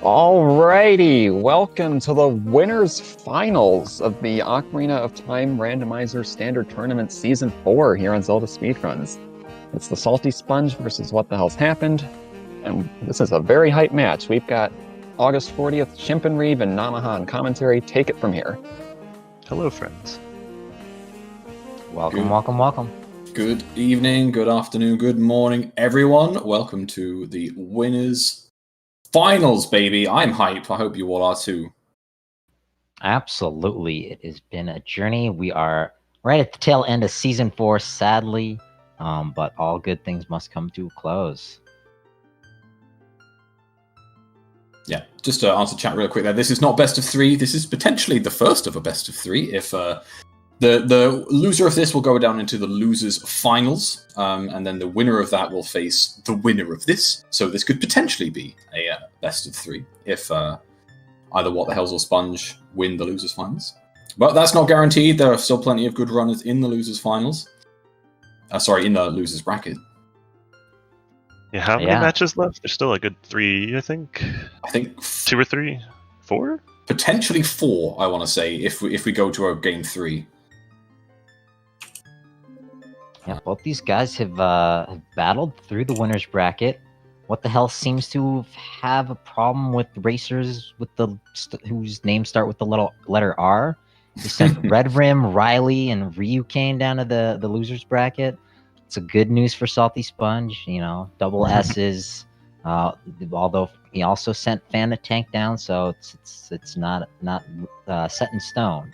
Alrighty, welcome to the winners finals of the Ocarina of Time Randomizer Standard Tournament Season 4 here on Zelda Speedruns. It's the Salty Sponge versus What the Hell's Happened, and this is a very hype match. We've got August 40th, Chimpanreeve and Namaha on commentary. Take it from here. Hello, friends. Welcome. Good evening, good afternoon, good morning, everyone. Welcome to the winners finals, baby. I'm hype. I hope you all are too. Absolutely. It has been a journey. We are right at the tail end of Season 4, sadly, but all good things must come to a close. Yeah, just to answer chat real quick there. This is not best of 3. This is potentially the first of a best of 3. If the loser of this will go down into the losers finals, and then the winner of that will face the winner of this. So this could potentially be a best of 3 if either What the Hell's or Sponge win the losers finals. But that's not guaranteed. There are still plenty of good runners in the losers finals. In the losers bracket. Yeah, how many matches left? There's still a good 3, I think. I think 2 or 3, 4, potentially 4. I want to say if we go to a game 3. Yeah, both these guys have battled through the winners bracket. What the Hell seems to have a problem with racers with whose names start with the letter R. He sent Red Rim, Riley, and Ryukane down to the losers bracket. It's a good news for Salty Sponge, double S's. Although he also sent Fanta Tank down, so it's not set in stone.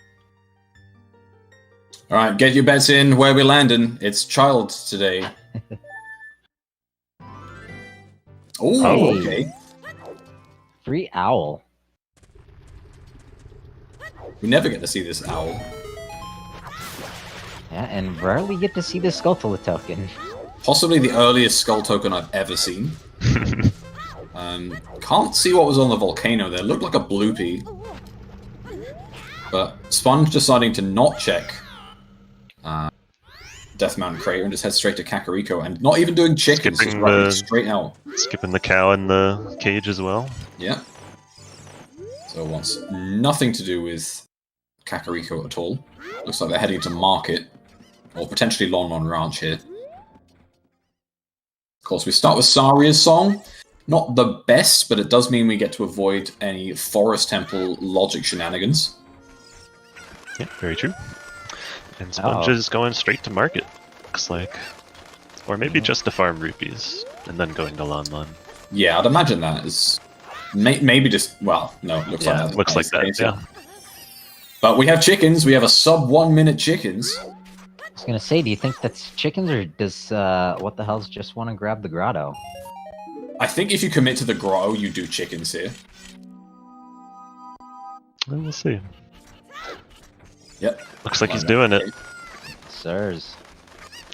All right, get your bets in. Where we landing? It's Child today. Oh, okay. Free owl. We never get to see this owl. Yeah, and rarely get to see the Skulltula token. Possibly the earliest skull token I've ever seen. Can't see what was on the volcano there. Looked like a bloopy. But Sponge deciding to not check Death Mountain Crater and just head straight to Kakariko and not even doing chickens, just running straight out. Skipping the cow in the cage as well. Yeah. So it wants nothing to do with Kakariko at all. Looks like they're heading to Market, or potentially Lon Lon Ranch here. Of course, we start with Saria's song. Not the best, but it does mean we get to avoid any Forest Temple logic shenanigans. Yeah, very true. And Sponge is going straight to Market, looks like. Or maybe just to farm rupees, and then going to Lon Lon. Yeah, I'd imagine that is... maybe just... Well, no, it looks like that. Looks like that, yeah. But we have chickens. We have a sub 1 minute chickens. I was gonna say, do you think that's chickens, or does What the Hell's just want to grab the grotto? I think if you commit to the grotto, you do chickens here. Well, we'll see. Yep. Looks like he's doing it. Sirs.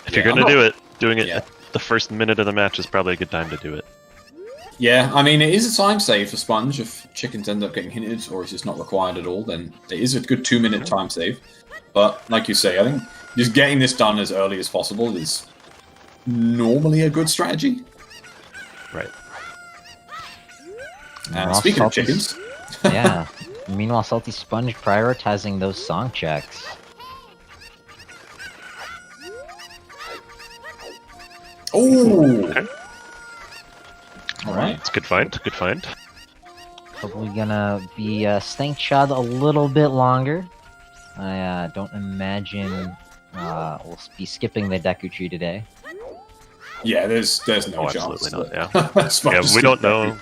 If you're gonna do it, doing it at the first minute of the match is probably a good time to do it. Yeah, I mean, it is a time save for Sponge. If chickens end up getting hinted, or it's just not required at all, then it is a good 2-minute time save. But, like you say, I think just getting this done as early as possible is normally a good strategy. Right. Speaking of chickens... Yeah. Meanwhile, Salty Sponge prioritizing those song checks. Oh! Okay. Alright. It's a good find, good find. Probably gonna be staying shot a little bit longer. I don't imagine we'll be skipping the Deku Tree today. Yeah, there's no chance. Absolutely not, yeah. We don't know.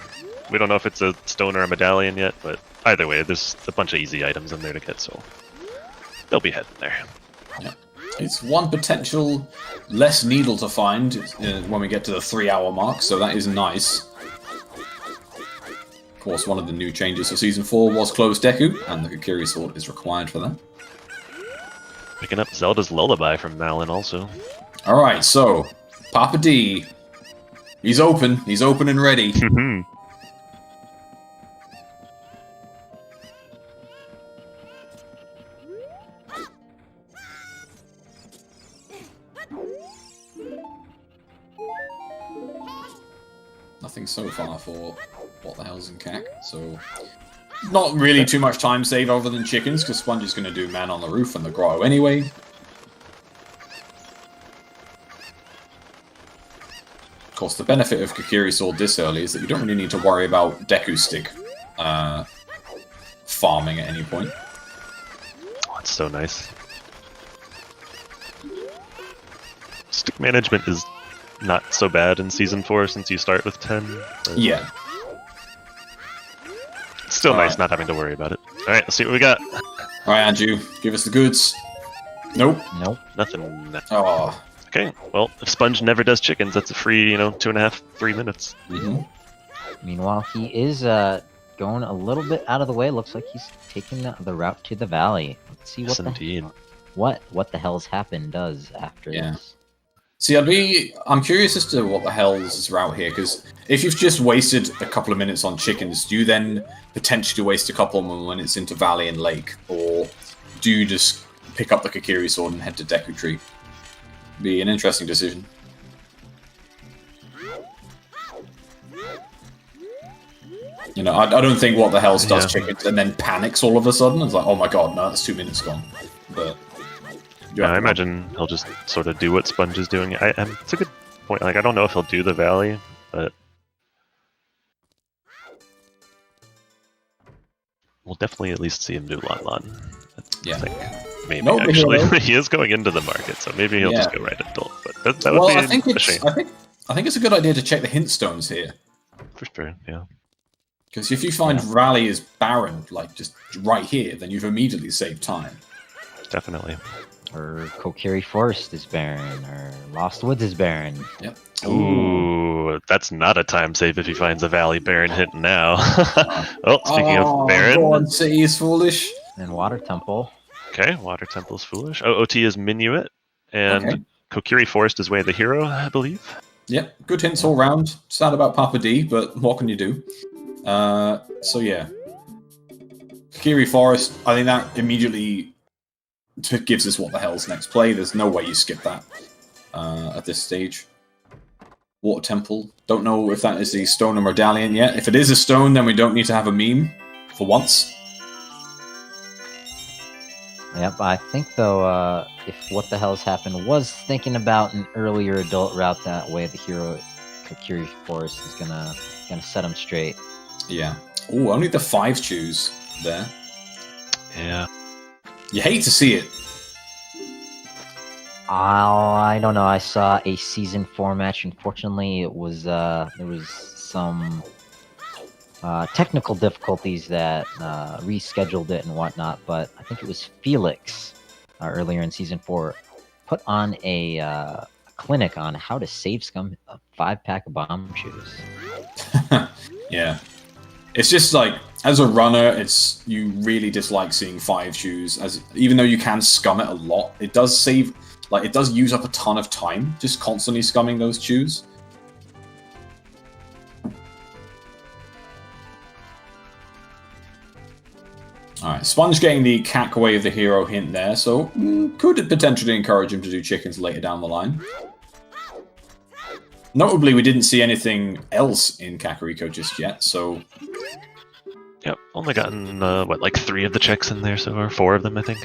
We don't know if it's a stone or a medallion yet, but either way, there's a bunch of easy items in there to get, so they'll be heading there. Yeah. It's one potential less needle to find when we get to the 3-hour mark, so that is nice. Of course, one of the new changes for Season 4 was Closed Deku, and the Kukiri Sword is required for that. Picking up Zelda's Lullaby from Malin also. Alright, so, Papa D. He's open and ready. Nothing so far for what the hell's in CAC. So not really too much time save other than chickens, because Sponge is going to do man on the roof and the grotto anyway. Of course, the benefit of Kokiri Sword this early is that you don't really need to worry about Deku Stick farming at any point. Oh, it's so nice. Stick management is not so bad in Season 4 since you start with 10. Yeah. It's still nice not having to worry about it. Alright, let's see what we got. Alright, Andrew, give us the goods. Nope. Nope. Nothing. Oh. Okay, well, if Sponge never does chickens, that's a free, 2.5, 3 minutes. Mm-hmm. Meanwhile, he is going a little bit out of the way. Looks like he's taking the route to the valley. Let's see Yes, indeed. what the hell's happened does after this. See, I'm curious as to what the hell's route here, because if you've just wasted a couple of minutes on chickens, do you then potentially waste a couple more when it's into Valley and Lake, or do you just pick up the Kokiri Sword and head to Deku Tree? Be an interesting decision. I don't think what the hell's does chickens and then panics all of a sudden. It's like, oh my god, no, that's 2 minutes gone. But I imagine he'll just sort of do what Sponge is doing. It's a good point. Like, I don't know if he'll do the Valley, but we'll definitely at least see him do Lon Lon. Yeah. I think maybe actually he is going into the market, so maybe he'll just go right adult. But that would be a shame. I think it's a good idea to check the hint stones here. For sure, yeah. Because if you find Rally is barren, like just right here, then you've immediately saved time. Definitely. Or Kokiri Forest is barren, or Lost Woods is barren. Yep. Ooh, that's not a time save if he finds a Valley Baron hit now. Oh, speaking of Baron. Goron City is foolish. And Water Temple. Okay, Water Temple's foolish. OoT is Minuet, and Kokiri Forest is Way of the Hero, I believe. Yep, good hints all round. Sad about Papa D, but what can you do? So yeah. Kokiri Forest, I think that immediately gives us what the hell's next play. There's no way you skip that at this stage. Water Temple. Don't know if that is the stone or medallion yet. If it is a stone, then we don't need to have a meme for once. Yep, I think though, if what the hell's happened was thinking about an earlier adult route that way, the hero Kokiri Forest is gonna set him straight. Yeah. Oh, only the 5 choose there. Yeah. You hate to see it. I don't know. I saw a Season 4 match. Unfortunately, it was there was some technical difficulties that rescheduled it and whatnot. But I think it was Felix earlier in Season 4 put on a clinic on how to save scum a 5-pack of bomb shoes. Yeah. It's just like, as a runner, you really dislike seeing 5 shoes, even though you can scum it a lot. It does save, it does use up a ton of time, just constantly scumming those chews. Alright, Sponge getting the cack Way of the Hero hint there, so could potentially encourage him to do chickens later down the line. Notably, we didn't see anything else in Kakariko just yet, so... Yep, only gotten, 3 of the checks in there so far? 4 of them, I think.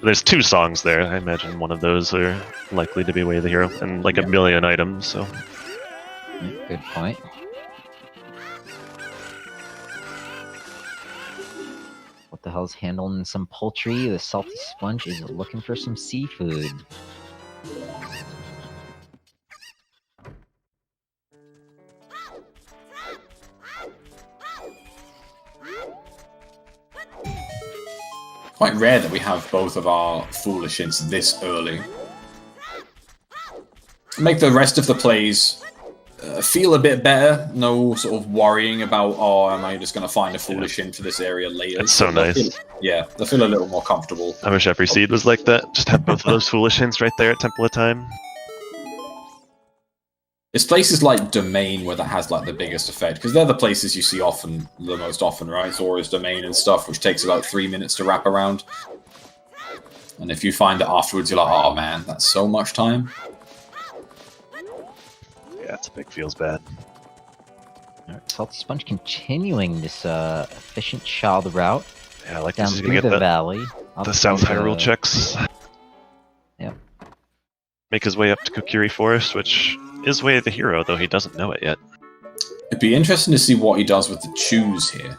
There's 2 songs there. I imagine one of those are likely to be Way of the Hero, and a million items, so... Good point. What the hell's handling some poultry? The Salty Sponge is looking for some seafood. Quite rare that we have both of our foolish hints this early. Make the rest of the plays feel a bit better. No sort of worrying about, am I just going to find a foolish hint for this area later? It's so nice. They feel a little more comfortable. I wish every seed was like that. Just have both of those foolish hints right there at Temple of Time. It's places like Domain where that has the biggest effect, because they're the places you see the most often, right? Zora's Domain and stuff, which takes about 3 minutes to wrap around. And if you find it afterwards, you're like, oh man, that's so much time. Yeah, it's a big feels bad. Alright, TheSaltySponge continuing this efficient child route Yeah, I like down this is through gonna get the valley. the South Hyrule checks. Yep. Make his way up to Kokiri Forest, which is Way of the Hero, though he doesn't know it yet. It'd be interesting to see what he does with the choose here.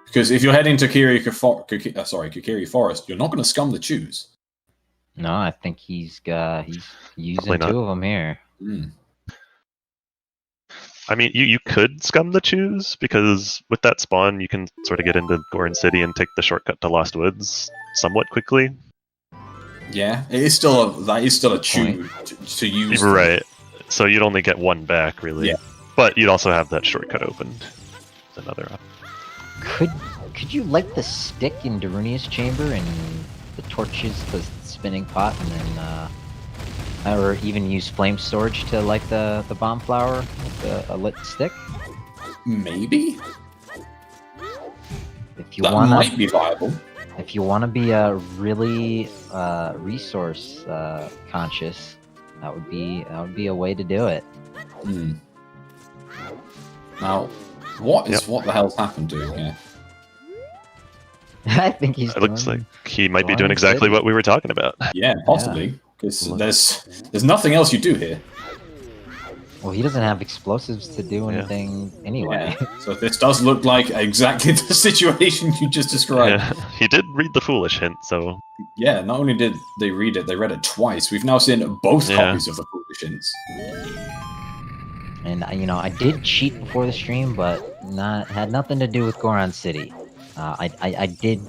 Because if you're heading to Kokiri Forest, you're not going to scum the choose. No, I think he's using Probably not. two of them here. Mm. I mean, you could scum the choose, because with that spawn, you can sort of get into Goron City and take the shortcut to Lost Woods somewhat quickly. Yeah, that is still a choose to use. Right. So you'd only get one back, really. Yeah. But you'd also have that shortcut opened. It's another option. Could you light the stick in Darunia's chamber and the torches, the spinning pot, and then or even use flame storage to light the bomb flower with a lit stick? Maybe. If you That wanna, might be viable. if you want to be a really resource conscious, that would be a way to do it. Hmm. Now, what the hell's happened to him here? I think he's. It looks like he might be Goron doing exactly City. what we were talking about. Yeah, possibly. Because there's nothing else you do here. Well, he doesn't have explosives to do anything anyway. Yeah. So this does look like exactly the situation you just described. Yeah, he did read the foolish hint, so Yeah, not only did they read it, they read it twice. We've now seen both Yeah. copies of the foolish hints. And I did cheat before the stream, but had nothing to do with Goron City. I did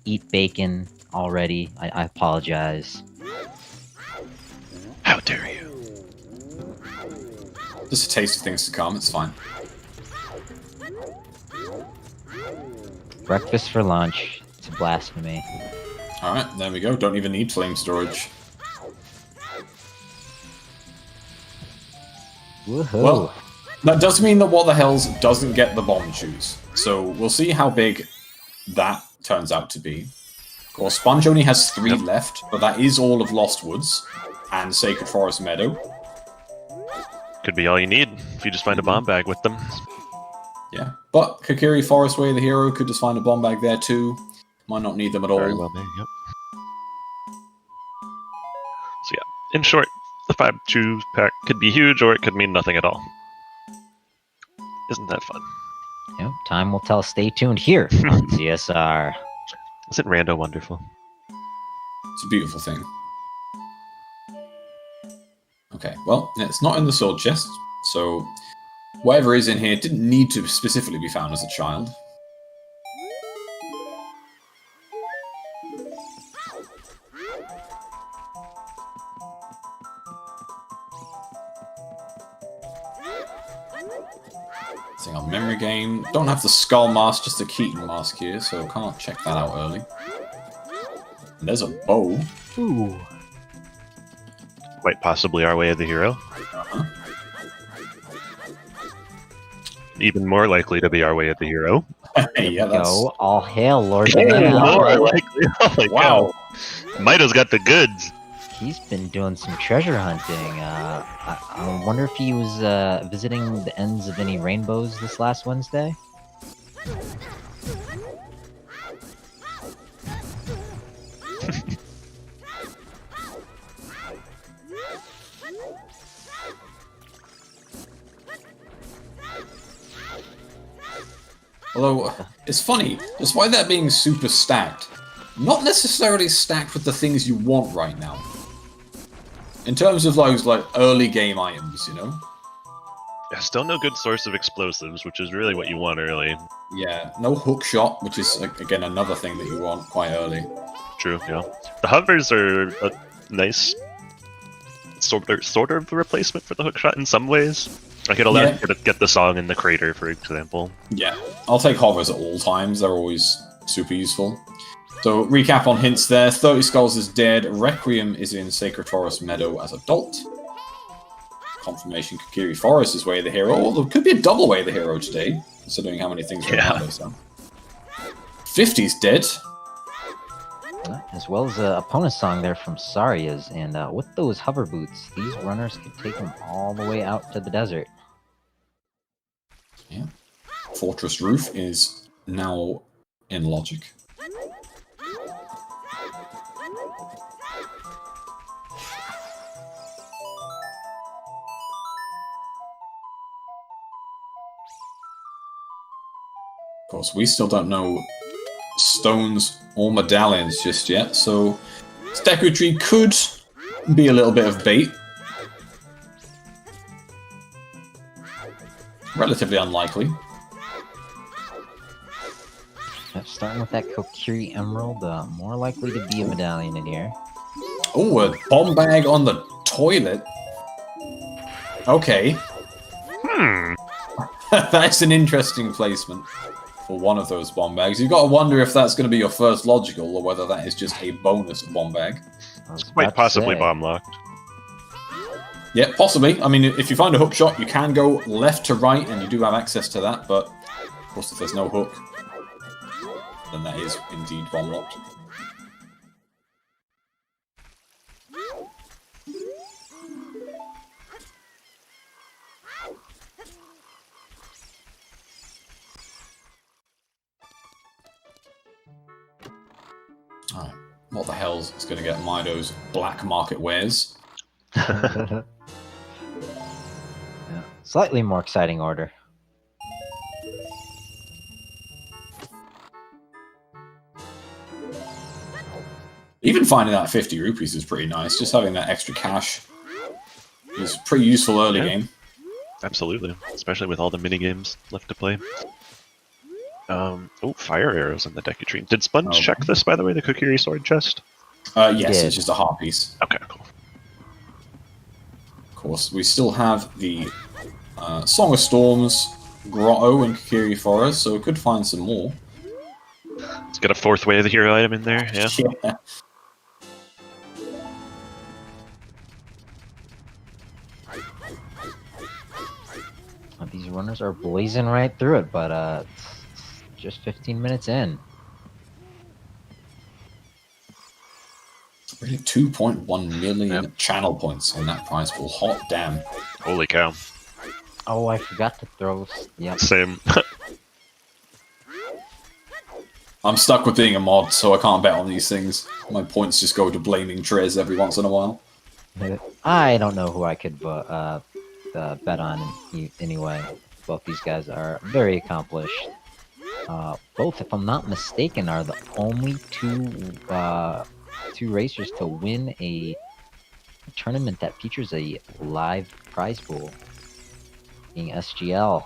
eat bacon already. I apologize. how dare you? Just a taste of things to come, it's fine. Breakfast for lunch. It's blasphemy. Alright, there we go. Don't even need flame storage. Woohoo! Well, that does mean that What the Hells doesn't get the bomb choose. So we'll see how big that turns out to be. Of course, Sponge only has 3 left, but that is all of Lost Woods and Sacred Forest Meadow. Could be all you need if you just find a bomb bag with them. Yeah, but Kokiri Forest Way of the Hero could just find a bomb bag there too. Might not need them at all. Very well made, yep. So yeah, in short, the 5 choose pack could be huge or it could mean nothing at all. Isn't that fun? Yep, time will tell. Stay tuned here on CSR. Isn't Rando wonderful? It's a beautiful thing. Okay, well, it's not in the sword chest, so whatever is in here didn't need to specifically be found as a child. Thing on memory game. Don't have the skull mask, just a Keaton mask here, so can't check that out early. And there's a bow. Ooh. Quite possibly our Way of the Hero. Uh-huh. Even more likely to be our Way of the Hero. Yeah, that's... Go, all hail Lord Even Ganon. more likely. Oh my Wow. god. Mito's got the goods. He's been doing some treasure hunting. I wonder if he was visiting the ends of any rainbows this last Wednesday. Although, it's funny, despite that being super stacked, not necessarily stacked with the things you want right now. In terms of those, like, early game items, you know? Yeah, still no good source of explosives, which is really what you want early. Yeah, no hookshot, which is, again, another thing that you want quite early. True, yeah. The hovers are a nice sort of replacement for the hookshot in some ways. Like it allows you to get the song in the crater, for example. Yeah, I'll take hovers at all times, they're always super useful. So, recap on hints there, 30 Skulls is dead, Requiem is in Sacred Forest Meadow as adult. Confirmation Kokiri Forest is Way of the Hero, although it could be a double Way of the Hero today, considering how many things are around us. 50's dead. As well as a opponent song there from Saria's, and with those hover boots, these runners could take them all the way out to the desert. Yeah. Fortress Roof is now in logic. Of course, we still don't know stones or medallions just yet, so this Deku Tree could be a little bit of bait. Relatively unlikely. Starting with that Kokiri Emerald, more likely to be a medallion in here. Oh, a bomb bag on the toilet. Okay. That's an interesting placement for one of those bomb bags. You've got to wonder if that's going to be your first logical, or whether that is just a bonus bomb bag. I was Quite about to possibly say. bomb locked. Yeah, possibly. I mean, if you find a hook shot, you can go left to right, and you do have access to that, but of course, if there's no hook, then that is indeed bomb locked. Alright, what the hell is going to get Mido's black market wares? Yeah. Slightly more exciting order. Even finding that 50 rupees is pretty nice. Just having that extra cash is pretty useful early Yeah. game. Absolutely, especially with all the mini games left to play. Oh, fire arrows in the Deku Tree. Did Sponge Oh. check this, by the way, the Kokiri sword chest? Yes, Yeah. it's just a heart piece. Okay, cool. Of course, we still have the Song of Storms, Grotto, and Kokiri Forest, so we could find some more. Let's get a fourth way of the hero item in there, yeah. Yeah. These runners are blazing right through it, but it's just 15 minutes in. Really 2.1 million channel points in that prize pool. Hot damn. Holy cow. Oh, I forgot to throw. Yep. Same. I'm stuck with being a mod, so I can't bet on these things. My points just go to blaming Trez every once in a while. I don't know who I could bet on anyway. Both these guys are very accomplished. Both, if I'm not mistaken, are the only two racers to win a tournament that features a live prize pool, being SGL.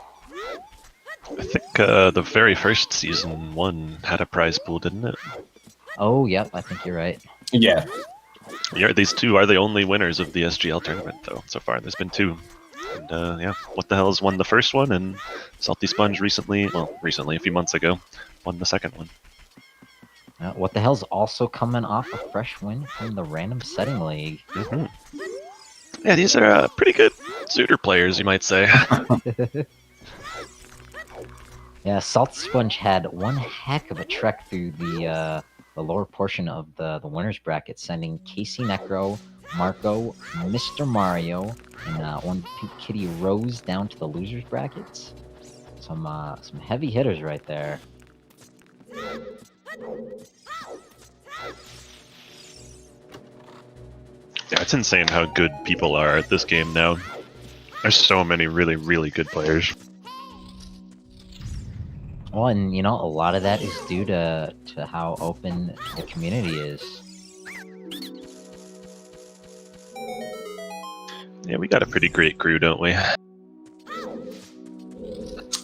I think the very first season one had a prize pool, didn't it? Oh, yep, I think you're right. Yeah. Yeah, these two are the only winners of the SGL tournament, though, so far. There's been two. And, yeah, What the Hell's won the first one, and TheSaltySponge recently, a few months ago, won the second one. What the Hell's also coming off a fresh win from the Random Setting League. Mm-hmm. Yeah, these are pretty good suitor players, you might say. Yeah, SaltySponge had one heck of a trek through the lower portion of the winner's bracket, sending Casey Necro, Marco, Mr. Mario, and one Pink Kitty Rose down to the losers brackets. Some heavy hitters right there. Yeah, it's insane how good people are at this game now. There's so many really, really good players. Well, and a lot of that is due to how open the community is. Yeah, we got a pretty great crew, don't we?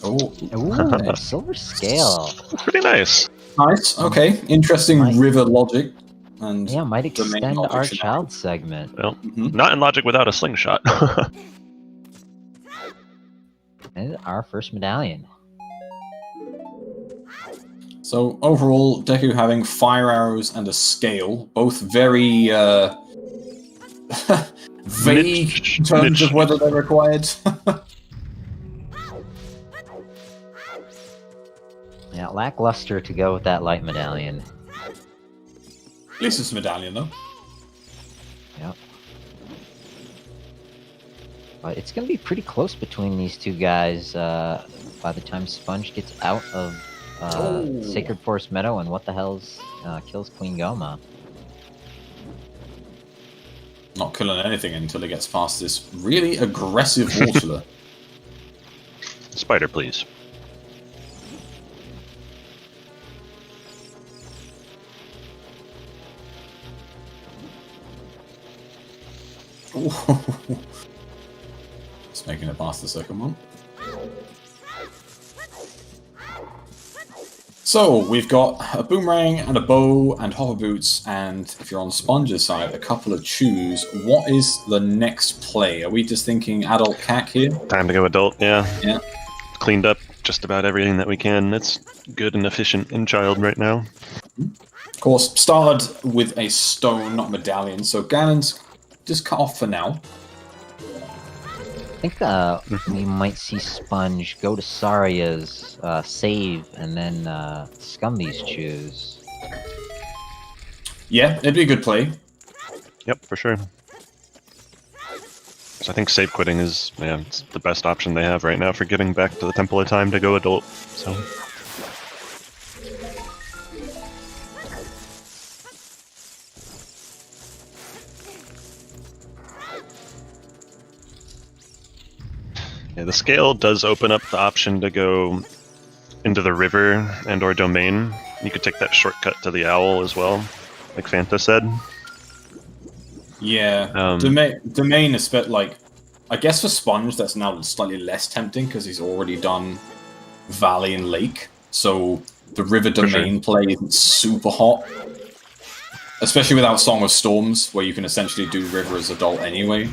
Oh, Ooh, silver scale. Pretty nice. nice. Okay. Interesting Nice. river logic. And Yeah, might The main extend our logic child segment. Well, Mhm. not in logic without a slingshot. And our first medallion. So overall, Deku having fire arrows and a scale, both very vague Niche- in terms niche. of whether they're required. Yeah, lackluster to go with that light medallion. At least it's a medallion, though. Yep. But it's going to be pretty close between these two guys by the time Sponge gets out of Sacred Forest Meadow and what the hell's kills Queen Goma. Not killing anything until he gets past this really aggressive Waterler. Spider, please. Just making it past the second one. So, we've got a boomerang and a bow and hover boots, and if you're on Sponge's side, a couple of chews. What is the next play? Are we just thinking adult cack here? Time to go adult, yeah. Yeah. Cleaned up just about everything that we can. It's good and efficient in child right now. Of course, started with a stone, not medallion, so Ganon's just cut off for now. I think we might see Sponge go to Saria's save and then scum these chews. Yeah, it'd be a good play. Yep, for sure. So I think save quitting is it's the best option they have right now for getting back to the Temple of Time to go adult. So yeah, the scale does open up the option to go into the river and or domain. You could take that shortcut to the owl as well, like Fanta said. Yeah, domain is bit like, I guess for Sponge that's now slightly less tempting because he's already done Valley and Lake, so the river domain play isn't super hot, especially without Song of Storms, where you can essentially do river as adult anyway.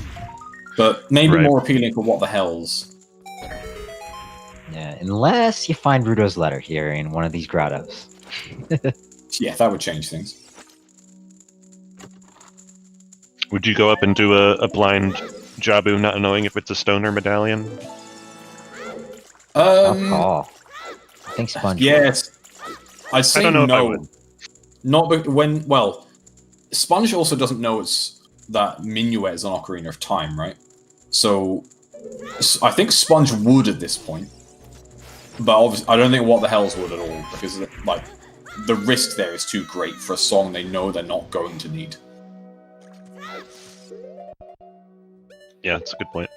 But maybe more appealing for What the Hells. Yeah, unless you find Rudo's letter here in one of these grottos. Yeah, that would change things. Would you go up and do a blind Jabu, not knowing if it's a stone or medallion? I think Sponge. Yes, I'd say I don't know no. if I would. Not when. Well, Sponge also doesn't know it's that Minuet is on Ocarina of Time, right? So I think Sponge would at this point, but obviously I don't think What the Hells would at all, because like the risk there is too great for a song they know they're not going to need. Yeah, that's a good point.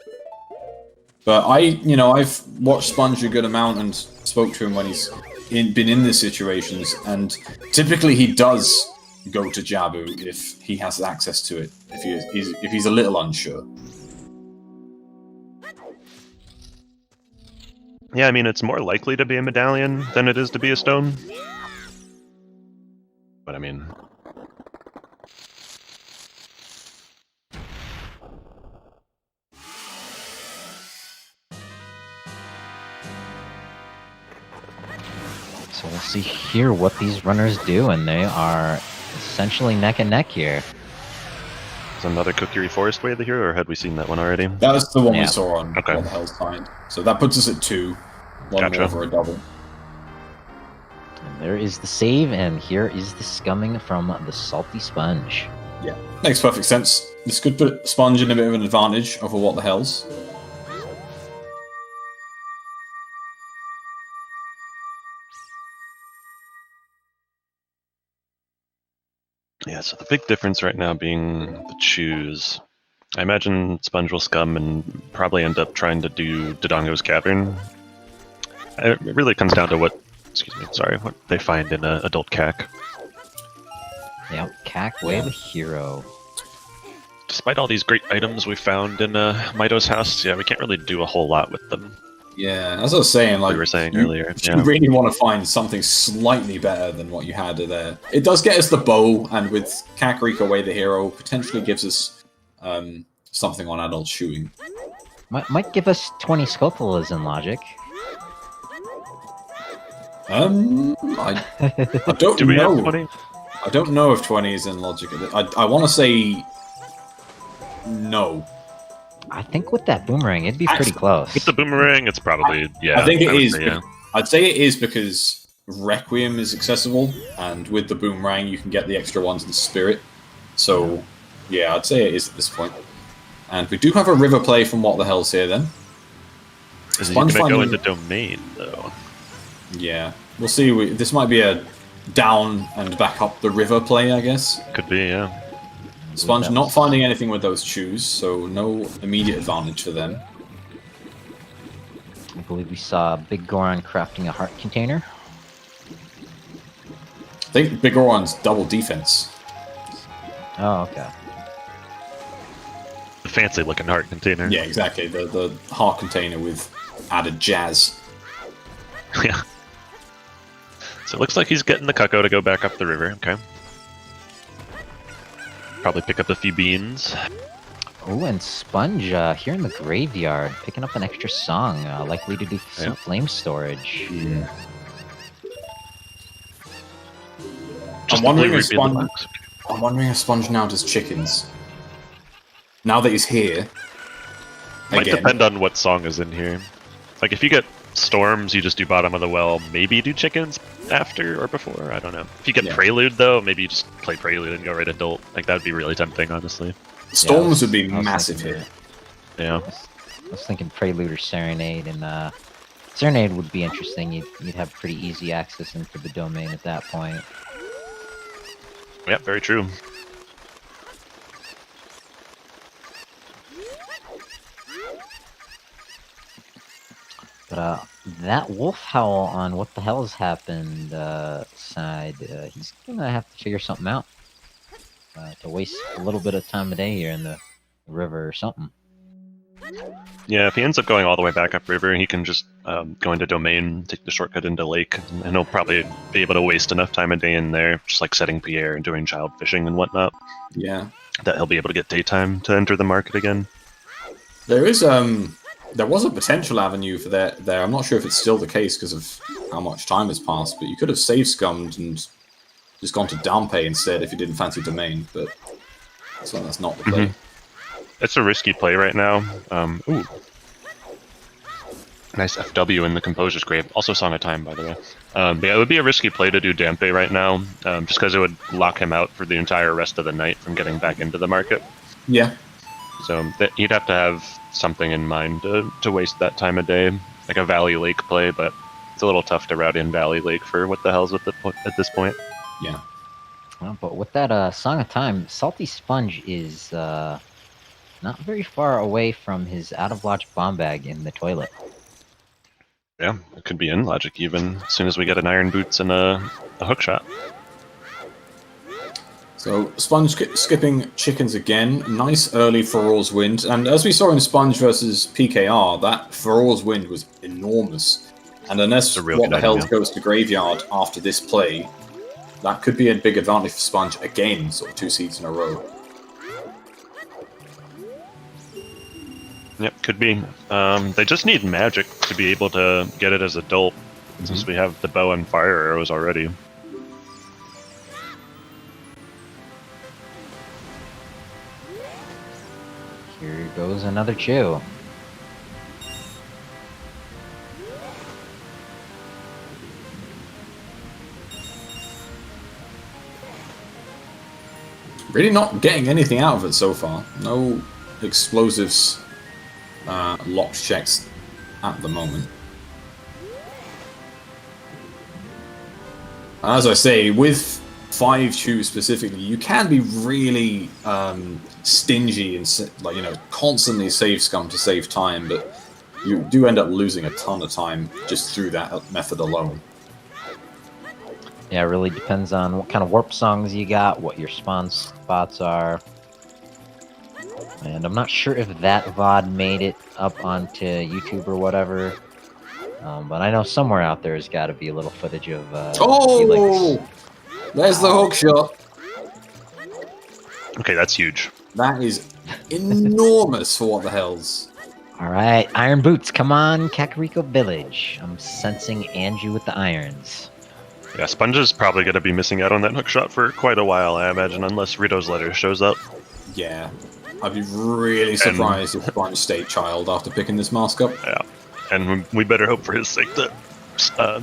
But I've watched Sponge a good amount and spoke to him when he's been in these situations, and typically he does go to Jabu if he has access to it, if he's a little unsure. Yeah, I mean, it's more likely to be a medallion than it is to be a stone. But I mean... So we'll see here what these runners do, and they are essentially neck and neck here. Is another Kokiri Forest Way the hero, or had we seen that one already? That was the one we saw on Okay. What the Hell's Time. So that puts us at 2. One more for a double. And there is the save, and here is the scumming from the Salty Sponge. Yeah, makes perfect sense. This could put Sponge in a bit of an advantage over What the Hells. Yeah, so the big difference right now being the chews. I imagine Sponge will scum and probably end up trying to do Dodongo's Cavern. It really comes down to what they find in adult CAC. Yeah, Cack Way the hero. Despite all these great items we found in Mito's house, yeah, we can't really do a whole lot with them. Yeah, as I was saying, like we were saying earlier, you really want to find something slightly better than what you had there. It does get us the bow, and with Kakariko Way the hero, potentially gives us something on adult shooting. Might give us 20 Scopolas in logic. I don't Do we know. have 20? I don't know if 20 is in logic. I want to say no. I think with that boomerang, it'd be pretty close. With the boomerang, it's probably, yeah. I think it would is. say, yeah. I'd say it is because Requiem is accessible, and with the boomerang, you can get the extra ones in Spirit. So, yeah, I'd say it is at this point. And we do have a river play from What the Hell's here then. Is he Sponge going to go finding- into domain, though? Yeah, we'll see. This might be a down and back up the river play, I guess. Could be, yeah. Sponge not finding anything with those chews, so no immediate advantage for them. I believe we saw Big Goron crafting a heart container. I think Big Goron's double defense. Oh, okay. The fancy looking heart container. Yeah, exactly. The heart container with added jazz. Yeah. So it looks like he's getting the cucko to go back up the river. Okay. Probably pick up a few beans. Oh, and Sponge here in the graveyard, picking up an extra song, likely to do some flame storage. Yeah. Just I'm wondering the if blue ruby in Sponge. the box. I'm wondering if Sponge now does chickens. Now that he's here. Might Again. depend on what song is in here. Like if you get storms, you just do bottom of the well. Maybe you do chickens after or before. I don't know. If you get prelude though, maybe you just play prelude and go right adult. Like that would be really tempting, honestly. Storms would be I was massive thinking here. Yeah. I was thinking Prelude or Serenade, and Serenade would be interesting. You'd have pretty easy access into the domain at that point. Yeah, very true. But that wolf howl on What the Hell's Happened side, he's gonna have to figure something out to waste a little bit of time of day here in the river or something. Yeah, if he ends up going all the way back upriver, he can just go into domain, take the shortcut into lake, and he'll probably be able to waste enough time a day in there, just like setting Pierre and doing child fishing and whatnot, Yeah. that he'll be able to get daytime to enter the market again. There is there was a potential avenue for that there. I'm not sure if it's still the case because of how much time has passed, but you could have save scummed and just gone to downpay instead if you didn't fancy domain, but so that's not the play. It's a risky play right now. Ooh. Nice FW in the Composer's Grave. Also Song of Time, by the way. But yeah, it would be a risky play to do Dampe right now, just because it would lock him out for the entire rest of the night from getting back into the market. Yeah. So he'd have to have something in mind to waste that time of day, like a Valley Lake play, but it's a little tough to route in Valley Lake for what the hell's at this point. Yeah. Well, but with that Song of Time, TheSaltySponge is not very far away from his out-of-logic bomb bag in the toilet. Yeah, it could be in logic even, as soon as we get an Iron Boots and a hookshot. So Sponge skipping chickens again. Nice early Feroz Wind. And as we saw in Sponge versus PKR, that Feroz Wind was enormous. And unless a real What good the Hell idea. goes to Graveyard after this play, that could be a big advantage for Sponge again, sort of 2 seeds in a row. Yep, could be. They just need magic to be able to get it as adult, since we have the bow and fire arrows already. Here goes another chew. Really not getting anything out of it so far. No explosives locked checks at the moment. As I say, with 5 chews specifically, you can be really stingy and constantly save scum to save time, but you do end up losing a ton of time just through that method alone. Yeah, it really depends on what kind of warp songs you got, what your spawn spots are. And I'm not sure if that VOD made it up onto YouTube or whatever. But I know somewhere out there has got to be a little footage of Oh! There's the hook shot. Okay, that's huge. That is enormous for What the Hell's. Alright, Iron Boots, come on, Kakariko Village. I'm sensing Anju with the irons. Yeah, Sponge is probably going to be missing out on that hookshot for quite a while, I imagine, unless Rito's letter shows up. Yeah. I'd be really surprised if Sponge stayed child after picking this mask up. Yeah, and we better hope for his sake that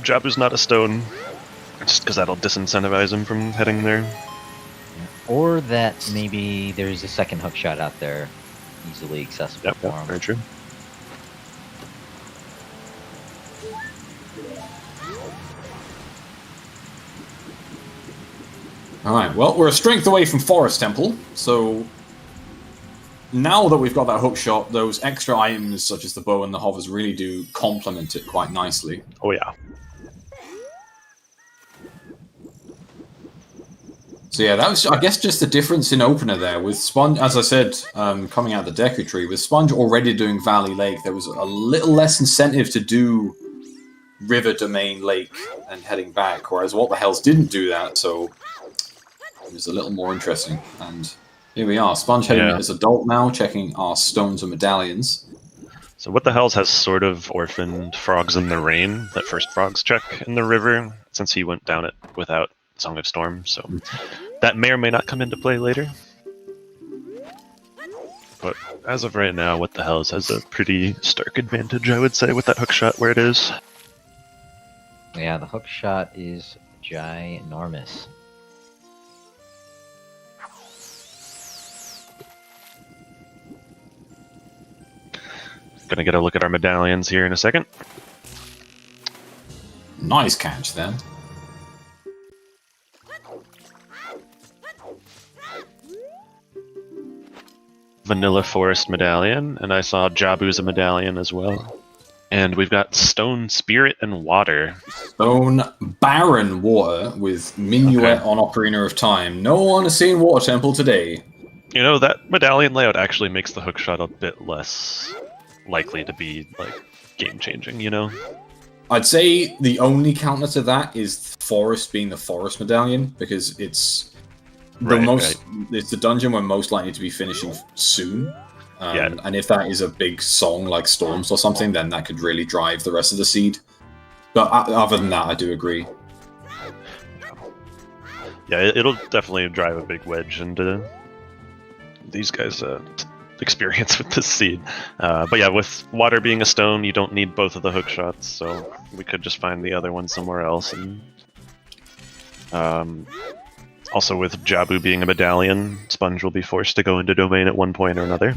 Jabu's not a stone, just because that'll disincentivize him from heading there. Or that maybe there's a second hookshot out there. easily accessible Yep, for yep, him. very true. Alright, well, we're a strength away from Forest Temple, so now that we've got that hook shot, those extra items such as the bow and the hovers really do complement it quite nicely. Oh yeah. So yeah, that was, I guess, just the difference in opener there. With Sponge, as I said, coming out of the Deku Tree, with Sponge already doing Valley Lake, there was a little less incentive to do River Domain Lake and heading back, whereas What the Hells didn't do that, so it was a little more interesting. And here we are, Sponge heading Yeah. as adult now, checking our stones and medallions. So What the Hells has sort of orphaned Frogs in the Rain, that first Frogs check in the river, since he went down it without Song of Storm, so that may or may not come into play later. But as of right now, What the Hells has a pretty stark advantage, I would say, with that hookshot where it is. Yeah, the hook shot is ginormous. Gonna get a look at our medallions here in a second. Nice catch then. Vanilla Forest medallion, and I saw Jabu's a medallion as well. And we've got Stone Spirit and Water. Stone Barren Water with Minuet Okay. on Ocarina of Time. No one has seen Water Temple today. You know, that medallion layout actually makes the hookshot a bit less likely to be, like, game-changing, you know? I'd say the only counter to that is Forest being the Forest medallion, because it's the it's the dungeon we're most likely to be finishing soon. Yeah. And if that is a big song like Storms or something, then that could really drive the rest of the seed. But other than that, I do agree. Yeah, it'll definitely drive a big wedge into these guys' experience with this seed. But yeah, with Water being a stone, you don't need both of the hook shots, so we could just find the other one somewhere else. And also with Jabu being a medallion, Sponge will be forced to go into Domain at one point or another,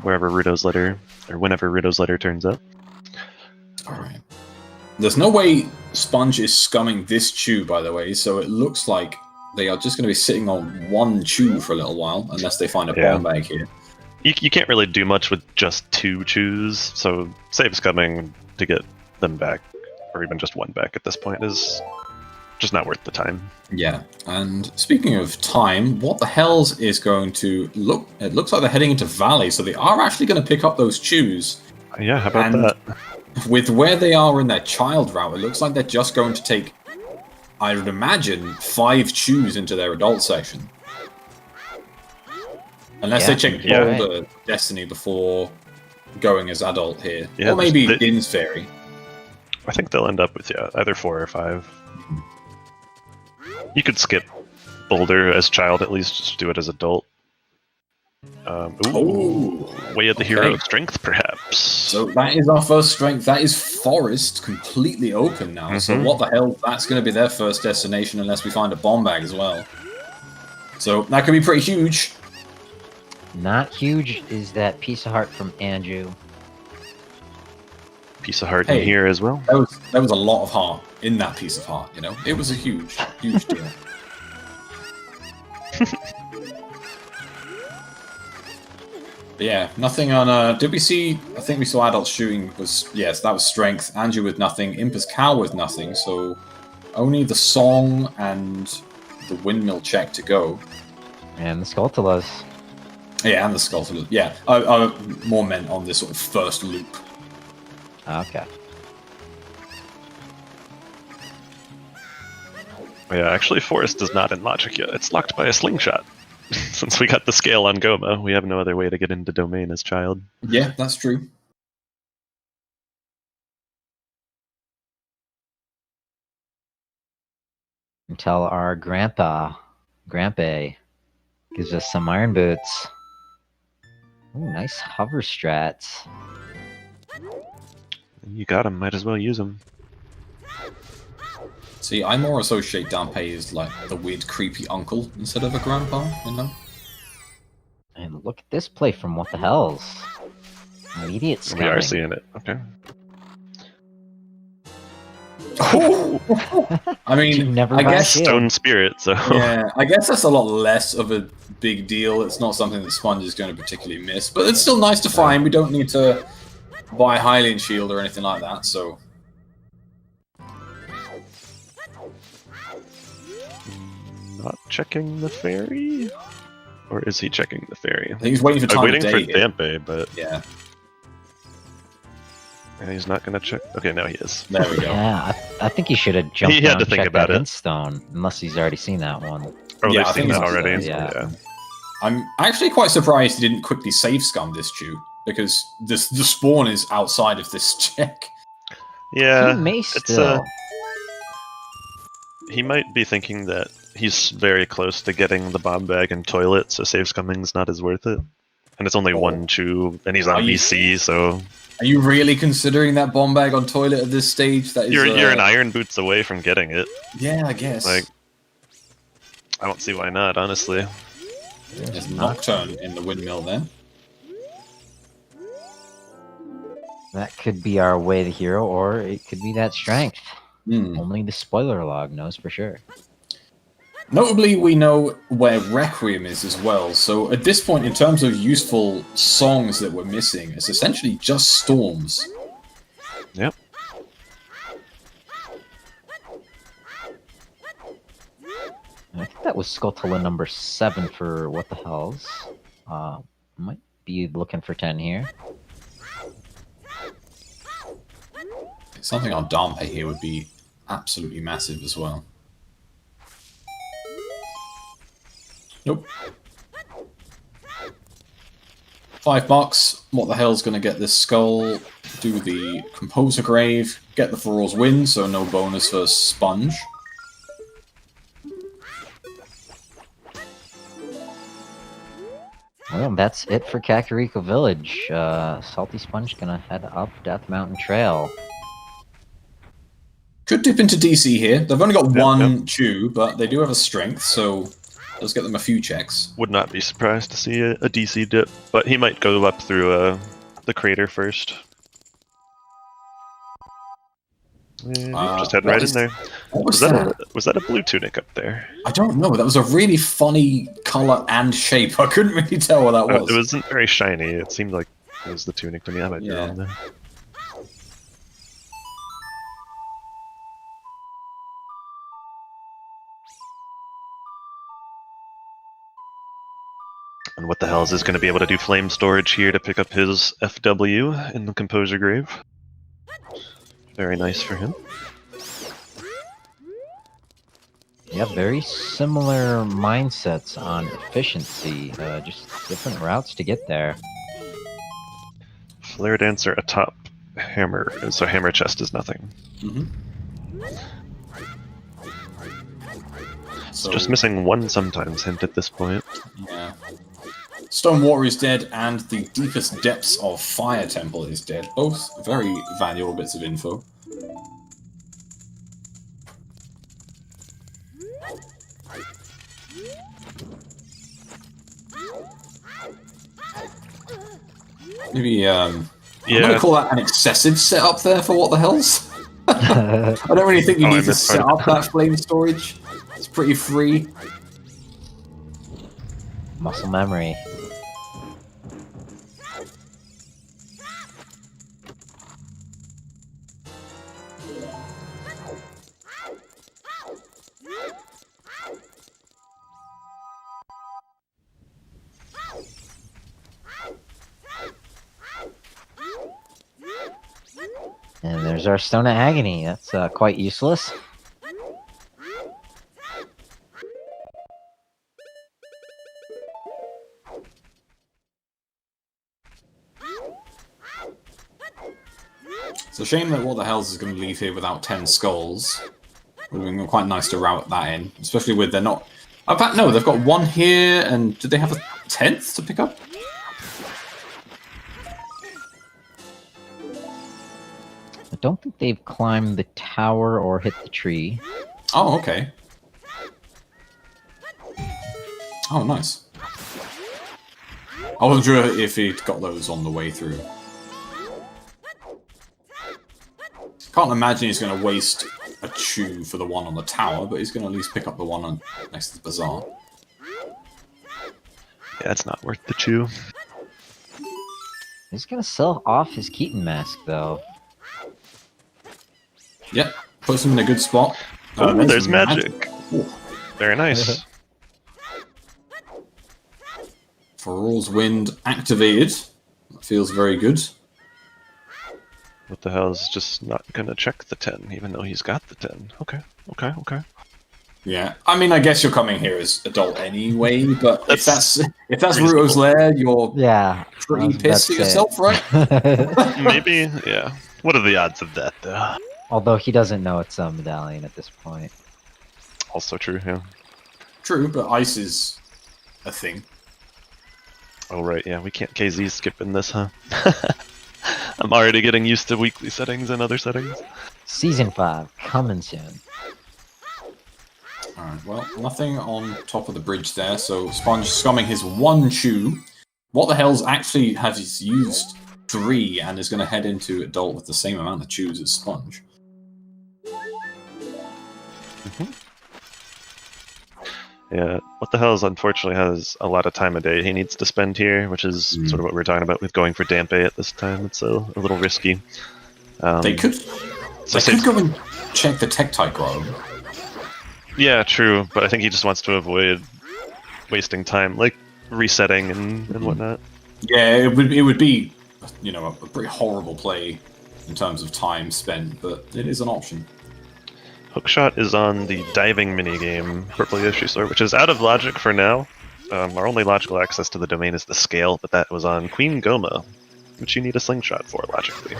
wherever Ruto's letter, or whenever Ruto's letter turns up. Alright. There's no way Sponge is scumming this chew, by the way, so it looks like they are just going to be sitting on one chew for a little while, unless they find a bomb bag here. You can't really do much with just two chews, so saves coming to get them back, or even just one back at this point, is just not worth the time. Yeah, and speaking of time, What the Hells is going to look... It looks like they're heading into Valley, so they are actually going to pick up those chews. Yeah, how about And that? with where they are in their child route, it looks like they're just going to take, I would imagine, 5 chews into their adult section. Unless they check Boulder Destiny before going as adult here. Yeah, or maybe Din's Fairy. I think they'll end up with, either 4 or 5. You could skip Boulder as child, at least, just do it as adult. Way of the hero strength, perhaps. So that is our first strength. That is Forest, completely open now. So What the Hell, that's going to be their first destination unless we find a bomb bag as well. So that could be pretty huge. Not huge is that piece of heart from Andrew. Piece of heart in here as well. That was a lot of heart in that piece of heart, you know? It was a huge, huge deal. But yeah, nothing on... did we see... I think we saw adult shooting was... Yes, that was strength. Andrew with nothing. Imper's Cow with nothing. So only the song and the windmill check to go. And the Skulltulas. Yeah, and the Skulltulas. Yeah, I more meant on this sort of first loop. Okay. Yeah, actually, Forest is not in Logic yet. It's locked by a slingshot. Since we got the scale on Goma, we have no other way to get into Domain as child. Yeah, that's true. Until our Grandpa gives us some iron boots. Ooh, nice hover strats. You got him, might as well use them. See, I more associate Danpei as like the weird, creepy uncle instead of a grandpa, you know? And look at this play from What the Hells. Immediate We scouting. are seeing it. Okay. I You mean, never I buy guess shield. Stone Spirit, so yeah, I guess that's a lot less of a big deal. It's not something that Sponge is going to particularly miss, but it's still nice to find. We don't need to buy Hylian Shield or anything like that, so... not checking the ferry? Or is he checking the ferry? I think he's waiting for I'm time waiting of for day here. Dampe, but Yeah, he's not going to check. Okay, now he is. there we go. Yeah, I think he should have jumped He had down to and think checked about that it. hint stone, unless he's already seen that one. Oh, Yeah, I they've seen think that he's already. also- yeah. I'm actually quite surprised he didn't quickly save scum this chew, because the spawn is outside of this check. Yeah, He may it's still. he might be thinking that he's very close to getting the bomb bag and toilet, so save scumming's not as worth it. And it's only one chew, and he's on Are you- BC, so Are you really considering that bomb bag on toilet at this stage? That is, you're an iron boots away from getting it. Yeah, I guess. Like, I don't see why not, honestly. There's Nocturne in the windmill there. That could be our way to hero, or it could be that strength. Hmm. Only the spoiler log knows for sure. Notably, we know where Requiem is as well, so at this point, in terms of useful songs that we're missing, it's essentially just Storms. Yep. I think that was Skulltula number 7 for What the Hells. Might be looking for 10 here. Something on Dampe here would be absolutely massive as well. Nope. $5. What the hell's going to get this skull? Do the Composer Grave. Get the Furor's Win, so no bonus for Sponge. Well, that's it for Kakariko Village. Salty Sponge gonna head up Death Mountain Trail. Could dip into DC here. They've only got Yep, one chew, but they do have a strength, so let's get them a few checks. Would not be surprised to see a DC dip, but he might go up through the crater first. Yeah, just heading what right is- in there. What Was that a blue tunic up there? I don't know. That was a really funny color and shape. I couldn't really tell what that was. It wasn't very shiny. It seemed like it was the tunic to me. I might be Yeah. wrong there. And what the hell is this going to be able to do flame storage here to pick up his FW in the Composer Grave? Very nice for him. Yeah, very similar mindsets on efficiency. Just different routes to get there. Flare Dancer atop Hammer, so Hammer Chest is nothing. Mhm. It's So, just missing one sometimes hint at this point. yeah. Stone Water is dead, and the Deepest Depths of Fire Temple is dead. Both very valuable bits of info. Maybe, I'm gonna call that an excessive setup there for What the Hells. I don't really think you Oh, I need to missed set part. up that flame storage. It's pretty free. Muscle memory. And there's our Stone of Agony. That's quite useless. It's a shame that What the Hells is going to leave here without 10 skulls. Would have been quite nice to route that in, especially with they're not. In fact, no, they've got one here, and do they have a 10th to pick up? I don't think they've climbed the tower or hit the tree. Oh, okay. Oh, nice. I wasn't sure if he'd got those on the way through. Can't imagine he's going to waste a chew for the one on the tower, but he's going to at least pick up the one on next to the bazaar. Yeah, it's not worth the chew. He's gonna sell off his Keaton mask, though. Yep, puts him in a good spot. Oh, there's magic. Ooh. Very nice. Feral's Wind activated. That feels very good. What the hell is just not gonna check the 10, even though he's got the 10? Okay. Yeah, I mean, I guess you're coming here as adult anyway, but if that's reasonable. Ruto's lair, you're Yeah. pretty pissed at yourself, right? Maybe, yeah. What are the odds of that, though? Although he doesn't know it's a medallion at this point. Also true, yeah. True, but ice is a thing. Oh, right, yeah, we can't KZ skip in this, huh? I'm already getting used to weekly settings and other settings. Season 5, coming soon. Alright, well, nothing on top of the bridge there, so Sponge scumming his one chew. What the hell's actually has used 3 and is going to head into adult with the same amount of chews as Sponge. Yeah, what the hell's unfortunately has a lot of time a day he needs to spend here, which is sort of what we're talking about with going for Dampe at this time. It's a little risky. They could go and check the Tektite Grove. Yeah, true, but I think he just wants to avoid wasting time, like resetting and whatnot. Yeah, it would be, you know, a pretty horrible play in terms of time spent, but it is an option. Hookshot is on the diving minigame, Purple Yoshi Sword, which is out of logic for now. Our only logical access to the domain is the scale, but that was on Queen Goma, which you need a slingshot for, logically.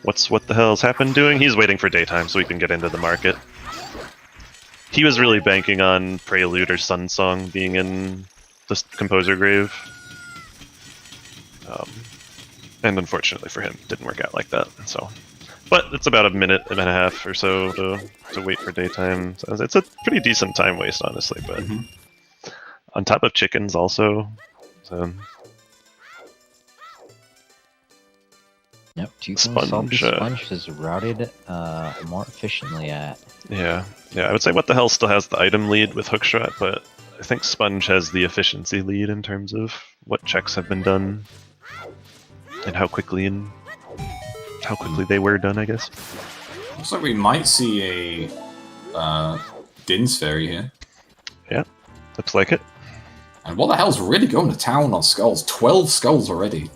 What the hell's happened doing? He's waiting for daytime so he can get into the market. He was really banking on Prelude or Sun Song being in the Composer Grave. And unfortunately for him, it didn't work out like that. So, but it's about a minute and a half or so to wait for daytime. So it's a pretty decent time waste, honestly. But on top of chickens, also. So, Yep, two things Sponge, Sponge is routed more efficiently at. Yeah, I would say What the Hell still has the item lead with Hookshot, but I think Sponge has the efficiency lead in terms of what checks have been done and how quickly they were done, I guess. Looks like we might see a Din's Fairy here. Yeah, looks like it. And what the hell's really going to town on skulls? 12 skulls already.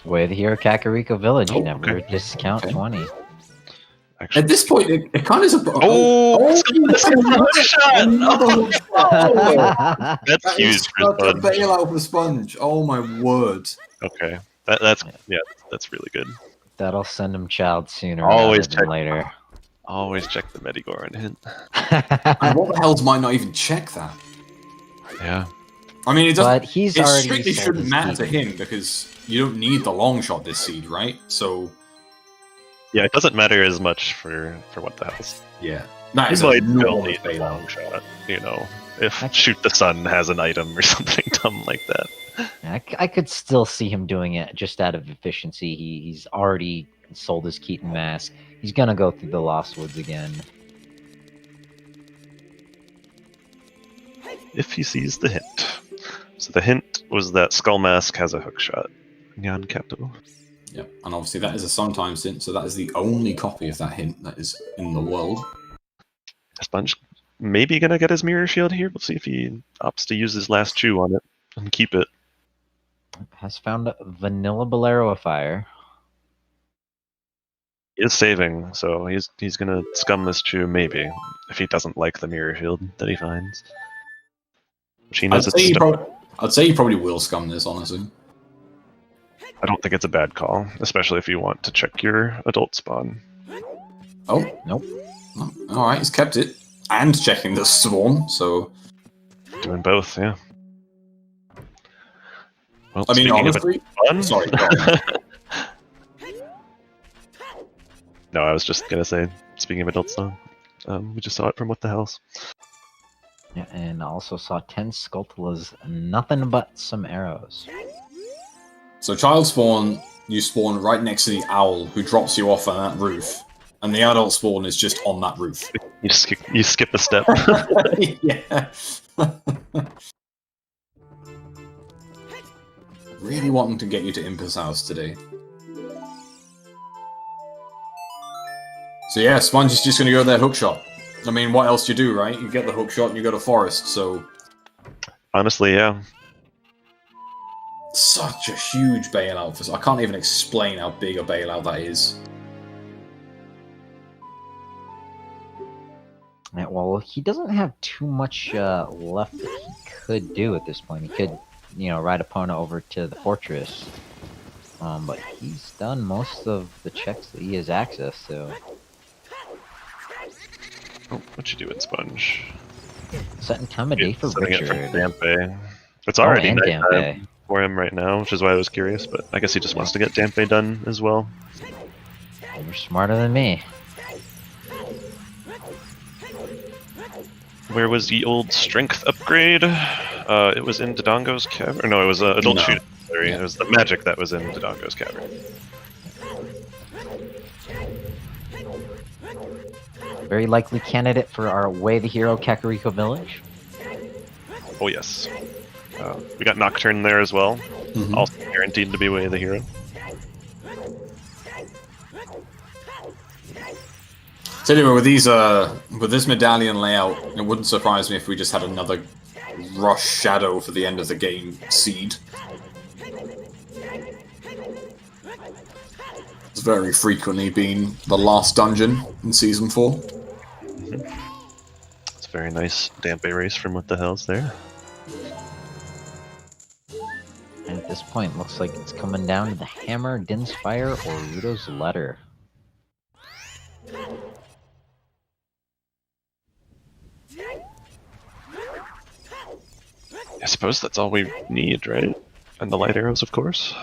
With here, Kakariko Village, you Oh, never okay. discount Okay. 20. Actually, At this point, it kind of is a... that's That huge is for such a Sponge. bailout for Sponge. Oh my word. Okay, that's really good. That'll send him child sooner Always rather than check. later. Always check the Medigoron hint. And what the hell's might not even check that? Yeah. I mean, it doesn't... But he's It already strictly sold shouldn't his matter to Keaton. him because you don't need the long shot this seed, right? So, Yeah, it doesn't matter as much for What the Hell's. yeah. That You is might a still enormous need a bailout. long shot, you know, if Shoot the Sun has an item or something dumb like that. I could still see him doing it just out of efficiency. He's already sold his Keaton mask. He's gonna go through the Lost Woods again. If he sees the hint. So the hint was that Skull Mask has a hookshot. Nyan Kato. Yeah, and obviously that is a sometimes hint, so that is the only copy of that hint that is in the world. Sponge maybe gonna get his mirror shield here. We'll see if he opts to use his last chew on it and keep it. Has found a Vanilla Bolero Fire. He is saving, so he's gonna scum this chew maybe if he doesn't like the mirror shield that he finds. Which he knows it's I'd say you probably will scum this, honestly. I don't think it's a bad call, especially if you want to check your adult spawn. Oh, Nope. oh, alright, he's kept it. And checking the swarm, so... Doing both, yeah. Well, I mean, speaking of honestly... fun, Sorry, go on. no, I was just gonna say, Speaking of adult song, we just saw it from What the Hells. Yeah, and also saw 10 Skulltulas, nothing but some arrows. So child spawn, you spawn right next to the owl who drops you off on that roof. And the adult spawn is just on that roof. You skip a step. Yeah. Really wanting to get you to Imper's house today. So yeah, Sponge is just going to go there hookshot. I mean, what else do you do, right? You get the hookshot and you go to Forest, so... Honestly, yeah. Such a huge bailout. For... I can't even explain how big a bailout that is. Yeah, well, he doesn't have too much left that he could do at this point. He could, ride opponent over to the fortress. But he's done most of the checks that he has access to. Oh, what you doing, Sponge? Setting time of day for Setting it Richard. for Dampe. It's already and nighttime Dampe. for him right now, which is why I was curious, but I guess he just wants to get Dampe done as well. You're smarter than me. Where was the old strength upgrade? It was in Dodongo's cavern. Or no, it was adult No. shooting. Sorry, it was the magic that was in Dodongo's cavern. Very likely candidate for our Way the Hero Kakariko Village. Oh yes. We got Nocturne there as well. Mhm. Also guaranteed to be Way of the Hero. So anyway, with this medallion layout, it wouldn't surprise me if we just had another Rush Shadow for the end of the game seed. It's very frequently been the last dungeon in Season 4. It's a very nice Dampe race from What the Hell's there. And at this point, looks like it's coming down to the Hammer, Din's Fire, or Rudo's Letter. I suppose that's all we need, right? And the light arrows, of course.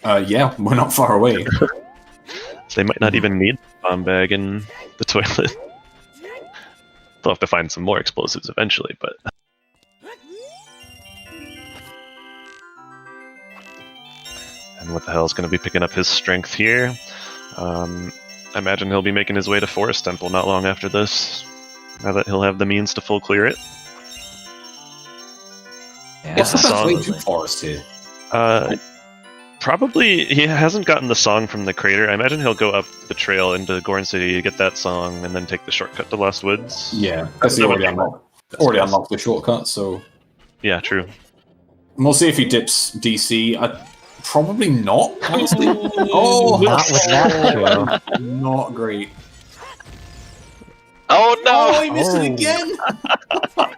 Yeah, we're not far away. They might not even need the bomb bag in the toilet. They'll have to find some more explosives eventually, but... And What the Hell's going to be picking up his strength here. I imagine he'll be making his way to Forest Temple not long after this. Now that he'll have the means to full clear it. Yeah, What's the best way to absolutely. Forest here? Probably he hasn't gotten the song from the crater. I imagine he'll go up the trail into Goron City, get that song, and then take the shortcut to Lost Woods. Yeah, that's already unlocked the shortcut, so... Yeah, true. And we'll see if he dips DC. Probably not, honestly. Oh, Not with that show. not great. Oh Oh, he missed Oh. it again!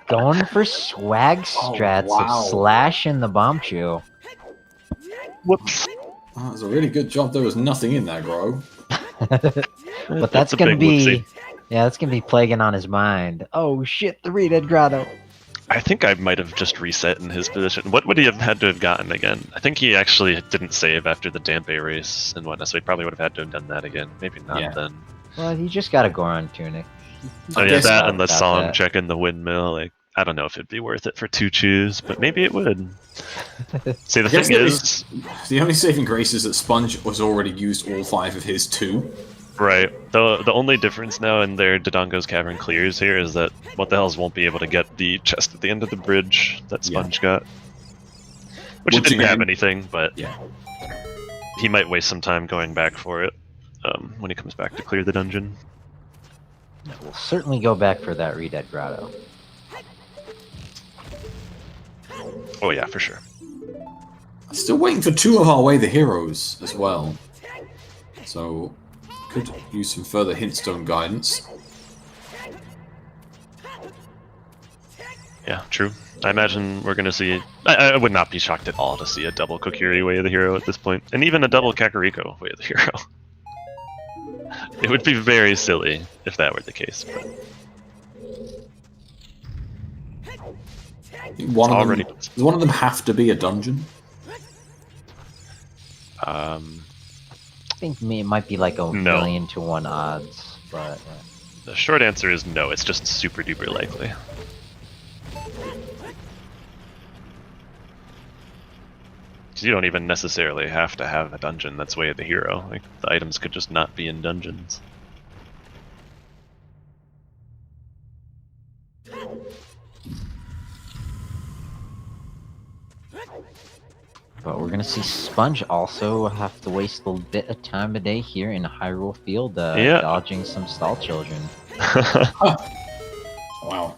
Going for swag strats wow. of Slash and the Bomb Chew. Whoops. That was a really good job. There was nothing in there, bro. But that's a gonna big be... whoopsie. Yeah, that's gonna be plaguing on his mind. Oh shit, the Redead Grotto. I think I might have just reset in his position. What would he have had to have gotten again? I think he actually didn't save after the Dampe race and whatnot, so he probably would have had to have done that again. Maybe not Yeah. then. Well, he just got a Goron tunic. Oh I yeah, guess that not and the about song that. checking the windmill. Like, I don't know if it'd be worth it for 2 chews, but maybe it would. See, the guess thing that is, The only saving grace is that Sponge was already used all 5 of his too. right, the only difference now in their Dodongo's Cavern clears here is that What the Hells won't be able to get the chest at the end of the bridge that Sponge got. Which it Once didn't have again- anything, but Yeah. he might waste some time going back for it when he comes back to clear the dungeon. We'll certainly go back for that Redead Grotto. Oh yeah, for sure. Still waiting for 2 of our Way the Heroes as well. So, could use some further Hintstone guidance. Yeah, true. I imagine we're going to see... I would not be shocked at all to see a double Kokiri Way of the Hero at this point, and even a double Kakariko Way of the Hero. It would be very silly if that were the case, but One of, already... them, does one of them have to be a dungeon? think it might be like a No. 1,000,000 to 1 odds, but The short answer is no, it's just super duper likely. Because you don't even necessarily have to have a dungeon that's Way of the Hero. Like, the items could just not be in dungeons. But we're gonna see Sponge also have to waste a little bit of time today here in Hyrule Field, dodging some stall children. Wow.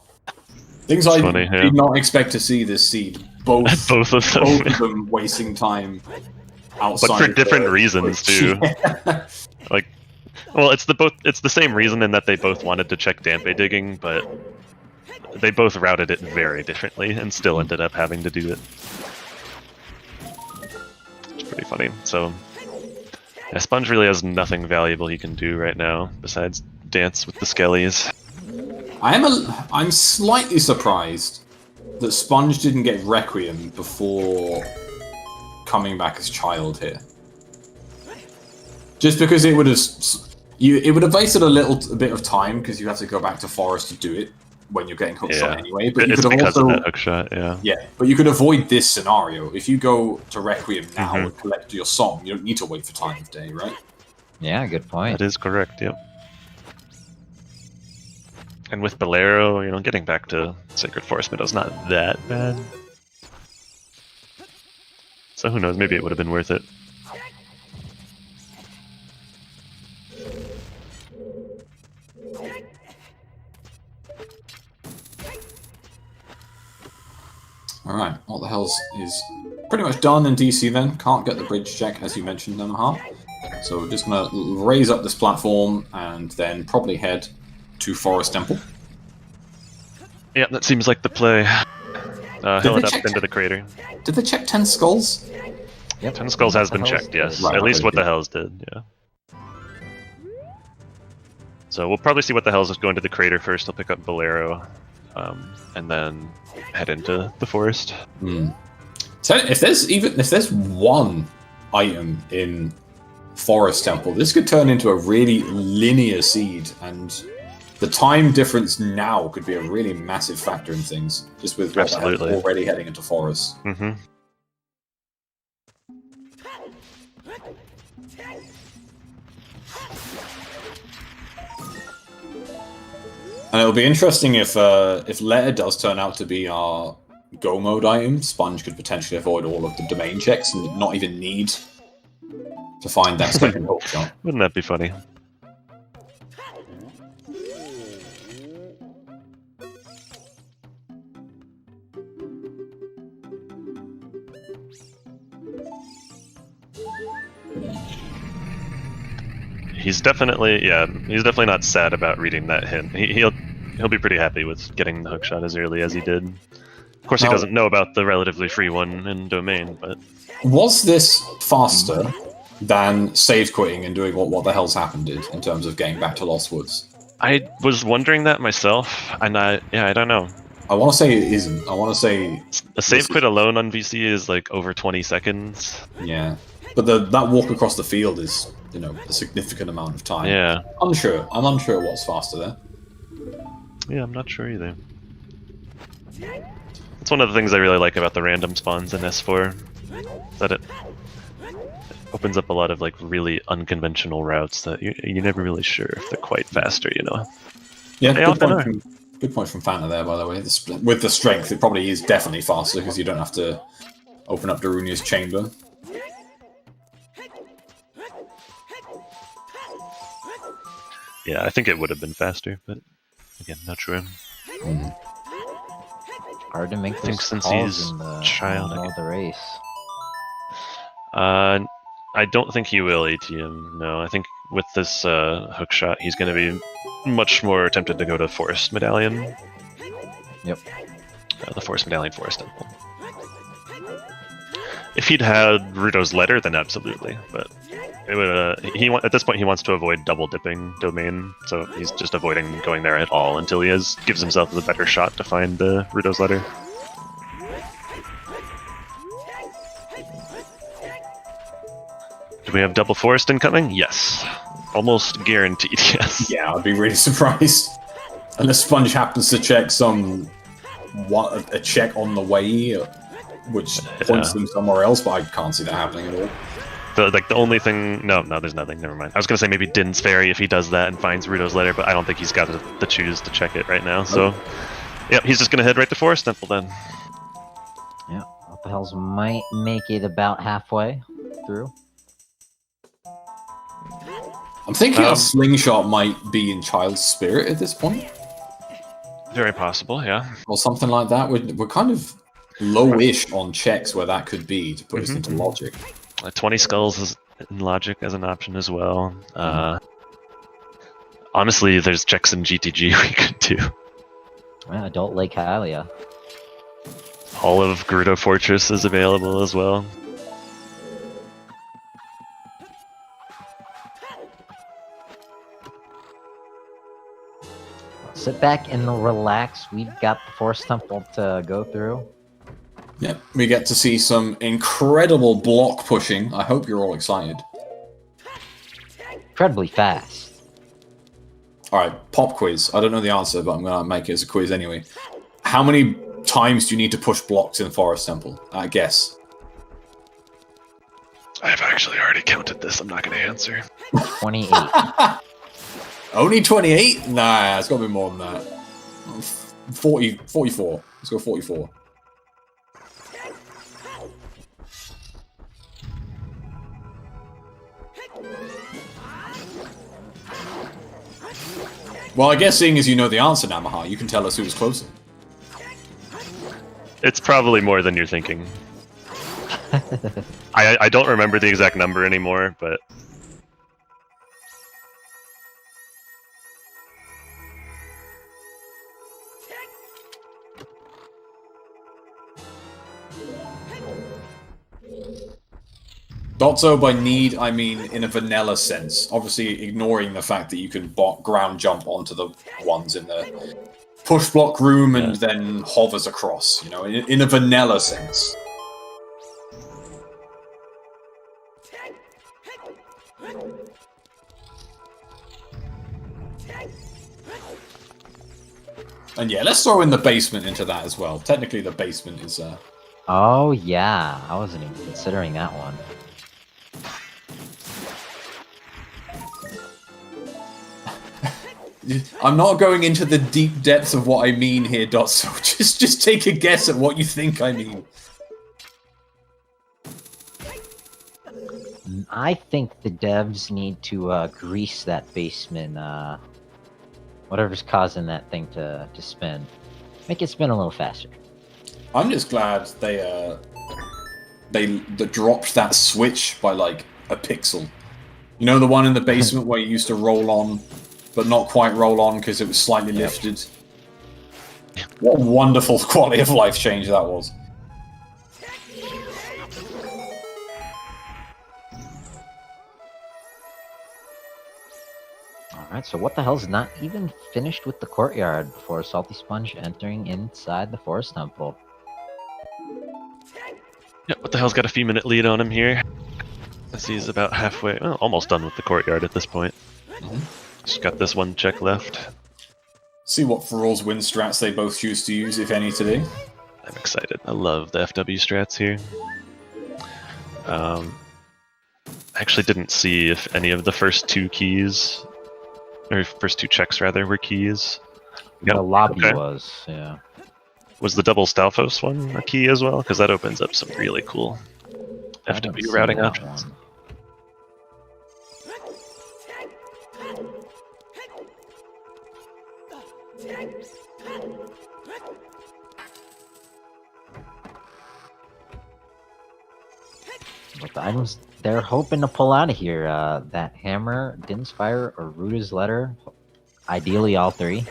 Things I funny, yeah. did not expect to see this seed. Both, Both of them. both of them wasting time outside. But for of different the- reasons too. Like, well, it's the same reason in that they both wanted to check Dampe digging, but they both routed it very differently and still ended up having to do it. It's pretty funny. So, yeah, Sponge really has nothing valuable he can do right now besides dance with the Skellies. I'm slightly surprised that Sponge didn't get Requiem before coming back as child here. Just because it would have wasted a bit of time because you have to go back to Forest to do it when you're getting hookshot Yeah. anyway. But you It's could have because also of that hookshot, yeah. yeah, but you could avoid this scenario if you go to Requiem now Mhm. and collect your song. You don't need to wait for Time of Day, right? Yeah, good point. That is correct, yep. And with Bolero, you know, getting back to Sacred Forest Meadow is not that bad. So who knows, maybe it would have been worth it. Alright, what the hell's is pretty much done in DC then. Can't get the bridge check as you mentioned, Namaha. So we're just gonna raise up this platform and then probably head to Forest Temple. Yeah, that seems like the play. Hill they it up check- into the crater. Did they check 10 skulls? Yep. 10 Skulls has What the been hell's checked, yes. Right, At least okay, What the good. Hells did, yeah. So we'll probably see What the Hells go into the crater first. I'll pick up Bolero, and then head into the forest. So if there's one item in Forest Temple, this could turn into a really linear seed, and the time difference now could be a really massive factor in things. Just with what the hell's Absolutely. already heading into Forest. Mm-hmm. And it'll be interesting if Letter does turn out to be our go mode item. Sponge could potentially avoid all of the domain checks and not even need to find that second hook shot. Wouldn't that be funny? He's definitely not sad about reading that hint. He'll be pretty happy with getting the hookshot as early as he did. Of course, he Now- doesn't know about the relatively free one in domain, but Was this faster than save quitting and doing what the hell's happened did in terms of getting back to Lost Woods? I was wondering that myself, and I don't know. I want to say it isn't. I want to say A save This quit alone on VC is like over 20 seconds. yeah, but that walk across the field is a significant amount of time. Yeah, I'm unsure what's faster there. yeah, I'm not sure either. It's one of the things I really like about the random spawns in S4, that it opens up a lot of like really unconventional routes that you're never really sure if they're quite faster, you know. Yeah, They good often point, are. good point from Fanta there, by the way. With the strength, it probably is definitely faster because you don't have to open up Darunia's chamber. Yeah, I think it would have been faster, but again, not sure. Hard to make think those since calls he's in the child, I middle of the race. I don't think he will ATM. No, I think with this hookshot, he's going to be much more tempted to go to Forest Medallion. Yep. The Forest Medallion Forest Temple. If he'd had Ruto's letter, then absolutely. But it would. At this point, he wants to avoid double dipping domain, so he's just avoiding going there at all until he gives himself the better shot to find Ruto's letter. Do we have double forest incoming? Yes. Almost guaranteed, yes. Yeah, I'd be really surprised. Unless Sponge happens to check a check on the way, which points them somewhere else, but I can't see that happening at all. The only thing... No, there's nothing. Never mind. I was going to say maybe Din's Fairy if he does that and finds Ruto's letter, but I don't think he's got the choose to check it right now. So, yeah, he's just going to head right to Forest Temple then. Yeah, what the hells might make it about halfway through. I'm thinking a slingshot might be in Child's Spirit at this point. Very possible, yeah. Or something like that. We're kind of low-ish on checks where that could be to put us into logic. 20 skulls is in logic as an option as well. Honestly, there's checks in GTG we could do. Yeah, Adult Lake Hylia. All of Gerudo Fortress is available as well. Sit back and relax. We've got the Forest Temple to go through. Yep, we get to see some incredible block pushing. I hope you're all excited. Incredibly fast. Alright, pop quiz. I don't know the answer, but I'm going to make it as a quiz anyway. How many times do you need to push blocks in Forest Temple? I guess. I've actually already counted this. I'm not going to answer. 28. Only 28? Nah, it's got to be more than that. 44. Let's go 44. Well, I guess seeing as you know the answer, Namaha, you can tell us who was closer. It's probably more than you're thinking. I don't remember the exact number anymore, but... Dotso by need, I mean in a vanilla sense. Obviously ignoring the fact that you can ground jump onto the ones in the push block room and then hovers across, you know, in a vanilla sense. And yeah, let's throw in the basement into that as well. Technically the basement is... Oh yeah, I wasn't even considering that one. I'm not going into the deep depths of what I mean here, Dotso. Just take a guess at what you think I mean. I think the devs need to grease that basement, whatever's causing that thing to spin. Make it spin a little faster. I'm just glad they dropped that switch by like a pixel. You know the one in the basement where you used to roll on, but not quite roll on because it was slightly lifted? What a wonderful quality of life change that was. Alright, so what the hell's not even finished with the courtyard before TheSaltySponge entering inside the Forest Temple? Yeah, what the hell's got a few minute lead on him here? As he's about halfway, well, almost done with the courtyard at this point. Just got this one check left. See what Feral's win strats they both choose to use, if any, today. I'm excited. I love the FW strats here. I actually didn't see if any of the first two keys, or first two checks rather, were keys. The lobby was, yeah. Was the double Stalfos one a key as well? Because that opens up some really cool FW routing options. But the items they're hoping to pull out of here, that hammer, Din's Fire, or Ruda's letter. Ideally all three.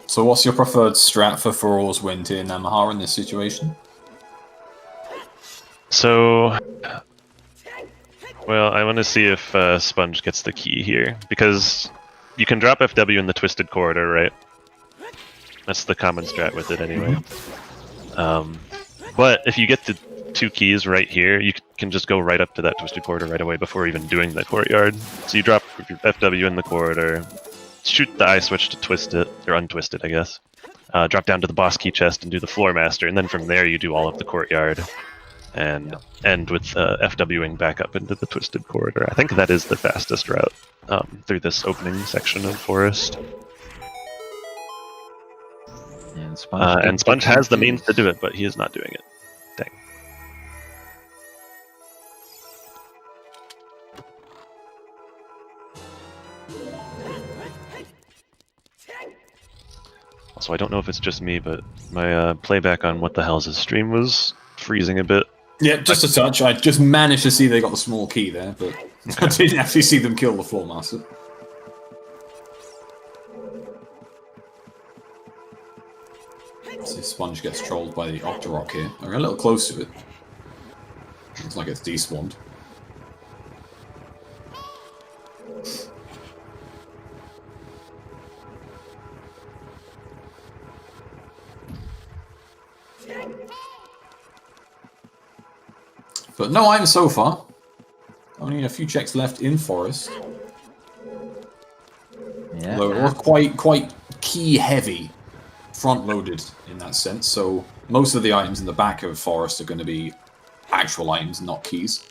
So what's your preferred strat for Feral's win here, Namaha, in this situation? So... Well, I want to see if Sponge gets the key here, because you can drop FW in the Twisted Corridor, right? That's the common strat with it anyway. But if you get the 2 keys right here, you can just go right up to that twisted corridor right away before even doing the courtyard. So you drop your FW in the corridor, shoot the eye switch to twist it, or untwist it, I guess. Drop down to the boss key chest and do the floor master, and then from there you do all of the courtyard, and end with FWing back up into the twisted corridor. I think that is the fastest route through this opening section of Forest. And Sponge has the means to do it, but he is not doing it. Dang. Also, I don't know if it's just me, but my playback on What the Hell's stream was freezing a bit. Yeah, just a touch. I just managed to see they got the small key there, but I didn't actually see them kill the floor master. See, Sponge gets trolled by the Octorok here. We're a little close to it. Looks like it's despawned. But no items so far. Only a few checks left in Forest. Yeah. Although it was quite key heavy, front loaded in that sense. So most of the items in the back of Forest are going to be actual items, not keys.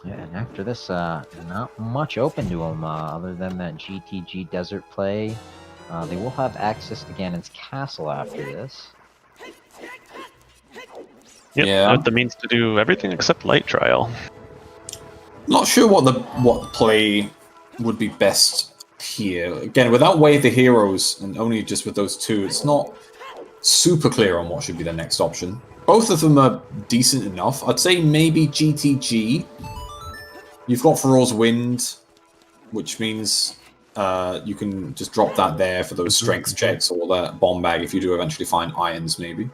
Yeah, and after this, not much open to them other than that GTG desert play. They will have access to Ganon's castle after this. Yep, Yeah. with the means to do everything except light trial. Not sure what play would be best here. Again, without Way of the Heroes and only just with those 2, it's not super clear on what should be the next option. Both of them are decent enough. I'd say maybe GTG. You've got Feroz Wind, which means you can just drop that there for those strength checks or that bomb bag if you do eventually find irons, maybe.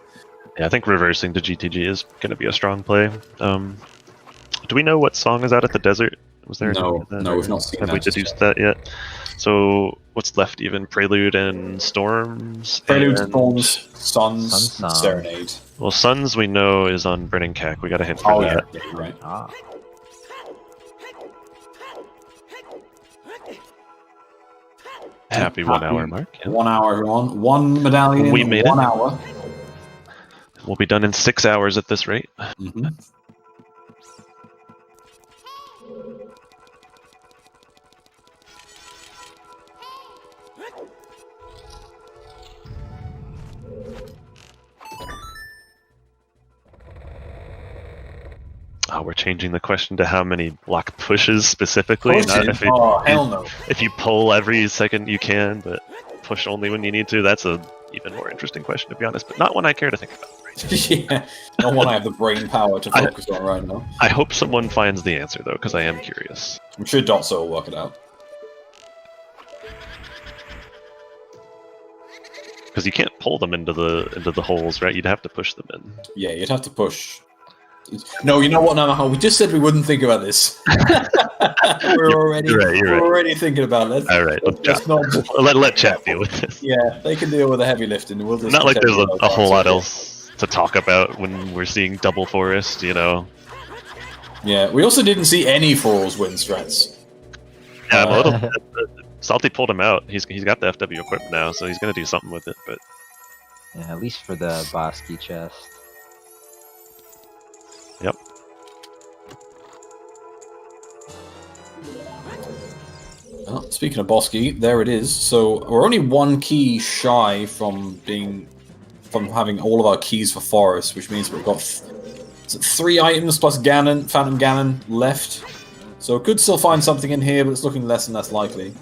Yeah, I think reversing to GTG is going to be a strong play. Do we know what song is out at the desert? Was there? No, we've not seen that. Have we deduced that yet? So what's left even? Prelude and Storms? Prelude, and... Storms, Suns, Sun Song. Serenade. Well, Suns we know is on Burning Cack. We got a hint for that. Yeah, you're right. Ah. Happy 1 hour mark. Yeah. 1 hour, everyone. 1 medallion, We made 1 it. hour. We'll be done in 6 hours at this rate. Mm-hmm. Oh, we're changing the question to how many block pushes specifically. Not if Oh, hell no. if you pull every second you can, but push only when you need to. That's a even more interesting question, to be honest, but not one I care to think about right now. Yeah, not one I have the brain power to focus on right now. I hope someone finds the answer, though, because I am curious. I'm sure Dotso will work it out. Because you can't pull them into the holes, right? You'd have to push them in. Yeah, you'd have to push. No, you know what, Namaha? We just said we wouldn't think about this. We're already thinking about it. All right, let chat deal with this. Yeah, they can deal with the heavy lifting. We'll just Not like there's a whole lot else to talk about when we're seeing double forest, you know. Yeah, we also didn't see any Forals win strats. Yeah, I'm a little. Salty pulled him out. He's got the FW equipped now, so he's gonna do something with it. But Yeah, at least for the boss key chest. yep. Well, speaking of boss key, there it is. So we're only 1 key shy from having all of our keys for Forest, which means we've got 3 items plus Ganon, Phantom Ganon left. So could still find something in here, but it's looking less and less likely.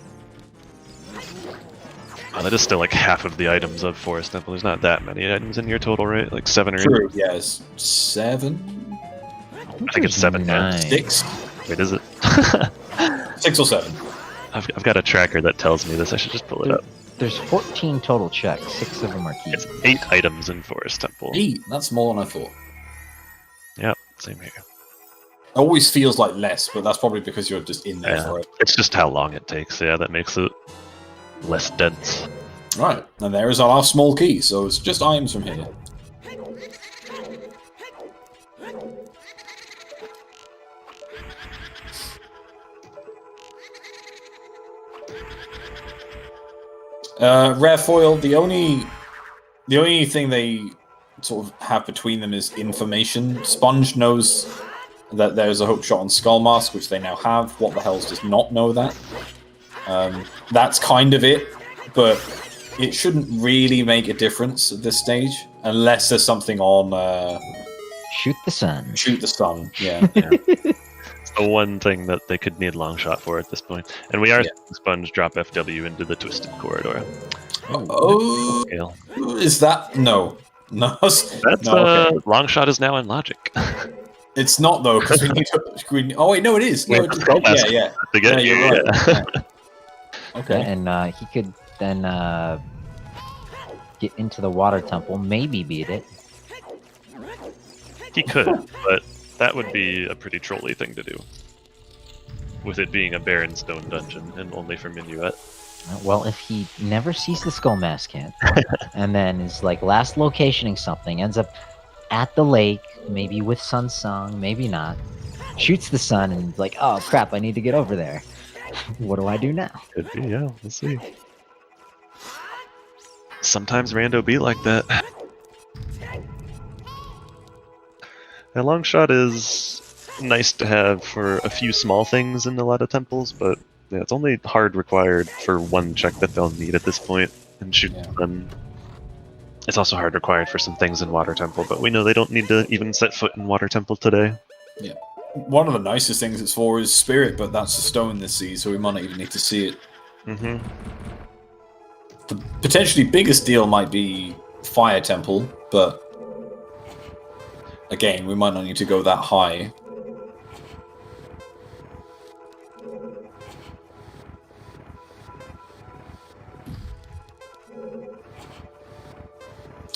Oh, that is still like half of the items of Forest Temple. There's not that many items in your total, right? Like 7 or 8? True, yes. 7? I think it's 7 now. 9. 6? Wait, is it? 6 or 7. I've got a tracker that tells me this. I should just pull it up. There's 14 total checks. 6 of them are keys. It's 8 items in Forest Temple. 8? That's more than I thought. Yep, same here. Always feels like less, but that's probably because you're just in there Yeah. for it. It's just how long it takes. Yeah, that makes it less dense. Right, and there is our last small key, so it's just items from here. Rare foil. The only thing they sort of have between them is information. Sponge knows that there's a hookshot on Skull Mask, which they now have. What the Hells does not know that. That's kind of it, but it shouldn't really make a difference at this stage, unless there's something on Shoot the sun. Shoot the Sun. Yeah. It's the one thing that they could need long shot for at this point. And we are seeing Sponge drop FW into the Twisted Corridor. Oh, Scale. is that no? That's okay. long shot is now in Logic. It's not though, because we need to. Oh wait, no, it is. No, yeah. To get you, you're right. yeah. Okay. And he could then get into the water temple, maybe beat it. He could, but that would be a pretty trolly thing to do. With it being a barren stone dungeon and only for Minuet. Well, if he never sees the Skull Mask hint, and then is like last locationing something, ends up at the lake, maybe with Sun Song, maybe not, shoots the sun and like, oh crap, I need to get over there. What do I do now? Could be, yeah, we'll see. Sometimes rando be like that. A long shot is nice to have for a few small things in a lot of temples, but yeah, it's only hard required for one check that they'll need at this point, and shoot them. It's also hard required for some things in Water Temple, but we know they don't need to even set foot in Water Temple today. Yeah. One of the nicest things it's for is Spirit, but that's a stone this sea, so we might not even need to see it. Mm-hmm. The potentially biggest deal might be Fire Temple, but again, we might not need to go that high.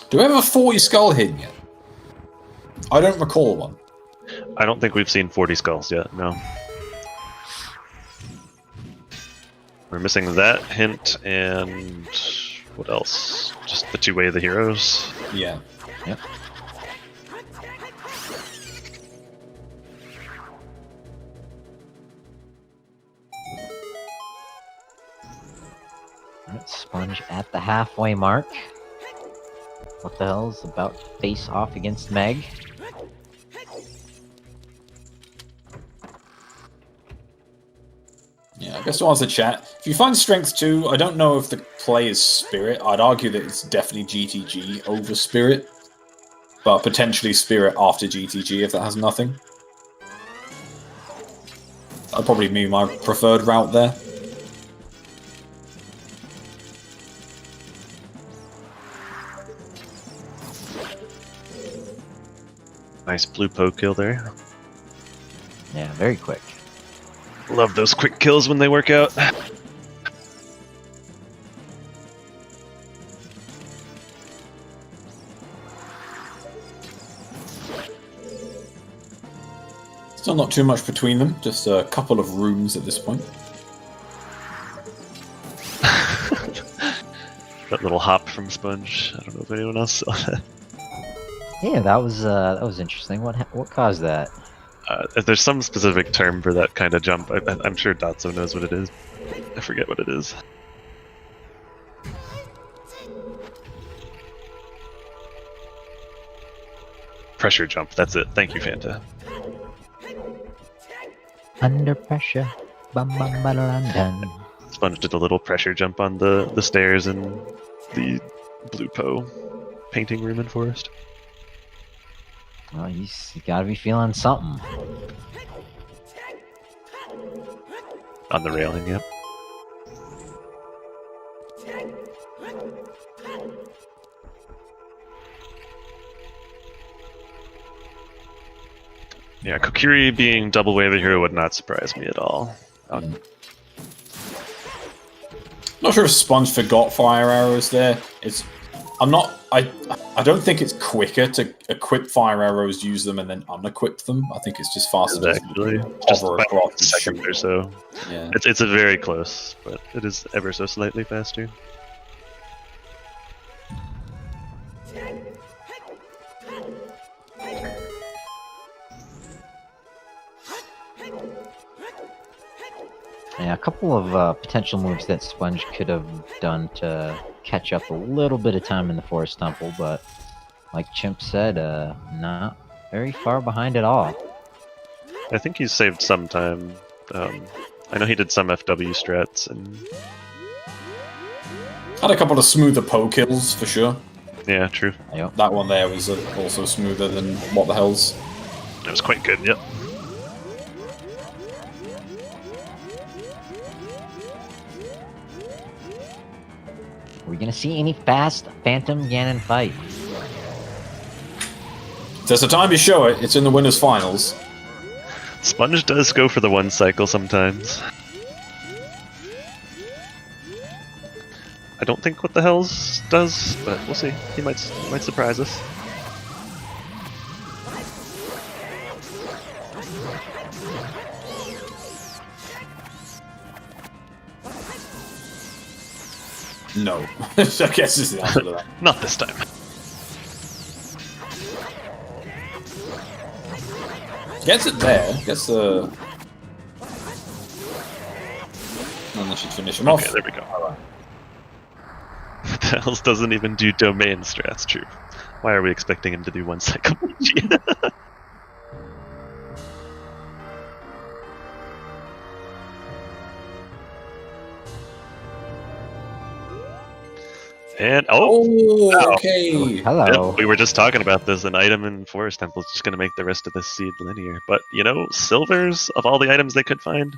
Do we have a 40 skull hidden yet? I don't recall one. I don't think we've seen 40 skulls yet, no. We're missing that hint and what else? Just the two-way of the heroes. Yeah. Yep. Alright, Sponge at the halfway mark. What the hell is about to face off against Meg? Yeah, I guess to answer chat, if you find Strength 2, I don't know if the play is Spirit. I'd argue that it's definitely GTG over Spirit. But potentially Spirit after GTG if that has nothing. That'd probably be my preferred route there. Nice blue poke kill there. Yeah, very quick. Love those quick kills when they work out. Still not too much between them, just a couple of rooms at this point. That little hop from Sponge. I don't know if anyone else saw that. Yeah, that was interesting. What caused that? There's some specific term for that kind of jump. I'm sure Dotso knows what it is. I forget what it is. Pressure jump, that's it. Thank you, Fanta. Under pressure. Bum bum ba dun. Sponge did a little pressure jump on the stairs in the Blue Po painting room in Forest. Well, he's gotta be feeling something. On the railing, yep. Yeah, Kokiri being double wave hero would not surprise me at all. Not sure if Sponge forgot fire arrows there. I don't think it's quicker to equip fire arrows, use them, and then unequip them. I think it's just faster. Exactly. Just hover about across a second and or so. Yeah. It's a very close, but it is ever so slightly faster. Yeah, Yeah, a couple of potential moves that Sponge could have done to catch up a little bit of time in the Forest Temple, but like Chimp said, not very far behind at all. I think he's saved some time. I know he did some FW strats, and Had a couple of smoother Poe kills, for sure. yeah, true. Yep. That one there was also smoother than What the Hell's. It was quite good, yep. Are we gonna see any fast Phantom Ganon fight? There's a time to show it. It's in the winners' finals. Sponge does go for the one cycle sometimes. I don't think What the Hell's does, but we'll see. He might surprise us. No. I guess is the answer to that. Not this time. Gets it there. Gets the... And then should finish him Okay, off. there we go. Alright. What the Hell's doesn't even do domain strats, true. Why are we expecting him to do one cycle PG? And Oh, okay. Hello. Yep, we were just talking about this. An item in Forest Temple is just going to make the rest of this seed linear. But you know, silvers of all the items they could find,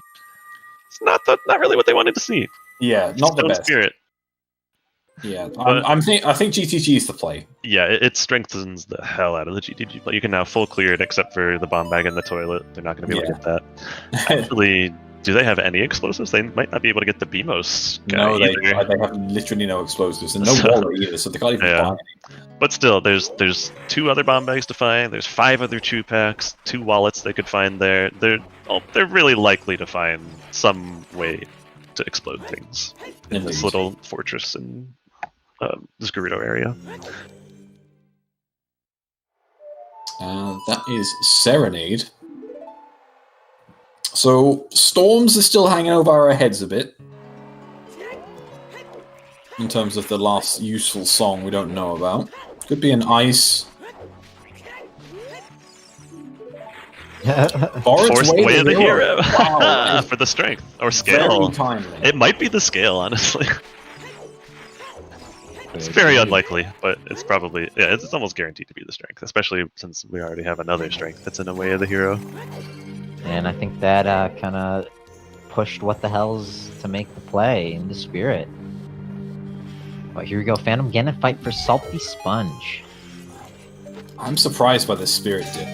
it's not really what they wanted to see. Yeah, not the Stone best. Spirit. Yeah, But- I think GTG is the play. Yeah, it strengthens the hell out of the GTG. But you can now full clear it except for the bomb bag in the toilet. They're not going to be able to get that. Actually, do they have any explosives? They might not be able to get the BMOS guy No, they either. have literally no explosives and no So- wallet either, so they can't even Yeah. buy any. But still, there's 2 other bomb bags to find. There's 5 other 2-packs, 2 wallets they could find there. They're really likely to find some way to explode things in this Indeed. little fortress in this Gerudo area. That is Serenade. So, Storms is still hanging over our heads a bit. In terms of the last useful song we don't know about. Could be an Ice. Forced way of the hero. Wow. For the strength. Or Very scale. timely. It might be the scale, honestly. It's very unlikely, but it's probably... Yeah, it's almost guaranteed to be the strength, especially since we already have another strength that's in a way of the hero. And I think that kind of pushed What the Hell's to make the play in the Spirit. But here we go, Phantom Ganon fight for Salty Sponge. I'm surprised by the Spirit dip.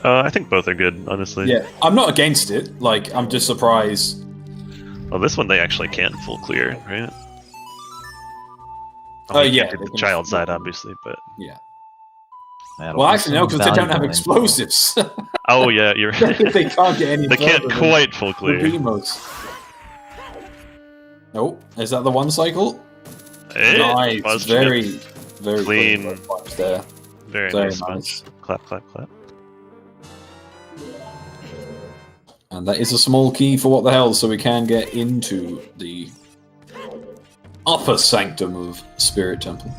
I think both are good, honestly. Yeah, I'm not against it. Like, I'm just surprised. Well, this one they actually can full clear, right? Oh, you yeah, can't do they the can child full side, obviously, but... Yeah. That'll Well, be actually, no, some because they don't have valuable info. explosives. Oh, yeah, you're right. They can't get any They can't further than quite full the clear. Beamos. Nope. Is that the one cycle? Hey, Nice. buzz Very, chip. very Clean. clean vibes there. Very Very nice, nice. Sponge. Clap, clap, clap. And that is a small key for What the Hell, so we can get into the upper sanctum of Spirit Temple.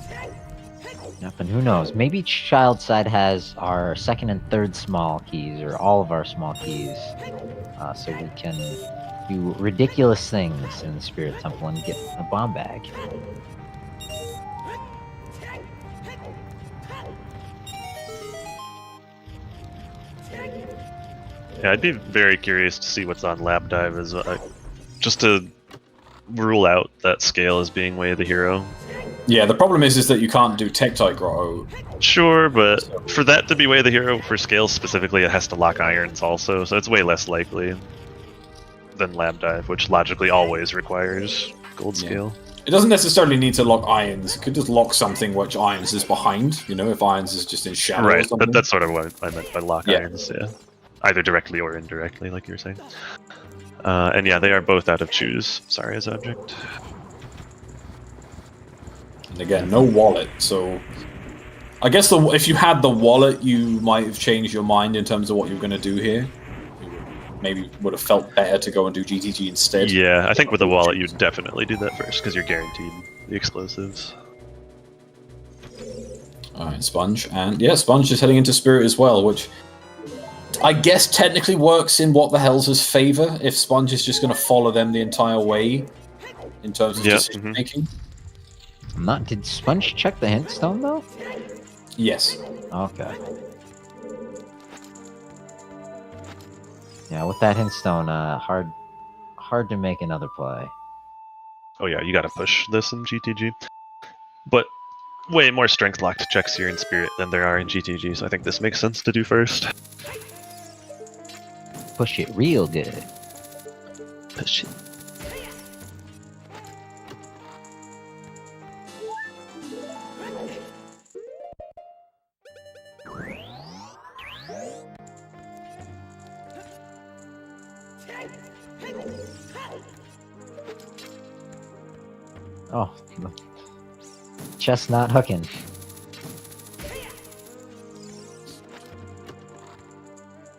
Yep, and who knows? Maybe Child Side has our second and third small keys, or all of our small keys, so we can do ridiculous things in the Spirit Temple and get a bomb bag. Yeah, I'd be very curious to see what's on Lab Dive as just to rule out that scale as being way of the hero. Yeah, the problem is that you can't do Tektite Grotto. Sure, but for that to be way of the hero for scales specifically, it has to lock irons also, so it's way less likely than Lab Dive, which logically always requires gold Yeah. scale. It doesn't necessarily need to lock Irons. It could just lock something which Irons is behind. You know, if Irons is just in shadow or Right, something. that's sort of what I meant by lock Yeah. irons, yeah. Either directly or indirectly, like you were saying. And yeah, they are both out of choose. Sorry as object. And again, no wallet, so... I guess if you had the wallet, you might have changed your mind in terms of what you're going to do here. maybe would have felt better to go and do GTG instead. Yeah, I think with the wallet, you'd definitely do that first because you're guaranteed the explosives. Alright, Sponge. And yeah, Sponge is heading into Spirit as well, which I guess technically works in What the Hell's favor if Sponge is just going to follow them the entire way in terms of decision making. Did Sponge check the hint stone though? Yes. Okay. Yeah, with that hint stone, hard to make another play. Oh yeah, you gotta push this in GTG. But way more strength locked checks here in Spirit than there are in GTG, so I think this makes sense to do first. Push it real good. Push it. Oh, chest not hooking.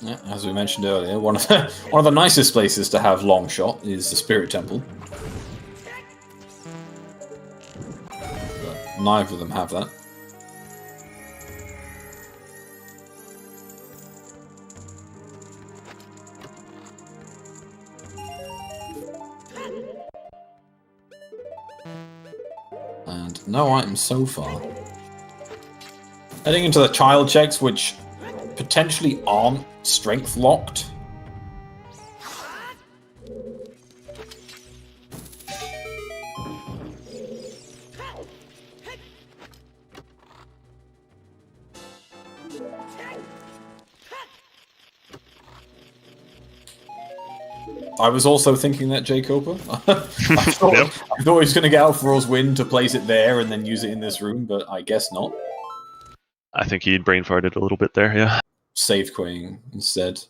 Yeah, as we mentioned earlier, one of the nicest places to have long shot is the Spirit Temple. But neither of them have that. And no items so far. Heading into the child checks, which potentially aren't strength locked. I was also thinking that, J. Cooper. I thought he was going to get Alpharo's win to place it there and then use it in this room, but I guess not. I think he'd brain farted a little bit there, yeah. Saved Queen instead.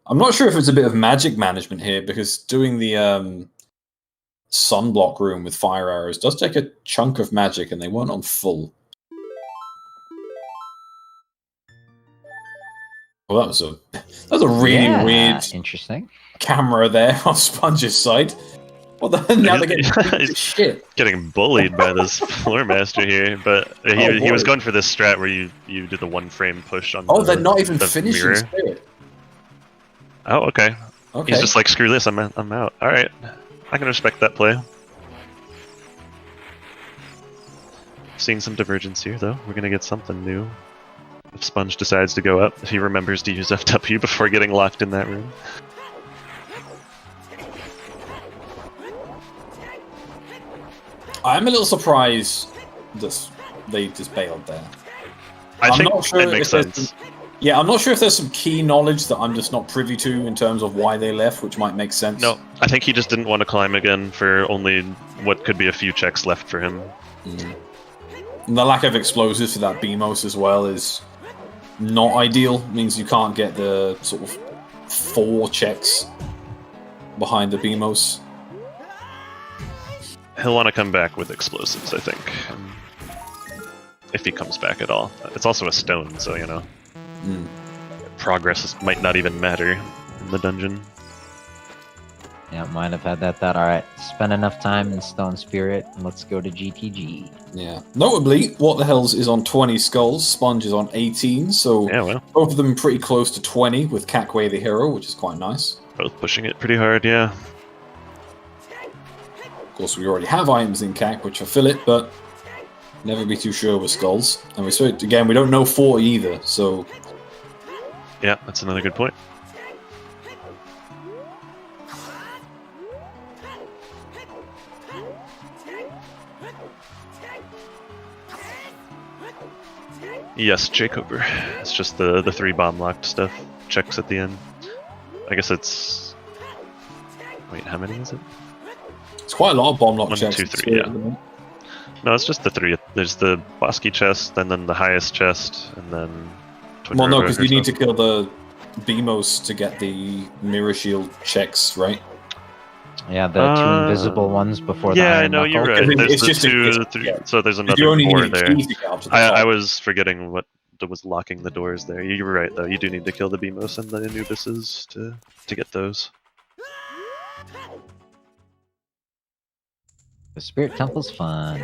I'm not sure if it's a bit of magic management here, because doing the sunblock room with fire arrows does take a chunk of magic, and they weren't on full. Well, that was a really weird, interesting camera there on Sponge's side. What the? Now they're getting shit. Getting bullied by this floor master here, but he was going for this strat where you did the one frame push on. They're not even finishing mirror. Spirit. Oh, okay. Okay. He's just like, screw this, I'm out. All right, I can respect that play. Seeing some divergence here, though. We're gonna get something new. If Sponge decides to go up, if he remembers to use FW before getting locked in that room. I'm a little surprised that they just bailed there. I think it makes sense. Yeah, I'm not sure if there's some key knowledge that I'm just not privy to in terms of why they left, which might make sense. No, I think he just didn't want to climb again for only what could be a few checks left for him. Mm. And the lack of explosives for that BMOS as well is not ideal. It means you can't get the sort of 4 checks behind the BMOS. He'll want to come back with explosives, I think. If he comes back at all. It's also a stone, so, you know. Progress might not even matter in the dungeon. Yeah, might have had that thought. Alright, spend enough time in Stone Spirit, and let's go to GTG. Yeah. Notably, What the Hell's is on 20 skulls, Sponge is on 18, so both of them pretty close to 20 with Cackway the hero, which is quite nice. Both pushing it pretty hard, yeah. Of course, we already have items in CAC which fulfill it, but never be too sure with skulls. And we don't know 4 either, so... Yeah, that's another good point. Yes, Jacober. It's just the 3 bomb locked stuff. Checks at the end. I guess it's... Wait, how many is it? It's quite a lot of bomb lock 1, checks. 2, 3, yeah. No, it's just the 3. There's the Bosky chest, and then the highest chest, and then... Well, no, because you need to kill the BMOS to get the mirror shield checks, right? Yeah, the 2 invisible ones before the Iron Knuckle. You're right. There's it's the just 2, 3, so there's another 4 there. I was forgetting what Delta was locking the doors there. You were right though. You do need to kill the Beamos and the Anubises to get those. The Spirit Temple's fun.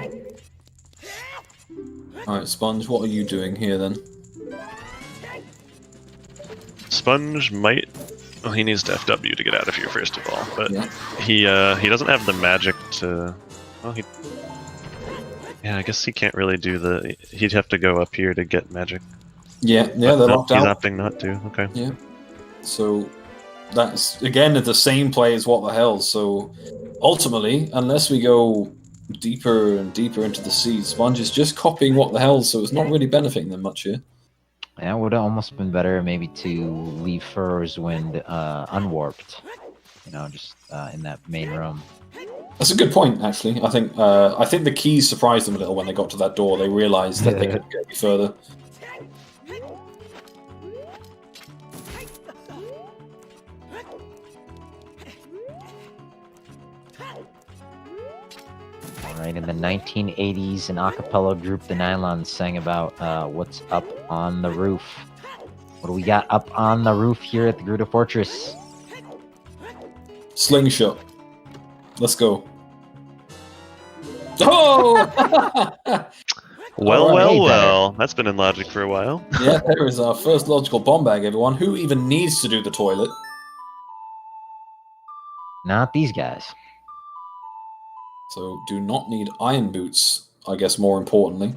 Alright, Sponge, what are you doing here then? Sponge might. Well, he needs to FW to get out of here first of all, but Yeah. he doesn't have the magic to. Well, yeah, I guess he can't really do the. He'd have to go up here to get magic. Yeah, they're But no, locked he's out. opting not to. Okay. Yeah. So that's again the same play as what the hell. So ultimately, unless we go deeper and deeper into the sea, Sponge is just copying what the hell, so it's not really benefiting them much here. Yeah, it would have almost been better maybe to leave Furrow's Wind unwarped. You know, just in that main room. That's a good point, actually. I think the keys surprised them a little when they got to that door. They realized that they couldn't get any further. Alright, in the 1980s, an acapella group, the Nylons, sang about what's up on the roof. What do we got up on the roof here at the Gruta Fortress? Slingshot. Let's go. Oh! Well, Alright. Hey there. well. That's been in logic for a while. Yeah, there is our first logical bomb bag, everyone. Who even needs to do the toilet? Not these guys. So, do not need iron boots, I guess, more importantly.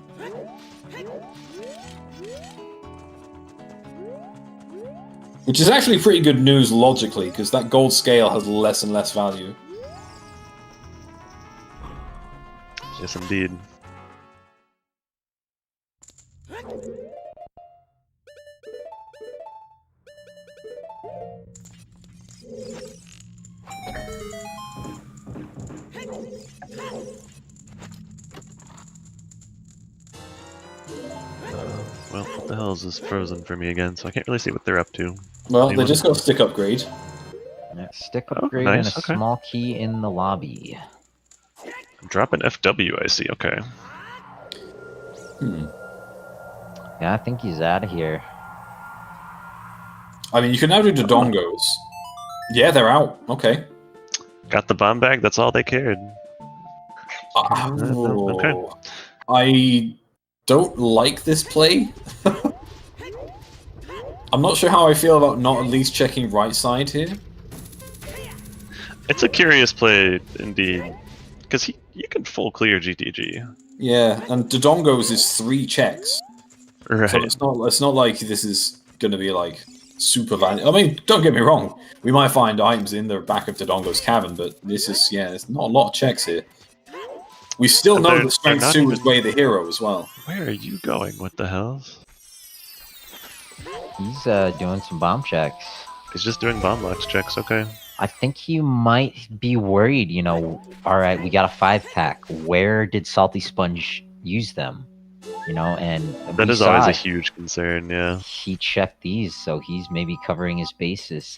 Which is actually pretty good news logically, because that gold scale has less and less value. Yes, indeed. Well, what the hell is this frozen for me again? So I can't really see what they're up to. Well, they Anyone? just got a stick upgrade. Yeah, stick Oh, upgrade nice, and a okay. small key in the lobby. Drop an FW, I see. Okay. Hmm. Yeah, I think he's out of here. I mean, you can now do Dodongos. Yeah, they're out. Okay. Got the bomb bag. That's all they cared. Okay. I don't like this play. I'm not sure how I feel about not at least checking right side here. It's a curious play indeed, because you can full clear GTG. Yeah, and Dodongos is 3 checks. Right. So it's not like this is going to be like super valuable. I mean, don't get me wrong. We might find items in the back of Dodongo's cavern, but this is, yeah, there's not a lot of checks here. We still But know they're that Strength not 2 even- is way the hero as well. Where are you going? What the hell? He's doing some bomb checks. He's just doing bomb box checks. Okay. I think he might be worried, you know, alright, we got a 5-pack. Where did ZeldaSpeedRuns use them? You know, and That we is always saw a huge concern. Yeah. he checked these, so he's maybe covering his bases.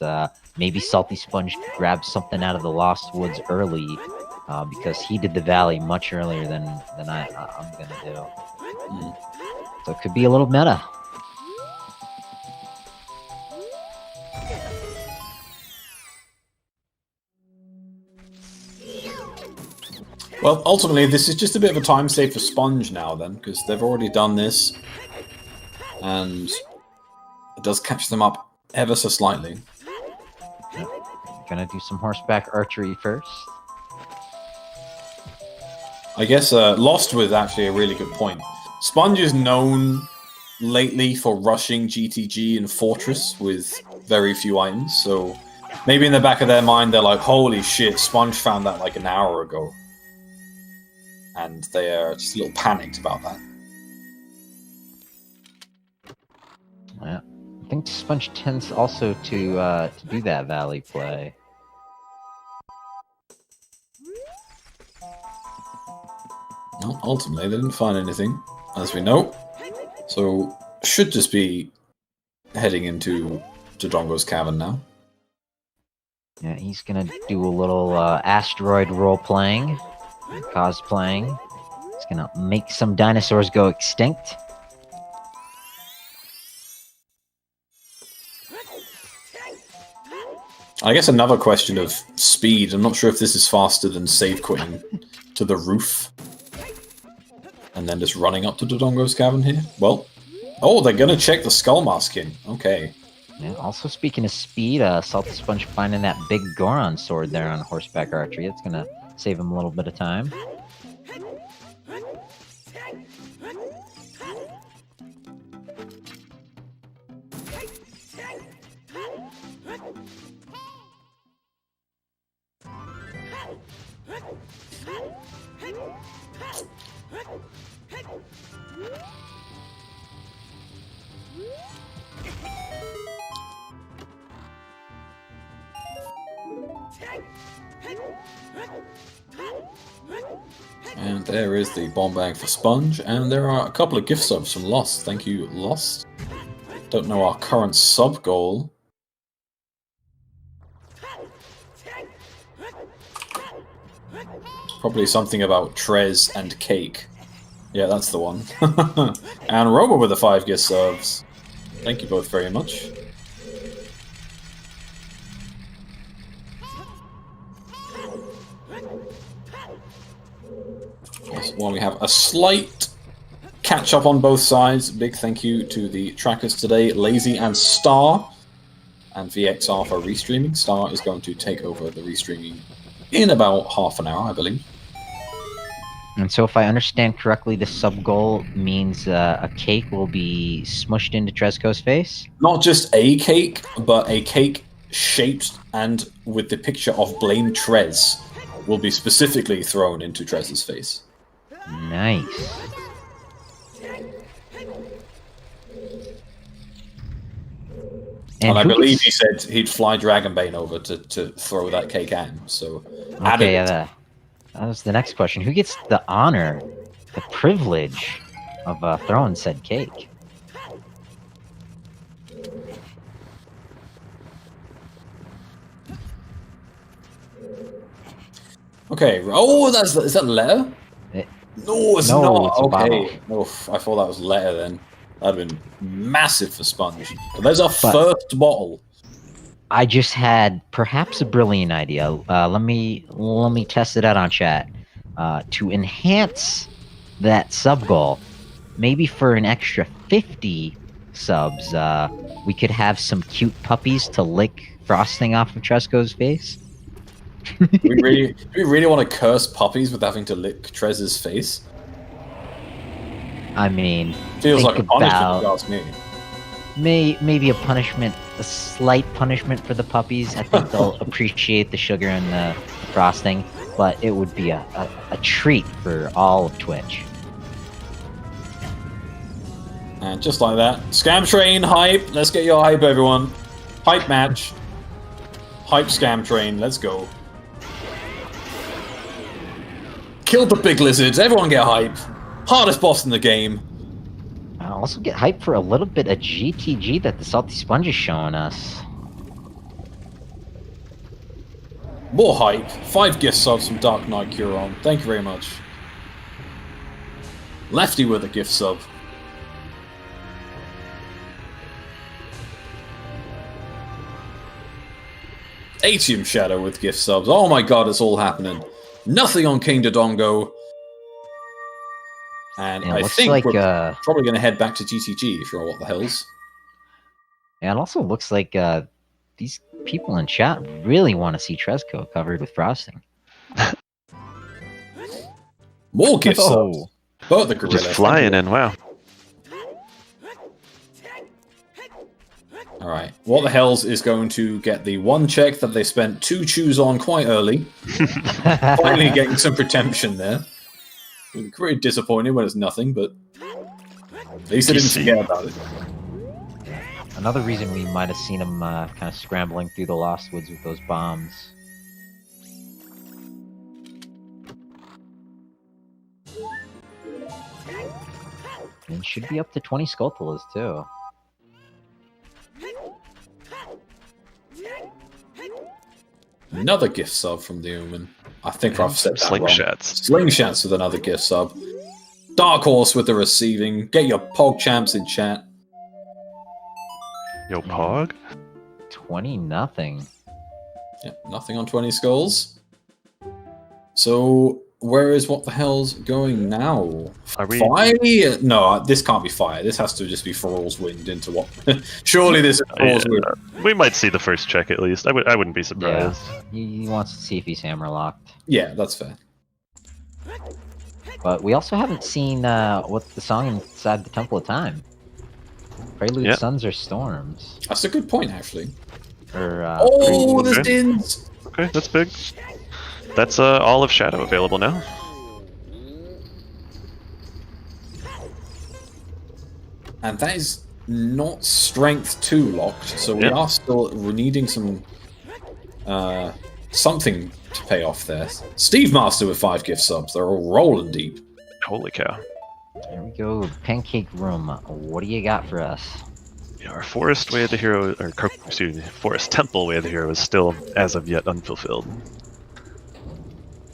Maybe ZeldaSpeedRuns grabbed something out of the Lost Woods early, because he did the valley much earlier than I'm gonna do. So it could be a little meta. Well, ultimately, this is just a bit of a time save for Sponge now, then, because they've already done this. And it does catch them up ever so slightly. Gonna do some horseback archery first. I guess Lost was actually a really good point. Sponge is known lately for rushing GTG and Fortress with very few items, so maybe in the back of their mind they're like, holy shit, Sponge found that like an hour ago. And they are just a little panicked about that. Yeah. I think Sponge tends also to do that valley play. Well, ultimately, they didn't find anything, as we know. So, should just be heading into Dodongo's cavern now. Yeah, he's gonna do a little asteroid role playing, cosplaying. He's gonna make some dinosaurs go extinct. I guess another question of speed. I'm not sure if this is faster than save quitting to the roof. And then just running up to Dodongo's cavern here. Well, oh, they're going to check the skull masking. Okay. Yeah, also, speaking of speed, SaltySponge finding that big Goron sword there on horseback archery. It's going to save him a little bit of time. And there is the bomb bag for Sponge, and there are a couple of gift subs from Lost. Thank you, Lost. Don't know our current sub goal. Probably something about Trez and cake. Yeah, that's the one. And Robo with the 5 gift subs. Thank you both very much. While we have a slight catch up on both sides, big thank you to the trackers today, Lazy and Star, and VXR for restreaming. Star is going to take over the restreaming in about half an hour, I believe. And so, if I understand correctly, the sub goal means a cake will be smushed into Tresco's face? Not just a cake, but a cake shaped and with the picture of Blame Trez will be specifically thrown into Trez's face. Nice. And I believe he said he'd fly Dragonbane over to throw that cake at him, so... Okay, yeah, that was the next question. Who gets the honor, the privilege of throwing said cake? Okay, oh, is that letter? No, it's not. It's okay. Oof, I thought that was letter then. That'd have been massive for Sponge. But there's our first bottle. I just had perhaps a brilliant idea. Let me test it out on chat. To enhance that sub goal, maybe for an extra 50 subs, we could have some cute puppies to lick frosting off of Tresco's face. Do we really want to curse puppies with having to lick Trez's face? I mean, feels like a punishment, if you ask me. Maybe a punishment, a slight punishment for the puppies. I think they'll appreciate the sugar and the frosting, but it would be a treat for all of Twitch. And just like that, Scam Train hype. Let's get your hype, everyone. Hype match. Hype Scam Train. Let's go. Killed the big lizards. Everyone get hype. Hardest boss in the game. I also get hype for a little bit of GTG that the TheSaltySponge is showing us. More hype. 5 gift subs from Dark Knight Goron. Thank you very much. Lefty with a gift sub. Atium Shadow with gift subs. Oh my god, it's all happening. Nothing on King Dodongo. And I think like, we're probably going to head back to GTG for what the hells. And it also looks like these people in chat really want to see Tresco covered with frosting. More gift subs. Both the gorilla. Just flying in, wow. Alright, what the hells is going to get the one check that they spent 2 chews on quite early. Finally getting some redemption there. Very disappointed when it's nothing, but at least they didn't forget about it. Another reason we might have seen him kind of scrambling through the Lost Woods with those bombs. And should be up to 20 Skulltulas too. Another gift sub from the Omen. I think I've said that Slingshots. Wrong. Slingshots with another gift sub. Dark Horse with the receiving. Get your Pog champs in chat. Yo, Pog? 20-0. Yep, nothing on 20 skulls. So, where is what the hell's going now? Are we? Fire? No, this can't be fire. This has to just be Feral's Wind into what? Surely this is Feral's Wind. We might see the first check at least. I wouldn't be surprised. He wants to see if he's hammerlocked. Yeah, that's fair. But we also haven't seen what the song inside the Temple of Time. Prelude, Suns, or Storms. That's a good point, actually. Or, the Dins! Okay, that's big. That's all of Shadow available now. And that is not Strength 2 locked, so we are still needing some something to pay off there. Steve Master with 5 gift subs. They're all rolling deep. Holy cow. There we go. Pancake Room. What do you got for us? Yeah, our Forest Way of the Hero, or excuse me, Forest Temple Way of the Hero is still, as of yet, unfulfilled.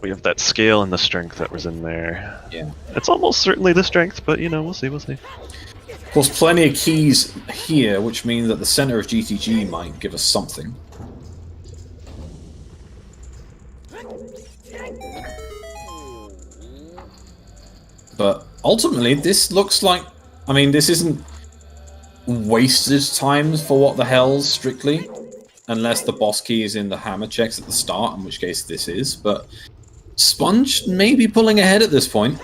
We have that scale and the strength that was in there. Yeah. It's almost certainly the strength, but you know, we'll see. Of course, plenty of keys here, which means that the center of GTG might give us something. But ultimately, this looks like... I mean, this isn't wasted time for what the hell, strictly. Unless the boss key is in the hammer checks at the start, in which case this is. But Sponge may be pulling ahead at this point.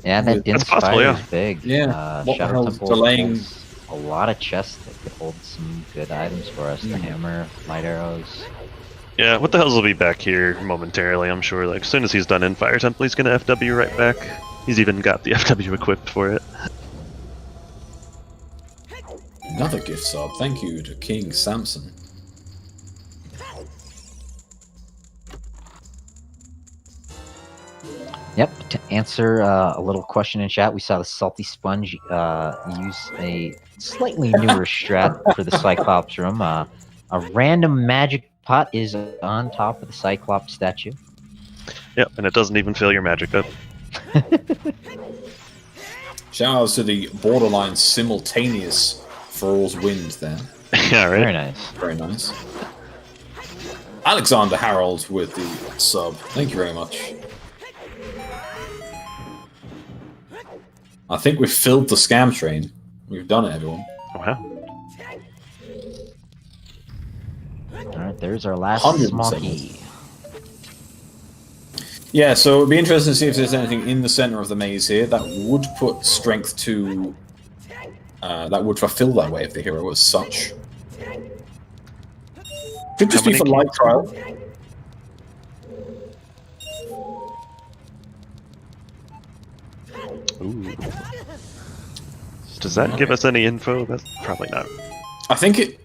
Yeah, that Din's fire is big. Yeah, what the Shadow hell's Temple delaying... has a lot of chests that could hold some good items for us. The hammer, light arrows. Yeah, what the hells will be back here momentarily, I'm sure. Like, as soon as he's done in Fire Temple, he's gonna FW right back. He's even got the FW equipped for it. Another gift sub. Thank you to King Samson. Yep, to answer a little question in chat, we saw the Salty Sponge use a slightly newer strat for the Cyclops room. A random magic pot is on top of the Cyclops statue. Yep, and it doesn't even fill your magic up. Shout outs to the borderline simultaneous Feral's Wind there. Yeah, right? Very nice. Very nice. Alexander Harold with the sub. Thank you very much. I think we've filled the scam train. We've done it, everyone. Wow. Alright, there's our last 107. small key. Yeah, so it'd be interesting to see if there's anything in the center of the maze here that would put strength to... that would fulfill that way of the hero as such. Could just be for light trial. Ooh. Does that give us any info? That's probably not. I think it...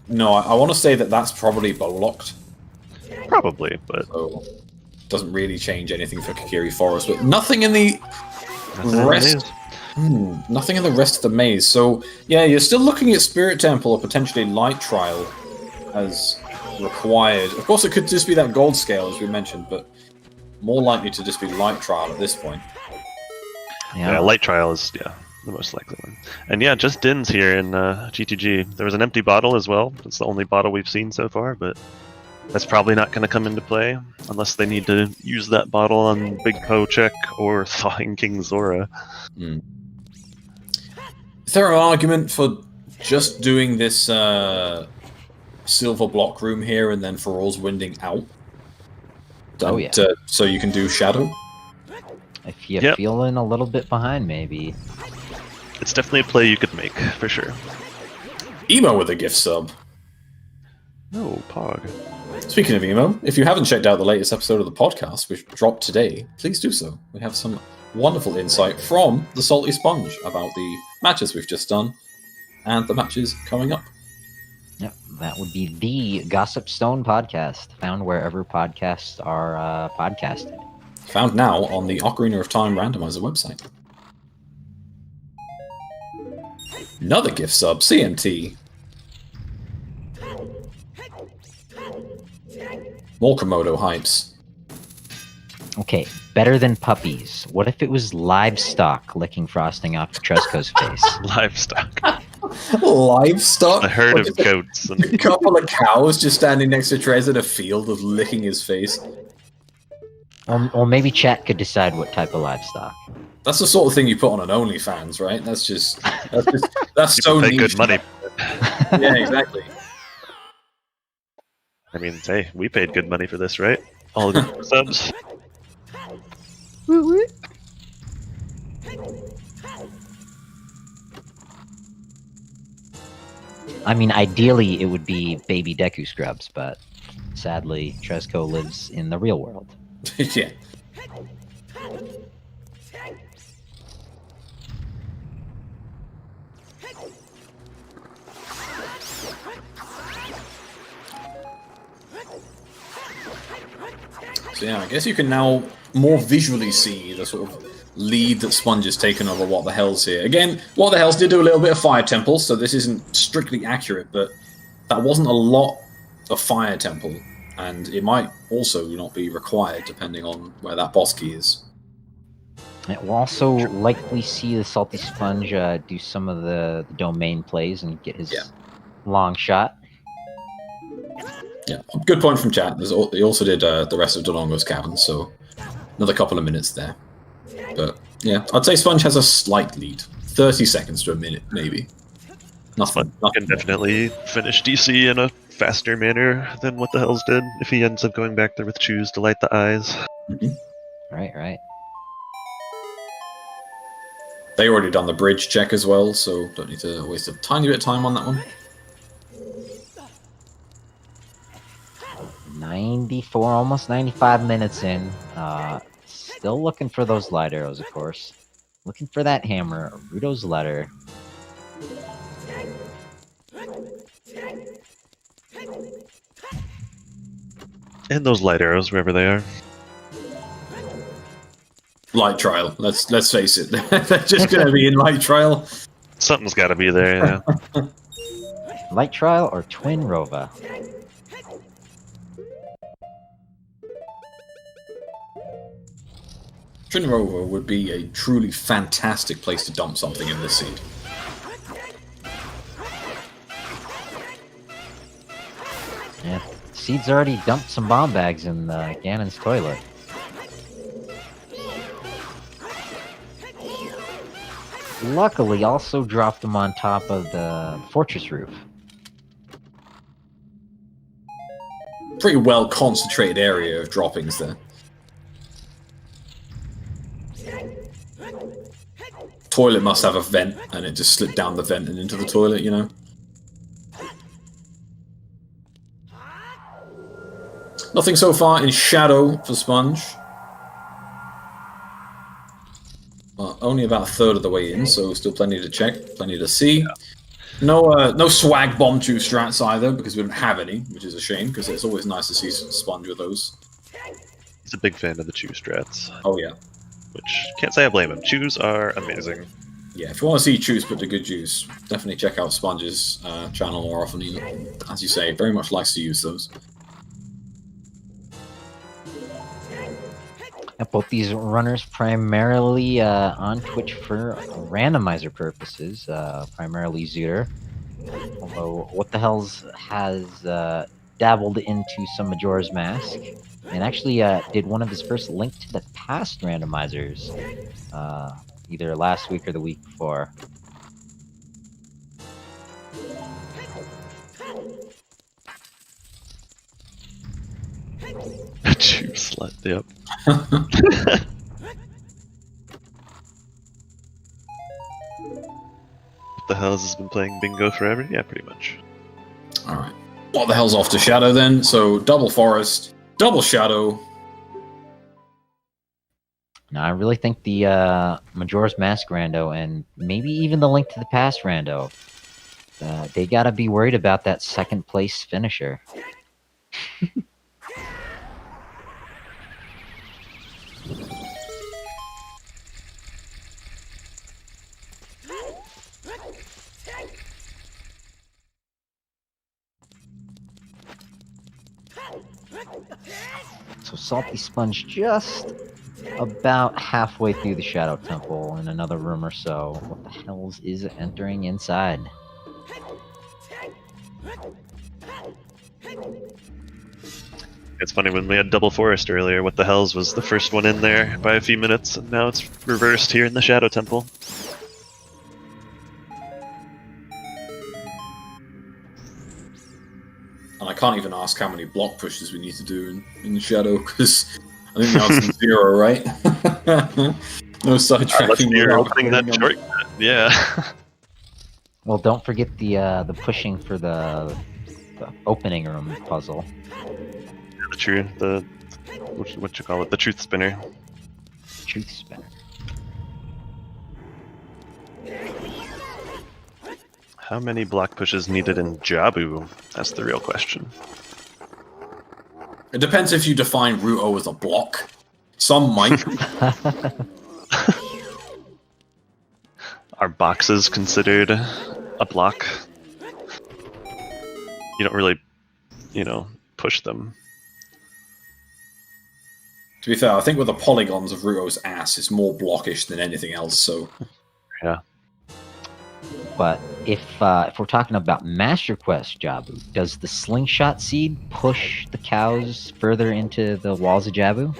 no, I want to say that that's probably bow-locked. Probably, but... So, doesn't really change anything for Kakiri Forest, but nothing in the rest... nothing in the rest of the maze. So, yeah, you're still looking at Spirit Temple or potentially Light Trial as required. Of course, it could just be that gold scale, as we mentioned, but more likely to just be Light Trial at this point. Yeah, Light Trial is, the most likely one. And yeah, just Dins here in GTG. There was an empty bottle as well. It's the only bottle we've seen so far, but that's probably not going to come into play unless they need to use that bottle on Big Po Check or Thawing King Zora. Is there an argument for just doing this silver block room here and then Feral's Winding out? So you can do Shadow? If you're feeling a little bit behind, maybe. It's definitely a play you could make, for sure. Emo with a gift sub. No, Pog. Speaking of Emo, if you haven't checked out the latest episode of the podcast, which dropped today, please do so. We have some wonderful insight from the Salty Sponge about the matches we've just done and the matches coming up. Yep, that would be the Gossip Stone podcast, found wherever podcasts are podcasted. Found now on the Ocarina of Time Randomizer website. Another gift sub, CMT. More Komodo hypes. Okay, better than puppies. What if it was livestock licking frosting off Tresco's face? Livestock. livestock. A herd Or of just goats. a And couple of cows just standing next to Trez in a field of licking his face. Or maybe chat could decide what type of livestock. That's the sort of thing you put on an OnlyFans, right? That's people so pay niche. good money. Yeah, exactly. I mean, hey, we paid good money for this, right? All the subs. I mean, ideally it would be baby Deku scrubs, but sadly, Tresco lives in the real world. Yeah. So yeah, I guess you can now more visually see the sort of lead that Sponge has taken over What the Hell's here. Again, What the Hell's did do a little bit of Fire Temple, so this isn't strictly accurate, but that wasn't a lot of Fire Temple, and it might also not be required depending on where that boss key is. It will also likely see the Salty Sponge do some of the domain plays and get his long shot. Yeah, good point from chat. He also did the rest of Delongo's Cavern, so another couple of minutes there. But yeah, I'd say Sponge has a slight lead. 30 seconds to a minute, maybe. Nothing. Can definitely finish DC in a faster manner than What the Hell's did if he ends up going back there with Choose to light the eyes. Right. They already done the bridge check as well, so don't need to waste a tiny bit of time on that one. 94, almost 95 minutes in. Still looking for those light arrows, of course. Looking for that hammer, Rudo's letter. And those light arrows, wherever they are. Light Trial. Let's face it. They're just going to be in Light Trial. Something's got to be there, yeah. Light Trial or Twin Rova? Trinrover would be a truly fantastic place to dump something in this seed. Yeah, Seed's already dumped some bomb bags in Ganon's toilet. Luckily, also dropped them on top of the fortress roof. Pretty well concentrated area of droppings there. Toilet must have a vent, and it just slipped down the vent and into the toilet, you know? Nothing so far in Shadow for Sponge. Well, only about a third of the way in, so still plenty to check, plenty to see. No swag bomb two strats either, because we don't have any, which is a shame, because it's always nice to see Sponge with those. He's a big fan of the Chew strats. Oh yeah. Which, can't say I blame him. Chews are amazing. Yeah, if you want to see Chews put to good use, definitely check out Sponge's channel more often. He, as you say, very much likes to use those. Both these runners primarily on Twitch for randomizer purposes, primarily Zooter. Although What the Hell's has dabbled into some Majora's Mask, and actually did one of his first Link to the Past randomizers, either last week or the week before. Chew slut, yep. What the Hell's has been playing bingo forever? Yeah, pretty much. Alright. What the hell's off to Shadow then? So, double Forest, double Shadow. Now, I really think the Majora's Mask rando, and maybe even the Link to the Past rando, they gotta be worried about that second place finisher. So Salty Sponge just about halfway through the Shadow Temple in another room or so. What the hells is entering inside? It's funny, when we had Double Forest earlier, What the Hells was the first one in there by a few minutes, and now it's reversed here in the Shadow Temple. And I can't even ask how many block pushes we need to do in Shadow, because I think the answer is 0, right? No sidetracking. You're opening that shortcut, yeah. Well, don't forget the pushing for the opening room puzzle. What you call it? The Truth Spinner. Truth spinner. How many block pushes needed in Jabu? That's the real question. It depends if you define Ruto as a block. Some might. Are boxes considered a block? You don't really, push them. To be fair, I think with the polygons of Ruto's ass, it's more blockish than anything else, so... Yeah. But if we're talking about Master Quest Jabu, does the slingshot seed push the cows further into the walls of Jabu?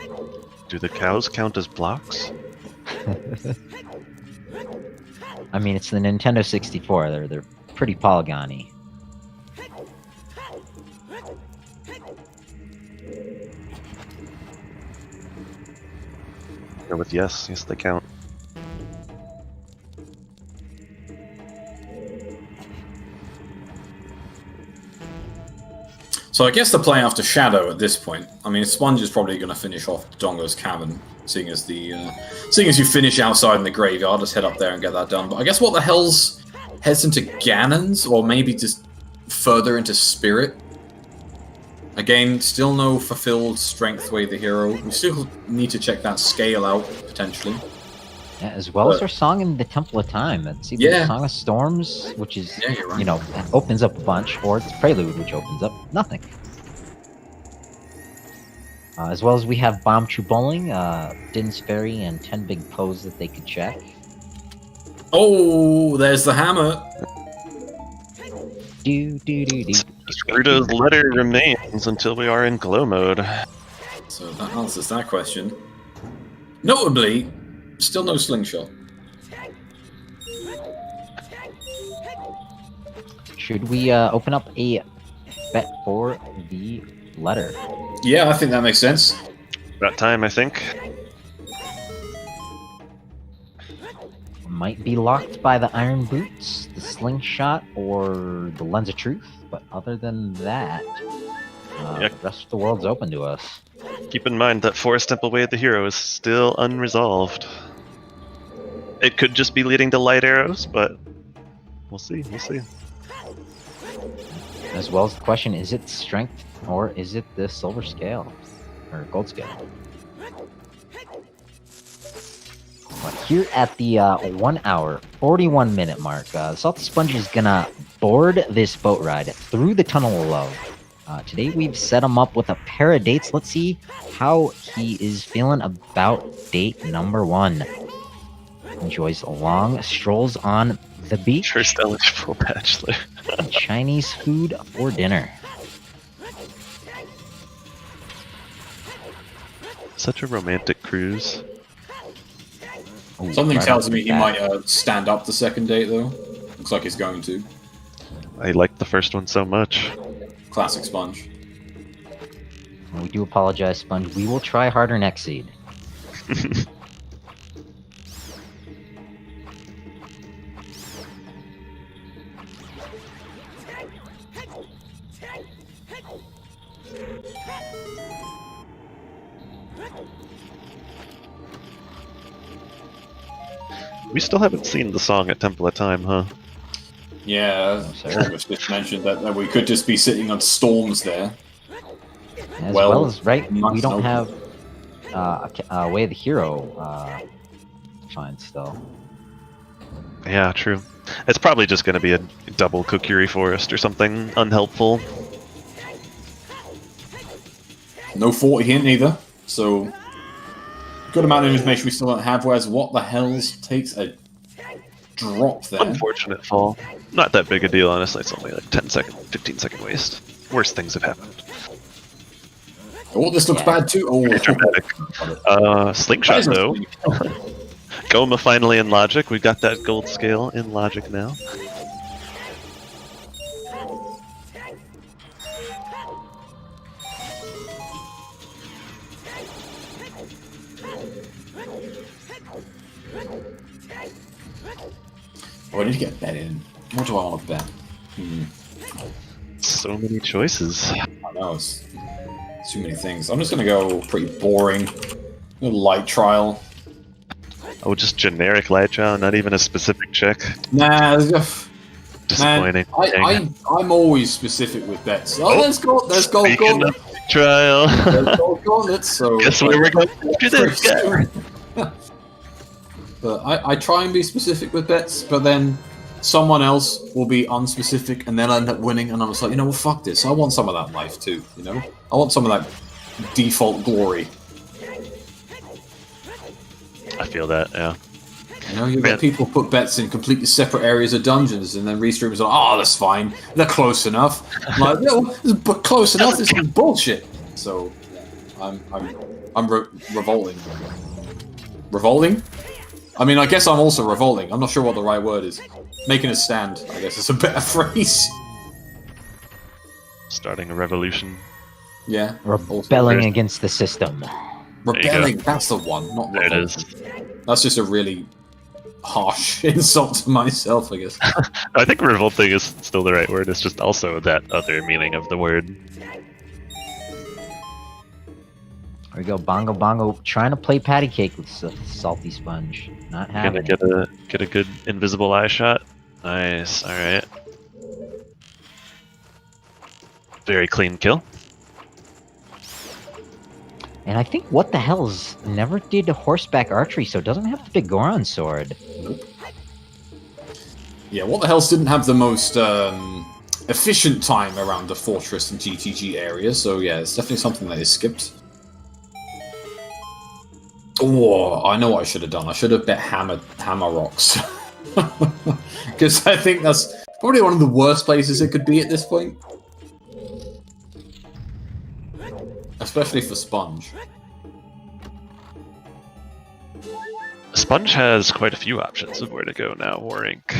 Do the cows count as blocks? I mean, it's the Nintendo 64. They're pretty polygony. Go with yes. Yes, they count. So I guess the play after Shadow at this point. I mean, Sponge is probably going to finish off Dongo's Cavern, seeing as you finish outside in the graveyard. Just head up there and get that done. But I guess What the Hell's heads into Ganon's, or maybe just further into Spirit. Again, still no fulfilled Strength Way the Hero. We still need to check that scale out, potentially. Yeah, as well as our song in the Temple of Time. It's either the Song of Storms, which is, right. Opens up a bunch, or it's Prelude, which opens up nothing. As well as we have Bomb True Bowling, Din's Ferry, and 10 Big Pose that they could check. Oh, there's the hammer. Ruto's letter remains until we are in glow mode. So that answers that question. Notably, still no slingshot. Should we open up a bet for the letter? Yeah, I think that makes sense. About time, I think. Might be locked by the Iron Boots, the Slingshot, or the Lens of Truth. But other than that, the rest of the world's open to us. Keep in mind that Forest Temple Way of the Hero is still unresolved. It could just be leading to light arrows, but we'll see. We'll see. As well as the question, is it strength or is it the silver scale or gold scale? But here at the 1 hour, 41 minute mark, TheSaltySponge is gonna board this boat ride through the Tunnel of Love. Today we've set him up with a pair of dates. Let's see how he is feeling about date number 1. Enjoys long strolls on the beach. First eligible bachelor. And Chinese food for dinner. Such a romantic cruise. Ooh, Something tells me he that. might stand up the second date, though. Looks like he's going to. I liked the first one so much. Classic Sponge. We do apologize, Sponge. We will try harder next seed. We still haven't seen the song at Temple of Time, huh? Yeah, August just mentioned that we could just be sitting on storms there. As well as, we months don't open. have a Way of the Hero find still. Yeah, true. It's probably just going to be a double Kokiri Forest or something unhelpful. No 40 hint either, so good amount of information we still don't have, whereas What the Hells takes a drop there. Unfortunate fall. Not that big a deal, honestly. It's only like 10 second, 15 second waste. Worse things have happened. Oh, this looks bad too. Oh, Slingshot though. Goma finally in Logic. We got that gold scale in Logic now. Oh, I need to get a bet in. What do I want to bet? So many choices. I know, it's too many things. I'm just going to go pretty boring. A light trial. Oh, just generic light trial, not even a specific check. Nah, Disappointing. Man, I'm always specific with bets. Oh, let's go. Let's go. Speaking of trial. Let's go. Let's so. Guess where we're going after this guy. But I try and be specific with bets, but then someone else will be unspecific, and then I end up winning, and I'm just like, you know what, fuck this. I want some of that life too, you know? I want some of that default glory. I feel that, yeah. You know, you got people put bets in completely separate areas of dungeons, and then restreamers are like, oh, that's fine. They're close enough. I'm like, no, but close enough. This is bullshit. So, yeah, I'm revolting. Revolting? I mean, I guess I'm also revolting. I'm not sure what the right word is. Making a stand, I guess, is a better phrase. Starting a revolution. Yeah. Rebelling against the system. Rebelling, that's the one. Not there revolting. it is. That's just a really harsh insult to myself, I guess. I think revolting is still the right word. It's just also that other meaning of the word. There we go, Bongo Bongo trying to play patty cake with Salty Sponge. Not having Gonna get a good invisible eye shot. Nice, alright. Very clean kill. And I think What the Hell's never did horseback archery, so doesn't have the big Goron sword. Nope. Yeah, What the Hells didn't have the most efficient time around the Fortress and GTG area, so yeah, it's definitely something that is skipped. Oh, I know what I should have done. I should have bet Hammer Rocks. Because I think that's probably one of the worst places it could be at this point. Especially for Sponge. Sponge has quite a few options of where to go now, Warink.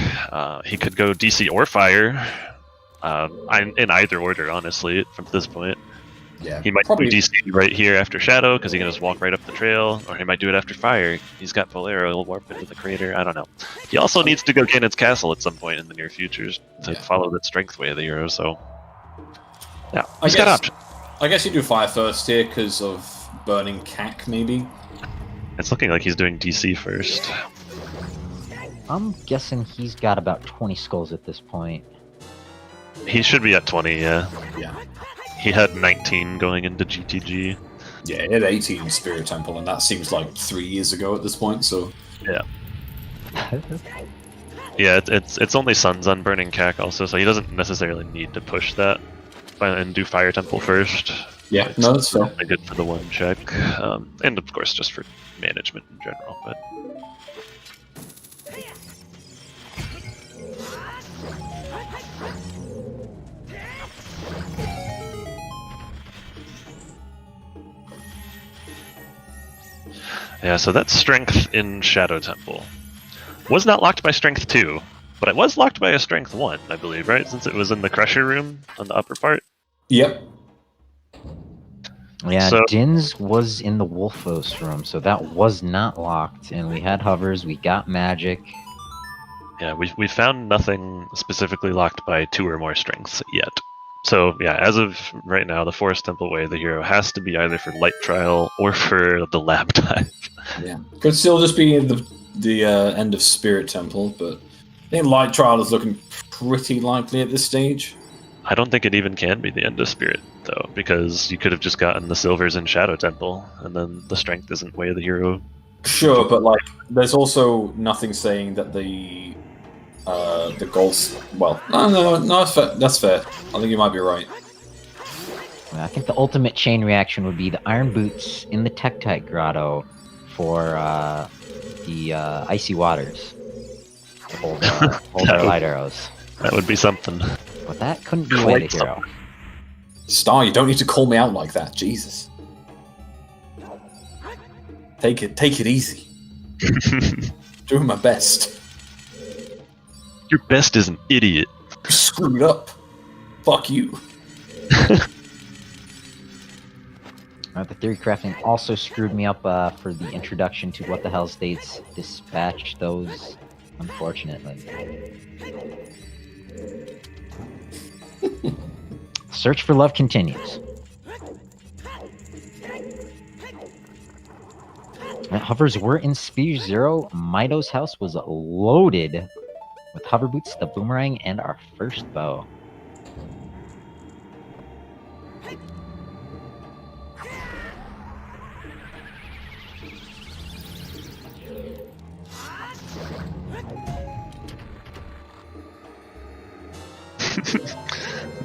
He could go DC or Fire. In either order, honestly, from this point. Yeah, he might do DC right here after Shadow, because he can just walk right up the trail, or he might do it after Fire. He's got full arrow, he'll warp into the crater, I don't know. He also needs to go Ganon's Castle at some point in the near future to follow that strength way of the hero, so... Yeah, he's got options. I guess you do Fire first here, because of burning Cack, maybe? It's looking like he's doing DC first. I'm guessing he's got about 20 skulls at this point. He should be at 20, yeah. Yeah. He had 19 going into GTG. Yeah, he had 18 in Spirit Temple, and that seems like 3 years ago at this point, so... Yeah. Yeah, it's only Suns on Burning Cack also, so he doesn't necessarily need to push that and do Fire Temple first. Yeah, no, that's fair. Good for the one check, and of course just for management in general, but... Yeah, so that's Strength in Shadow Temple. Was not locked by Strength 2, but it was locked by a Strength 1, I believe, right? Since it was in the Crusher room on the upper part? Yep. Yeah, so, Din's was in the Wolfos room, so that was not locked, and we had hovers, we got magic. Yeah, we found nothing specifically locked by 2 or more strengths yet. So yeah, as of right now, the Forest Temple way, the hero has to be either for Light Trial or for the Lab Dive. Yeah, could still just be the end of Spirit Temple, but I think Light Trial is looking pretty likely at this stage. I don't think it even can be the end of Spirit, though, because you could have just gotten the Silvers in Shadow Temple, and then the Strength isn't way of the hero. Sure, but like, there's also nothing saying that the golds. Well, no, that's fair. I think you might be right. I think the ultimate chain reaction would be the Iron Boots in the Tektite Grotto for the Icy Waters. Hold their light arrows. That would be something. But that couldn't be way the hero. Star, you don't need to call me out like that, Jesus. Take it easy. Doing my best. Your best is an idiot. You screwed up. Fuck you. The theory crafting also screwed me up for the introduction to What the Hell States. Dispatch those, unfortunately. Search for love continues. Hovers were in Speed Zero. Mido's house was loaded with hover boots, the boomerang, and our first bow.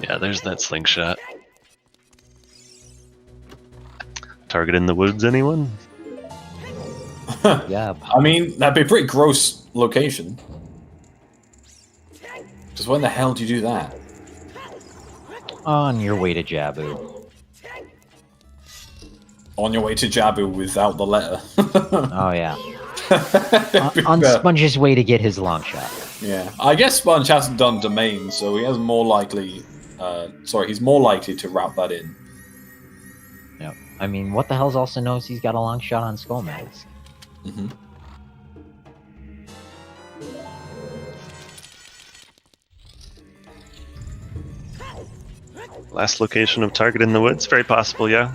Yeah, there's that slingshot. Target in the woods, anyone? Yeah. I mean, that'd be a pretty gross location. Because when the hell do you do that? On your way to Jabu. On your way to Jabu without the letter. Oh, yeah. On Sponge's way to get his long shot. Yeah. I guess Sponge hasn't done domain, so he has more likely... he's more likely to route that in. Yep. I mean, What the Hell's also knows he's got a long shot on Skull Mags. Mm-hmm. Last location of target in the woods, very possible, yeah.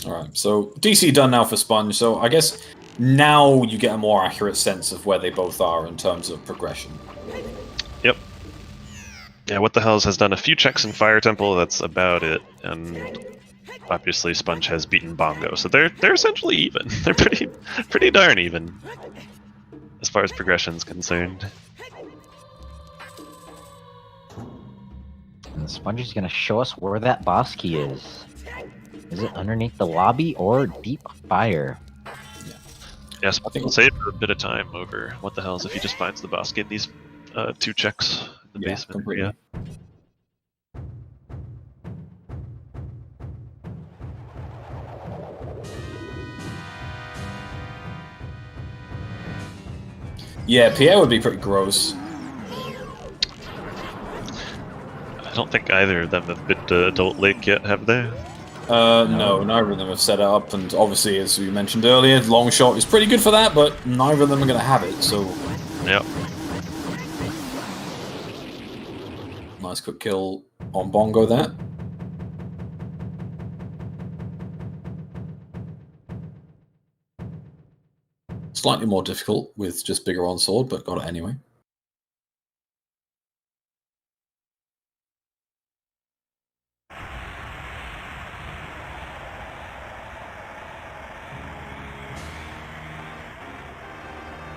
Alright, so DC done now for Sponge, so I guess now you get a more accurate sense of where they both are in terms of progression. Yep. Yeah, What the Hells has done a few checks in Fire Temple, that's about it, and obviously Sponge has beaten Bongo, so they're essentially even. They're pretty darn even as far as progression's concerned. And Sponge is going to show us where that boss key is. Is it underneath the lobby or deep fire? Yes, I think we'll save a bit of time over What the Hells if he just finds the boss key in these 2 checks in the basement. Completely. Yeah. Yeah, Pierre would be pretty gross. I don't think either of them have been to Adult Lake yet, have they? No, neither of them have set it up, and obviously, as we mentioned earlier, long shot is pretty good for that, but neither of them are going to have it, so... Yep. Nice quick kill on Bongo there. Slightly more difficult with just bigger on sword, but got it anyway.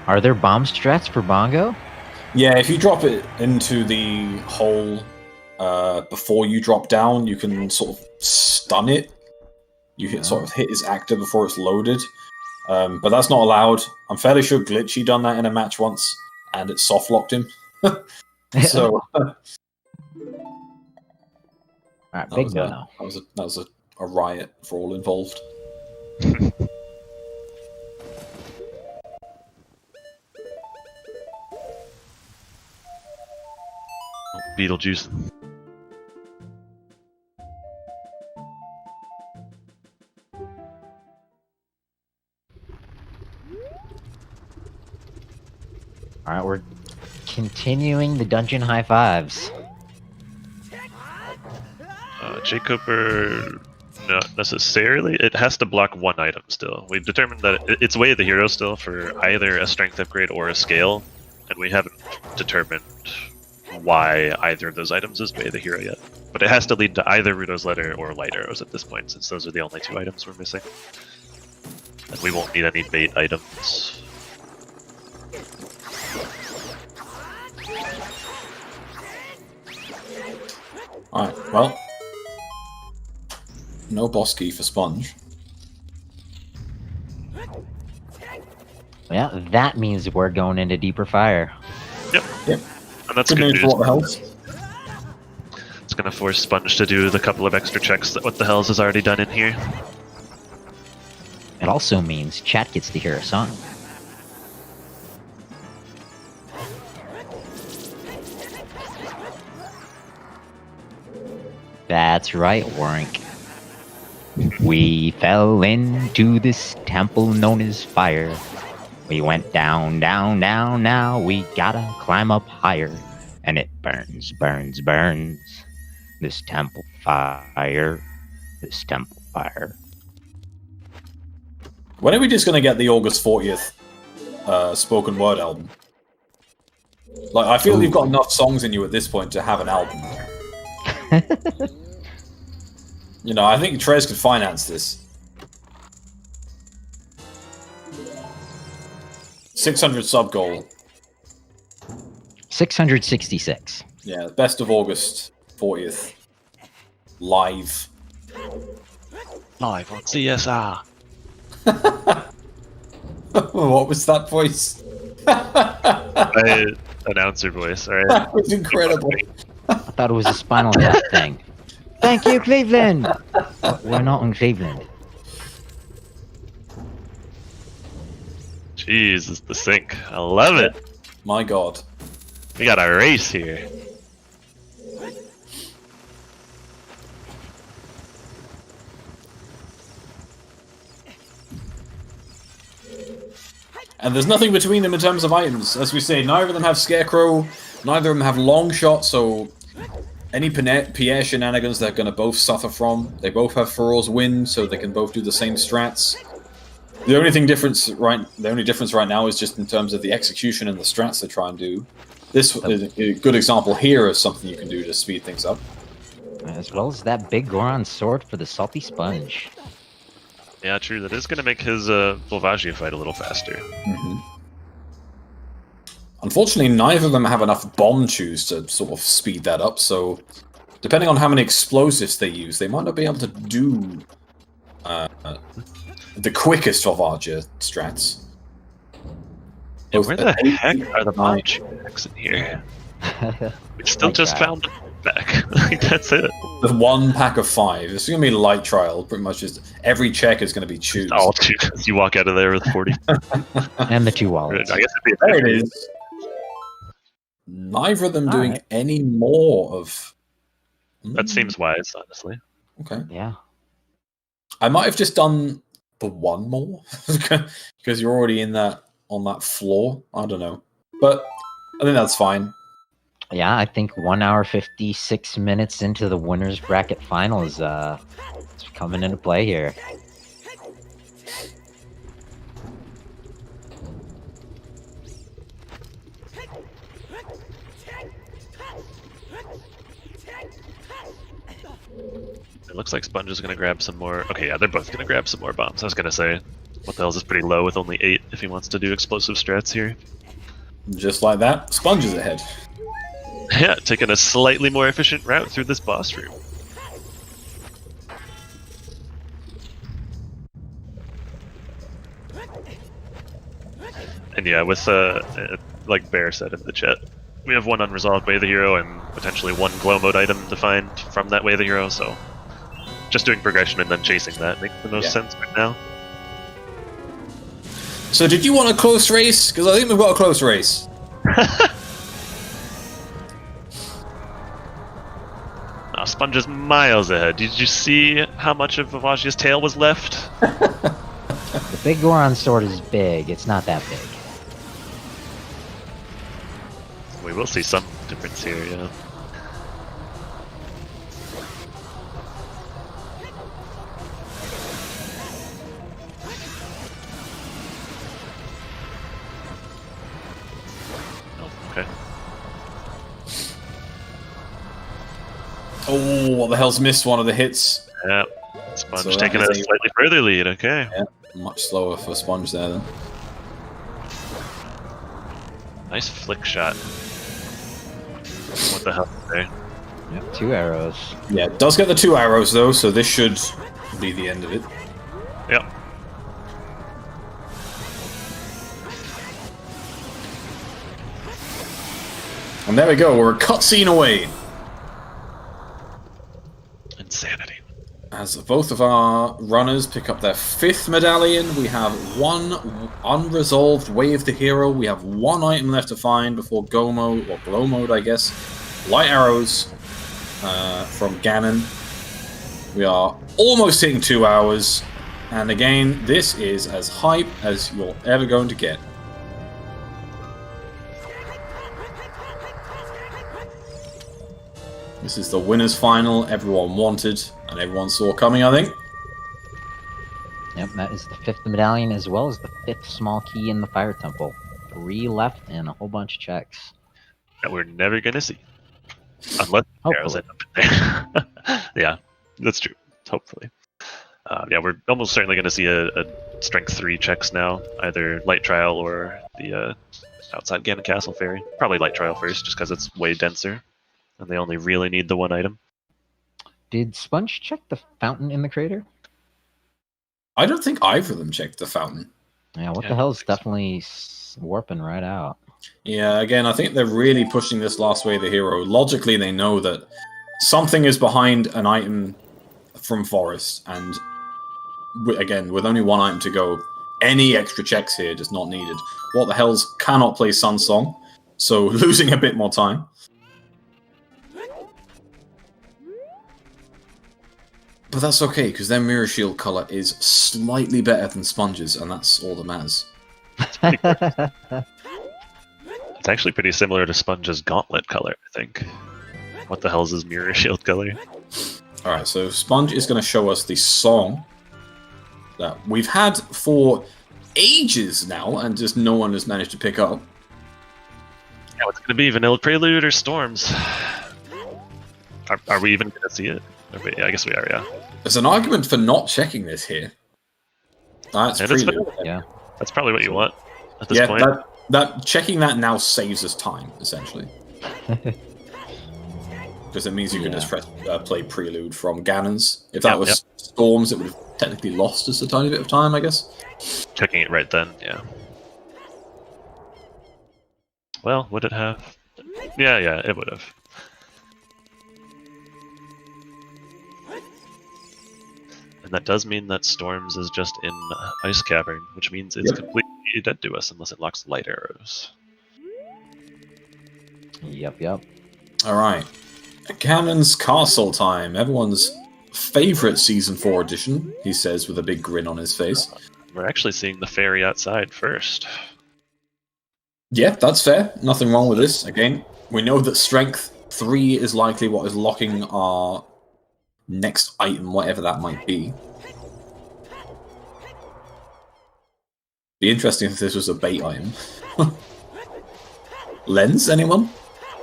Are there bomb strats for Bongo? Yeah, if you drop it into the hole before you drop down, you can sort of stun it. You can sort of hit his actor before it's loaded. But that's not allowed. I'm fairly sure Glitchy done that in a match once, and it soft locked him. So, Alright, big no. That was a riot for all involved. Beetlejuice. Alright, we're continuing the dungeon high fives. J-Cooper, not necessarily. It has to block 1 item still. We've determined that it's Way of the Hero still for either a strength upgrade or a scale, and we haven't determined why either of those items is Way of the Hero yet. But it has to lead to either Rudo's Letter or Light Arrows at this point, since those are the only 2 items we're missing. And we won't need any bait items. Alright, well. No boss key for Sponge. Yeah, that means we're going into deeper fire. Yep. Yep. And that's Good good news news. for What the Hells. It's going to force Sponge to do the couple of extra checks that What the Hells has already done in here. It also means chat gets to hear a song. That's right, Warink. We fell into this temple known as fire. We went down, down, down, now we gotta climb up higher. And it burns, burns, burns. This temple fire. This temple fire. When are we just going to get the August 40th spoken word album? Like, I feel you've got enough songs in you at this point to have an album. You know, I think Trez could finance this. 600 sub goal. 666. Yeah, best of August 40th. Live. Live on CSR. What was that voice? My announcer voice, alright. That was incredible. I thought it was a Spinal Tap thing. Thank you, Cleveland! We're not in Cleveland. Jeez, it's the sync. I love it. My god. We got a race here. And there's nothing between them in terms of items. As we say, neither of them have Scarecrow, neither of them have Long Shot, so any Pierre shenanigans they're going to both suffer from. They both have Feroz Wind, so they can both do the same strats. The only difference right now is just in terms of the execution and the strats they try and do. This is a good example here of something you can do to speed things up. As well as that big Goron sword for the Salty Sponge. Yeah, true. That is going to make his Volvagia fight a little faster. Mm-hmm. Unfortunately, neither of them have enough bomb chews to sort of speed that up, so depending on how many explosives they use, they might not be able to do the quickest Volvagia strats. Yeah, where the heck are the bomb checks in here? We still just found them back. Like, that's it. The 1 pack of 5. It's going to be a light trial. Pretty much just every check is going to be choose. All choose. You walk out of there with 40. And the 2 wallets. I guess it'd be there it is. Neither of them doing any more of... That seems wise, honestly. Okay. Yeah. I might have just done the 1 more. Because you're already in that on that floor. I don't know. But I think that's fine. Yeah, I think 1 hour 56 minutes into the winners bracket final is it's coming into play here. It looks like Sponge is going to grab some more. Okay, yeah, they're both going to grab some more bombs. I was going to say, What the Hells is pretty low with only 8 if he wants to do explosive strats here. Just like that, Sponge is ahead. Yeah, taking a slightly more efficient route through this boss room. And yeah, with like Bear said in the chat, we have 1 unresolved Way of the Hero and potentially 1 glow mode item to find from that Way of the Hero, so just doing progression and then chasing that makes the most sense right now. So did you want a close race? Because I think we've got a close race. Oh, Sponge is miles ahead. Did you see how much of Volvagia's tail was left? The big Goron sword is big. It's not that big. We will see some difference here, yeah. Oh, okay. Oh, what the hell's missed one of the hits? Yeah. Sponge So that taking is a a- slightly further lead, okay. Yeah, much slower for Sponge there then. Nice flick shot. What the hell there? Yep, 2 arrows. Yeah, it does get the 2 arrows though, so this should be the end of it. Yep. And there we go, we're a cutscene away. Insanity. As both of our runners pick up their 5th medallion, we have one unresolved Wave the Hero. We have one item left to find before Go Mode, or Glow Mode, I guess. Light Arrows from Ganon. We are almost hitting 2 hours. And again, this is as hype as you're ever going to get. This is the winner's final everyone wanted and everyone saw coming, I think. Yep, that is the 5th medallion as well as the 5th small key in the Fire Temple. 3 left and a whole bunch of checks. That we're never going to see. Unless arrows end up in there. Yeah, that's true. Hopefully. Yeah, we're almost certainly going to see a Strength 3 checks now. Either Light Trial or the outside Ganon Castle Fairy. Probably Light Trial first, just because it's way denser. And they only really need the one item. Did Sponge check the fountain in the crater? I don't think either of them checked the fountain. Yeah, what the hell is definitely warping right out. Yeah, again, I think they're really pushing this last Way of the Hero. Logically, they know that something is behind an item from Forest, and again, with only one item to go, any extra checks here just not needed. What the Hells cannot play Sun Song, so losing a bit more time. But that's okay, because their Mirror Shield color is slightly better than Sponge's, and that's all that matters. It's actually pretty similar to Sponge's Gauntlet color, I think. What the hell's his Mirror Shield color? Alright, so Sponge is going to show us the song that we've had for ages now, and just no one has managed to pick up. Yeah, what's it going to be? Vanilla Prelude or Storms? Are we even going to see it? I guess we are, yeah. There's an argument for not checking this here. That's Prelude. Yeah. That's probably what you want at this point. That checking that now saves us time, essentially. Because it means you can just play Prelude from Ganon's. If that was Storms, it would have technically lost us a tiny bit of time, I guess. Checking it right then, yeah. Well, would it have? Yeah, it would have. And that does mean that Storms is just in Ice Cavern, which means it's completely dead to us unless it locks Light Arrows. Yep. Alright. Ganon's Castle time. Everyone's favorite Season 4 edition, he says with a big grin on his face. We're actually seeing the fairy outside first. Yeah, that's fair. Nothing wrong with this. Again, we know that Strength 3 is likely what is locking our next item, whatever that might be. Be interesting if this was a bait item. Lens, anyone?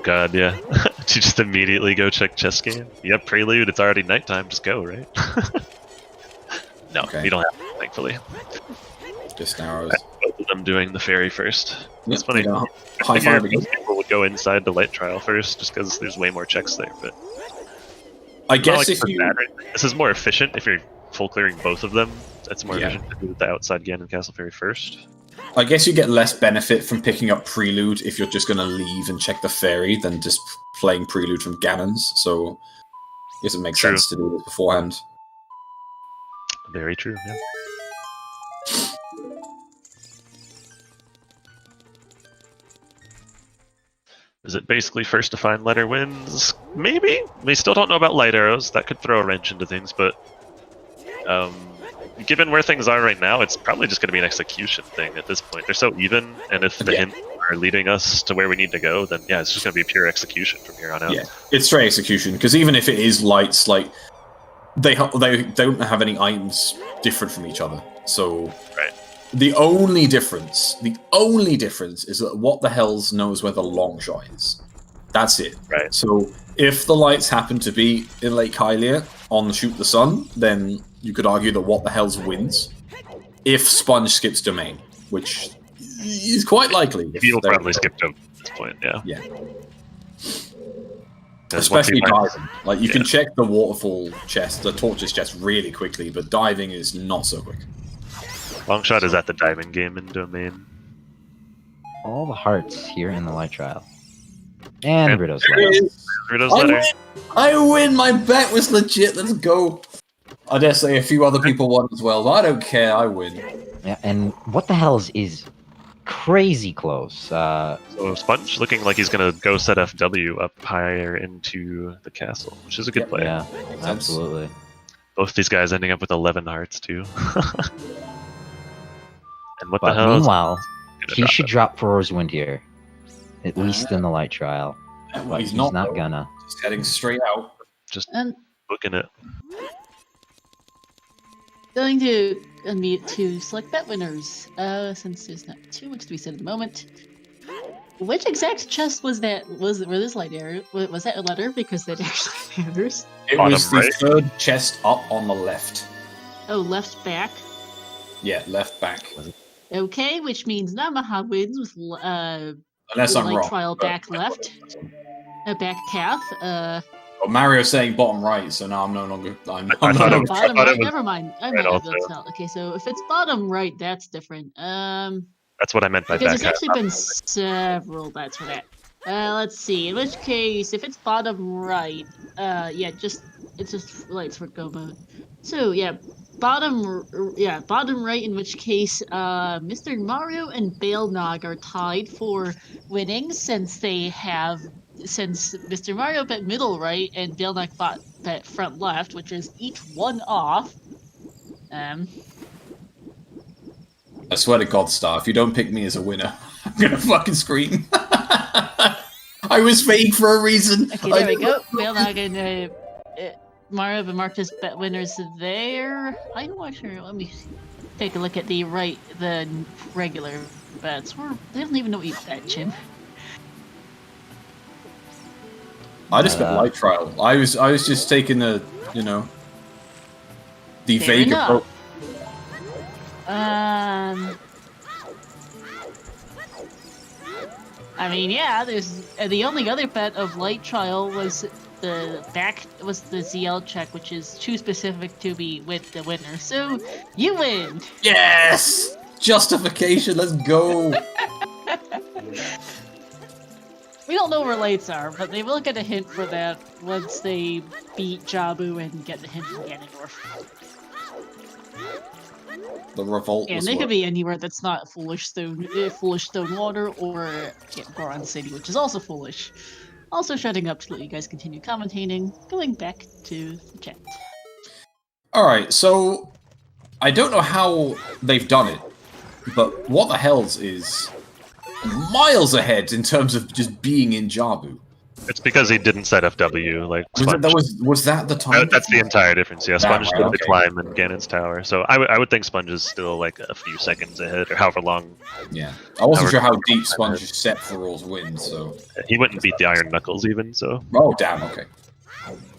God, yeah. Did you just immediately go check chess game? Yep, Prelude, it's already nighttime, just go, right? No, you don't have to, thankfully. Just arrows. Both of them doing the fairy first. It's funny. Yeah. I figured most people would go inside the Light Trial first, just because there's way more checks there, but... I guess if you... This is more efficient if you're full clearing both of them. It's more efficient to do the outside Ganon Castle Fairy first. I guess you get less benefit from picking up Prelude if you're just going to leave and check the fairy than just playing Prelude from Ganon's, so I guess it makes sense to do this beforehand. Very true, yeah. Is it basically first to find letter wins? Maybe? We still don't know about Light Arrows. That could throw a wrench into things, but given where things are right now, it's probably just going to be an execution thing at this point. They're so even, and if the hints are leading us to where we need to go, then yeah, it's just going to be pure execution from here on out. Yeah, it's straight execution, because even if it is lights, like, they don't have any items different from each other, so... Right. The only difference is that What the Hells knows where the long shot is. That's it. Right. So if the lights happen to be in Lake Hylia on Shoot the Sun, then you could argue that What the Hells wins. If Sponge skips Domain, which is quite likely. He'll probably skip Domain at this point, yeah. Yeah. Especially diving. Like, you can check the waterfall chest, the torches chest really quickly, but diving is not so quick. Longshot is at the diamond game in Domain. All the hearts here in the Light Trial. And And Ritto's There letter. it is. Ritto's I letter. win! I win! My bet was legit. Let's go. I dare say a few other people won as well, but I don't care. I win. Yeah, and what the hell is crazy close? So Sponge looking like he's gonna go set FW up higher into the castle, which is a good Yep. play. Yeah, sense. absolutely. Both these guys ending up with 11 hearts too. And what But the hell? meanwhile, Gonna he drop should it. drop Furrow's Wind here, at least in the light trial. Well, But he's he's not, not though. gonna. Just heading straight out. Just And booking it. going to unmute to select bet winners. Since there's not too much to be said at the moment. Which exact chest was that? Were this light error? Was that a letter? Because that actually matters. It Bottom was the right. third chest up on the left. Oh, left back. Yeah, left back. Okay, which means Namaha wins with Unless I'm light wrong. trial but- back left. Back half. Well, Mario's saying bottom right, so now I'm no longer. I'm I no thought it longer. was- Bottom thought it right. was Never mind. I right might have also. that's not okay. So if it's bottom right, that's different. That's what I meant by Because back there's half. actually been several bets for that. Let's see. In which case, if it's bottom right, yeah, it's just lights for go mode. So yeah, bottom right. In which case, Mr. Mario and Bailnog are tied for winning since Mr. Mario bet middle right and Bailnog bet front left, which is each one off. I swear to God, Star, if you don't pick me as a winner, I'm gonna fucking scream. I was fake for a reason. Okay, there we go. Bailnog and Mario have marked as bet winners there. I don't actually. Let me take a look at the regular bets. They don't even know what you bet, Chin. I just bet light trial. I was just taking the the Fair vague enough. approach. I mean, yeah. There's the only other bet of light trial was the ZL check, which is too specific to be with the winner. So you win. Yes, justification. Let's go. We don't know where lights are, but they will get a hint for that once they beat Jabu and get the hint from Ganondorf. The revolt. And was they what? could be anywhere that's not Foolish Stone Water, or Goron City, which is also foolish. Also shutting up to let you guys continue commentating. Going back to the chat. All right, so I don't know how they've done it, but what the hell's is miles ahead in terms of just being in Jabu. It's because he didn't set FW. Like Was that the time? That's the entire difference. Yeah, Sponge right, did the okay. climb in Ganon's tower, so I would think Sponge is still like a few seconds ahead, or however long. Yeah, I wasn't However- sure how deep Sponge set for Roll's win, so. He wouldn't beat the Iron Knuckles even. So Oh damn! Okay,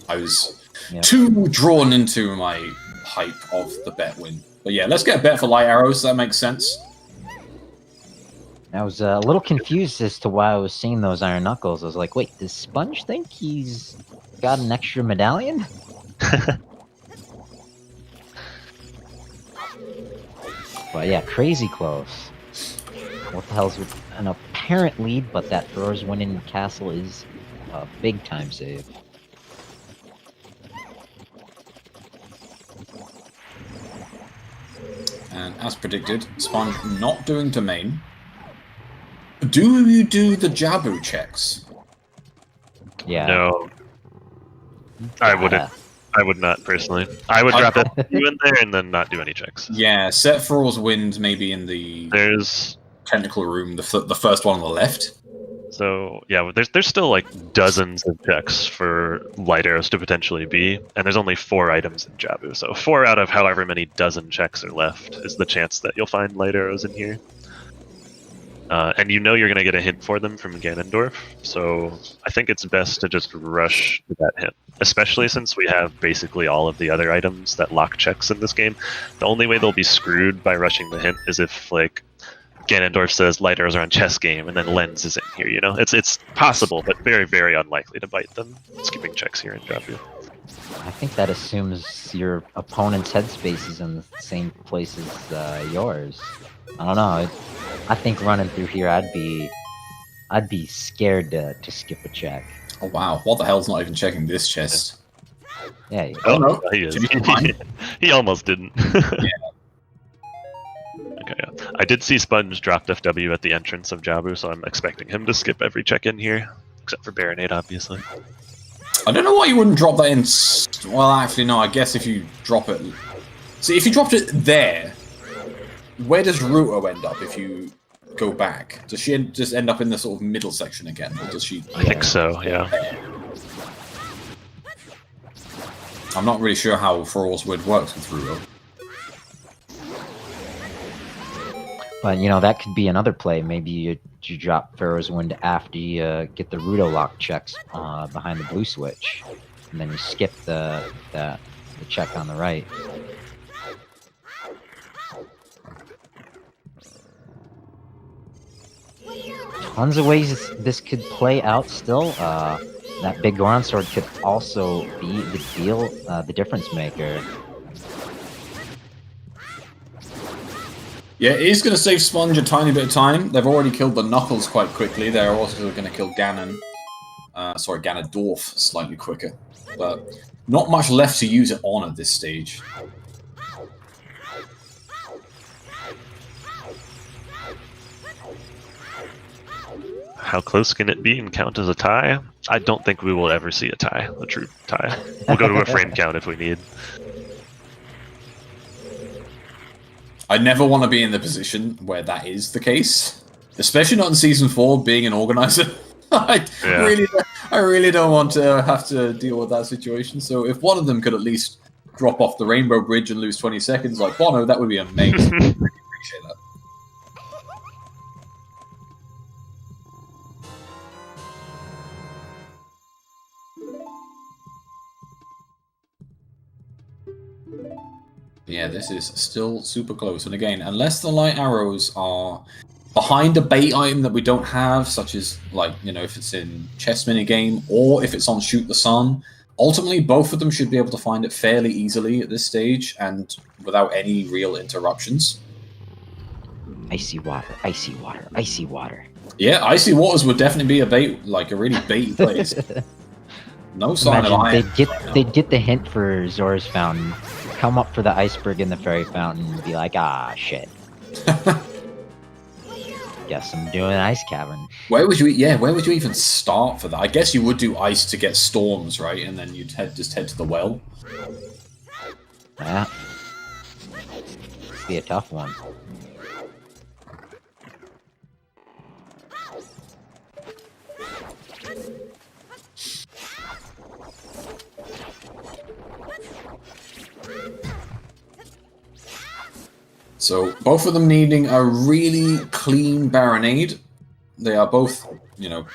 I was Yeah. too drawn into my hype of the bet win. But yeah, let's get a bet for light arrows. That makes sense. I was a little confused as to why I was seeing those Iron Knuckles. I was like, wait, does Sponge think he's got an extra medallion? But yeah, crazy close. What the hell's with an apparent lead, but that Thrower's win in Castle is a big time save. And as predicted, Sponge not doing domain. Do you do the Jabu checks? Yeah. no, I wouldn't. I would not personally. I would drop FW in there and then not do any checks. Yeah, set for all's wind maybe in the There's technical room, the first one on the left. So yeah, there's still like dozens of checks for light arrows to potentially be, and there's only 4 items in Jabu. So 4 out of however many dozen checks are left is the chance that you'll find light arrows in here. And you know you're gonna get a hint for them from Ganondorf, so I think it's best to just rush to that hint. Especially since we have basically all of the other items that lock checks in this game. The only way they'll be screwed by rushing the hint is if like Ganondorf says light arrows are on chess game, and then Lens is in here. You know, it's possible, but very, very unlikely to bite them. Skipping checks here in Jabu. I think that assumes your opponent's headspace is in the same place as yours. I don't know. I think running through here, I'd be I'd be scared to skip a check. Oh wow, what the hell's not even checking this chest? Yeah, Oh no, he is. Jimmy's behind. He almost didn't. Okay, yeah. I did see Sponge dropped FW at the entrance of Jabu, so I'm expecting him to skip every check-in here, except for Baronade, obviously. I don't know why you wouldn't drop that in. Well, actually, no. I guess if you drop it, see, if you dropped it there, where does Ruto end up if you go back? Does she just end up in the sort of middle section again, or does she? I think so. Yeah. I'm not really sure how Frost Wood works with Ruto. but you know that could be another play. Maybe you drop Pharaoh's Wind after you get the Ruto lock checks behind the blue switch, and then you skip the check on the right. Tons of ways this could play out still. That big Goron sword could also be the difference maker. Yeah, it is going to save Sponge a tiny bit of time. They've already killed the Knuckles quite quickly. They're also going to kill Ganon. Sorry, Ganondorf slightly quicker. But not much left to use it on at this stage. How close can it be and count as a tie? I don't think we will ever see a tie, a true tie. We'll go to a frame count if we need. I never want to be in the position where that is the case. Especially not in Season 4, being an organizer. I really don't want to have to deal with that situation. So if one of them could at least drop off the Rainbow Bridge and lose 20 seconds like Bono, that would be amazing. I really appreciate that. Yeah, this is still super close. And again, unless the light arrows are behind a bait item that we don't have, such as, like, you know, if it's in chess minigame or if it's on Shoot the Sun, ultimately both of them should be able to find it fairly easily at this stage and without any real interruptions. Icy water, icy water, icy water. Yeah, Icy Waters would definitely be a bait, like a really baity place. No sign of iron. They'd get the hint for Zora's Fountain, come up for the iceberg in the fairy fountain, and be like, ah, shit. Guess I'm doing an ice cavern. Where would you even start for that? I guess you would do ice to get storms, right? And then you'd just head to the well. Yeah. It'd be a tough one. So, both of them needing a really clean Baronade. They are both, you know,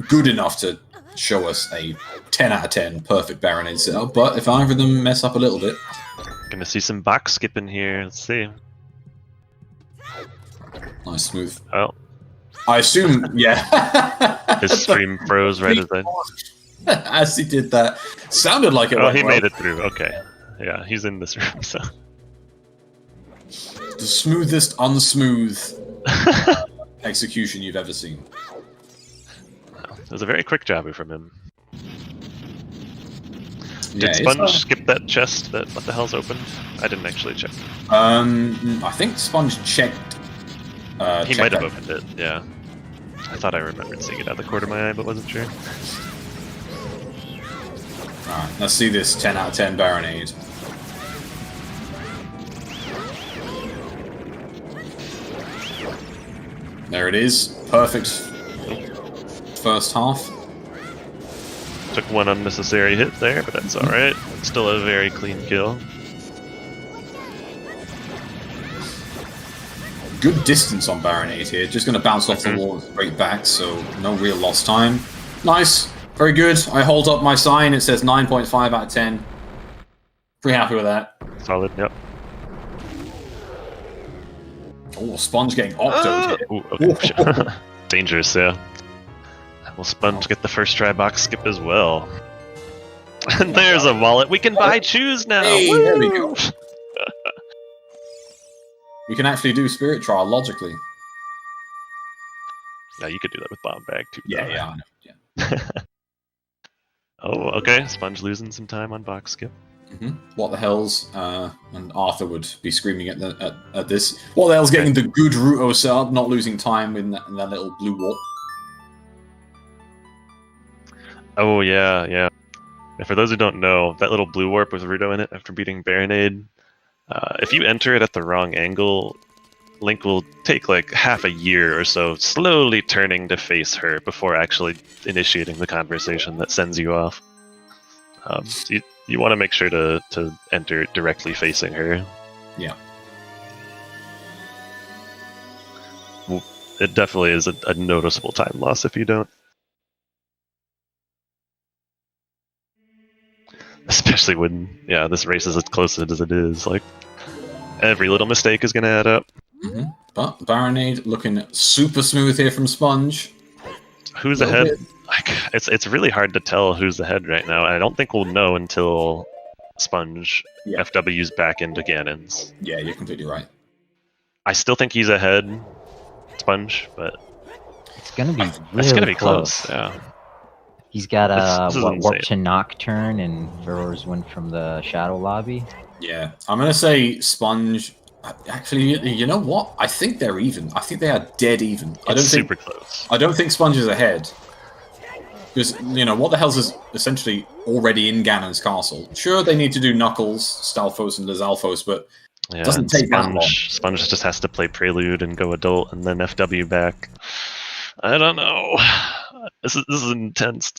good enough to show us a 10 out of 10 perfect Baronade setup. But if either of them mess up a little bit... Gonna see some box skipping here. Let's see. Nice, smooth. Oh. I assume, yeah. His stream froze right as as he did that. Sounded like it. Oh, he made it through. Okay. Yeah, he's in this room, so... The smoothest unsmooth execution you've ever seen. It was a very quick Jabu from him. Yeah, Did Sponge skip that chest that what the hell's open? I didn't actually check. I think Sponge checked. He might have opened it, yeah. I thought I remembered seeing it out of the corner of my eye, but wasn't sure. Alright, let's see this 10 out of 10 Baronade. There it is. Perfect first half. Took one unnecessary hit there, but that's alright. Still a very clean kill. Good distance on Baronade here. Just going to bounce off the wall straight back, so no real lost time. Nice. Very good. I hold up my sign. It says 9.5 out of 10. Pretty happy with that. Solid, yep. Oh, Sponge getting octoed here. Ooh, okay. Dangerous, yeah. Will Sponge get the first try box skip as well? And there's a wallet. We can buy shoes now! Hey, Woo! there we go. We can actually do Spirit Trial logically. Yeah, you could do that with bomb bag too. Yeah, though. yeah, I know. Yeah. Oh, okay. Sponge losing some time on box skip. What the hell's and Arthur would be screaming at this. What the hell's getting the good Ruto sub, not losing time in that little blue warp. Oh yeah, yeah. And for those who don't know, that little blue warp with Ruto in it after beating Baronade, if you enter it at the wrong angle, Link will take like half a year or so slowly turning to face her before actually initiating the conversation that sends you off. So you want to make sure to enter directly facing her. Yeah. Well, it definitely is a noticeable time loss if you don't. Especially when, yeah, this race is as close as it is. Like, every little mistake is going to add up. But Baronade looking super smooth here from Sponge. Who's ahead? Like, it's really hard to tell who's ahead right now. I don't think we'll know until Sponge FW's back into Ganon's. Yeah, you're completely right. I still think he's ahead, Sponge, but It's gonna be really it's gonna be close. Yeah. He's got This is warp insane. to Nocturne and Furor's win from the Shadow Lobby. Yeah, I'm gonna say Sponge. Actually, you know what? I think they're even. I think they are dead even. It's super close. I don't think Sponge is ahead. Because, what the hell's is essentially already in Ganon's castle. Sure, they need to do Knuckles, Stalfos, and Lizalfos, but Yeah, doesn't take that long. Sponge just has to play Prelude and go adult and then FW back. I don't know. This is intense.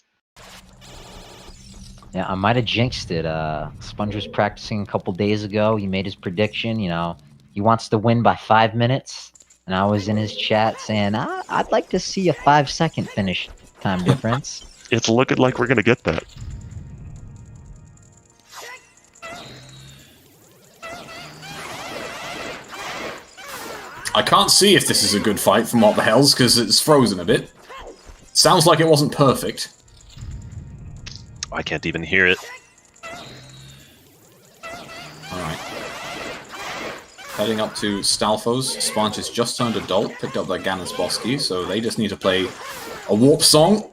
Yeah, I might have jinxed it. Sponge was practicing a couple days ago. He made his prediction. He wants to win by 5 minutes, and I was in his chat saying I'd like to see a 5-second finish time difference. It's looking like we're gonna get that. I can't see if this is a good fight from what the hell's, because it's frozen a bit. Sounds like it wasn't perfect. I can't even hear it. Alright. Heading up to Stalfos. Sponge has just turned adult, picked up their Ganon's boss key, so they just need to play a warp song.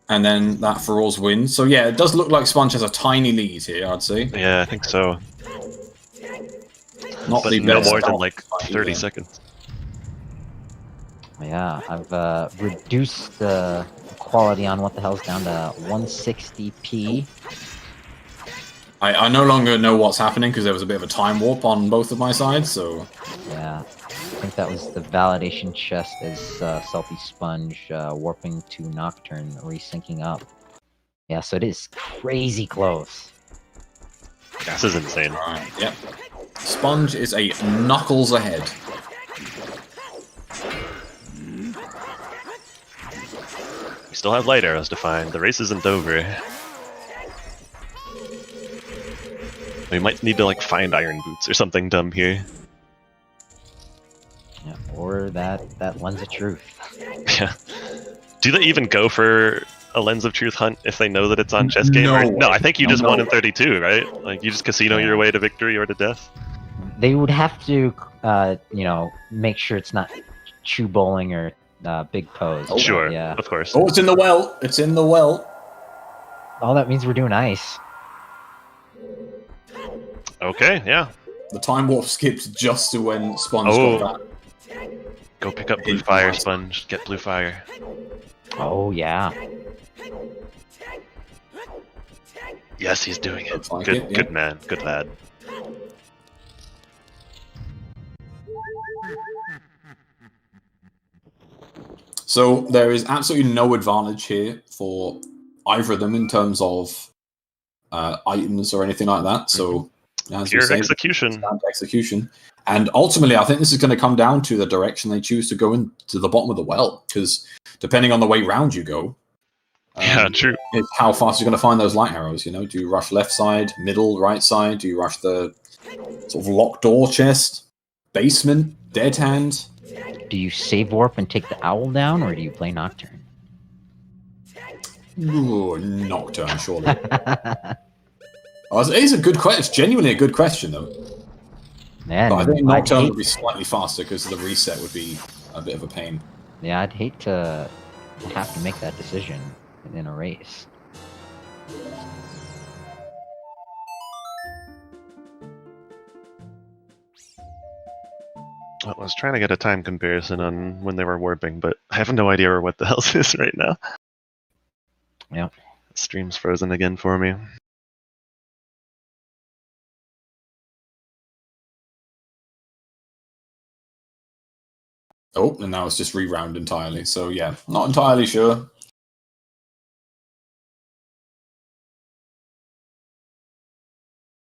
And then that Furor's win. So yeah, it does look like Sponge has a tiny lead here, I'd say. Yeah, I think so. Not But the no best more than start like fight 30 either. seconds. Yeah, I've reduced the quality on what the hell's down to 160p. I no longer know what's happening because there was a bit of a time warp on both of my sides, so... Yeah, I think that was the validation chest as TheSaltySponge warping to Nocturne, resyncing up. Yeah, so it is crazy close. This is insane. Alright, yep. Sponge is a knuckles ahead. We still have light arrows to find. The race isn't over. We might need to like find iron boots or something dumb here. Yeah, or that lens of truth. Yeah. Do they even go for a lens of truth hunt if they know that it's on chess game? No I think you way. just No won in way. 32, right? Like you just casino your way to victory or to death. They would have to, make sure it's not chew bowling or big pose. Oh, Sure, Yeah. of course. Oh, it's in the well! It's in the well! All that means we're doing ice. Okay, yeah. The time warp skipped just to when Sponge Oh. got that. Go pick up blue fire, Sponge. Get blue fire. Oh, yeah. Yes, he's doing it. Looks like Good, it, yeah. good man. Good lad. So there is absolutely no advantage here for either of them in terms of items or anything like that. So as we Pure say, execution. stand execution. And ultimately, I think this is going to come down to the direction they choose to go into the bottom of the well, because depending on the way round you go, Yeah, true. it's how fast you're going to find those light arrows. Do you rush left side, middle, right side? Do you rush the sort of locked door chest, basement, dead hand? Do you save warp and take the owl down, or do you play Nocturne? Ooh, Nocturne, surely. It's a good question. It's genuinely a good question, though. Man, But I think I'd Nocturne hate- would be slightly faster because the reset would be a bit of a pain. Yeah, I'd hate to have to make that decision in a race. I was trying to get a time comparison on when they were warping, but I have no idea what the hell this is right now. Yep. Stream's frozen again for me. Oh, and now it's just reround entirely. So yeah, not entirely sure.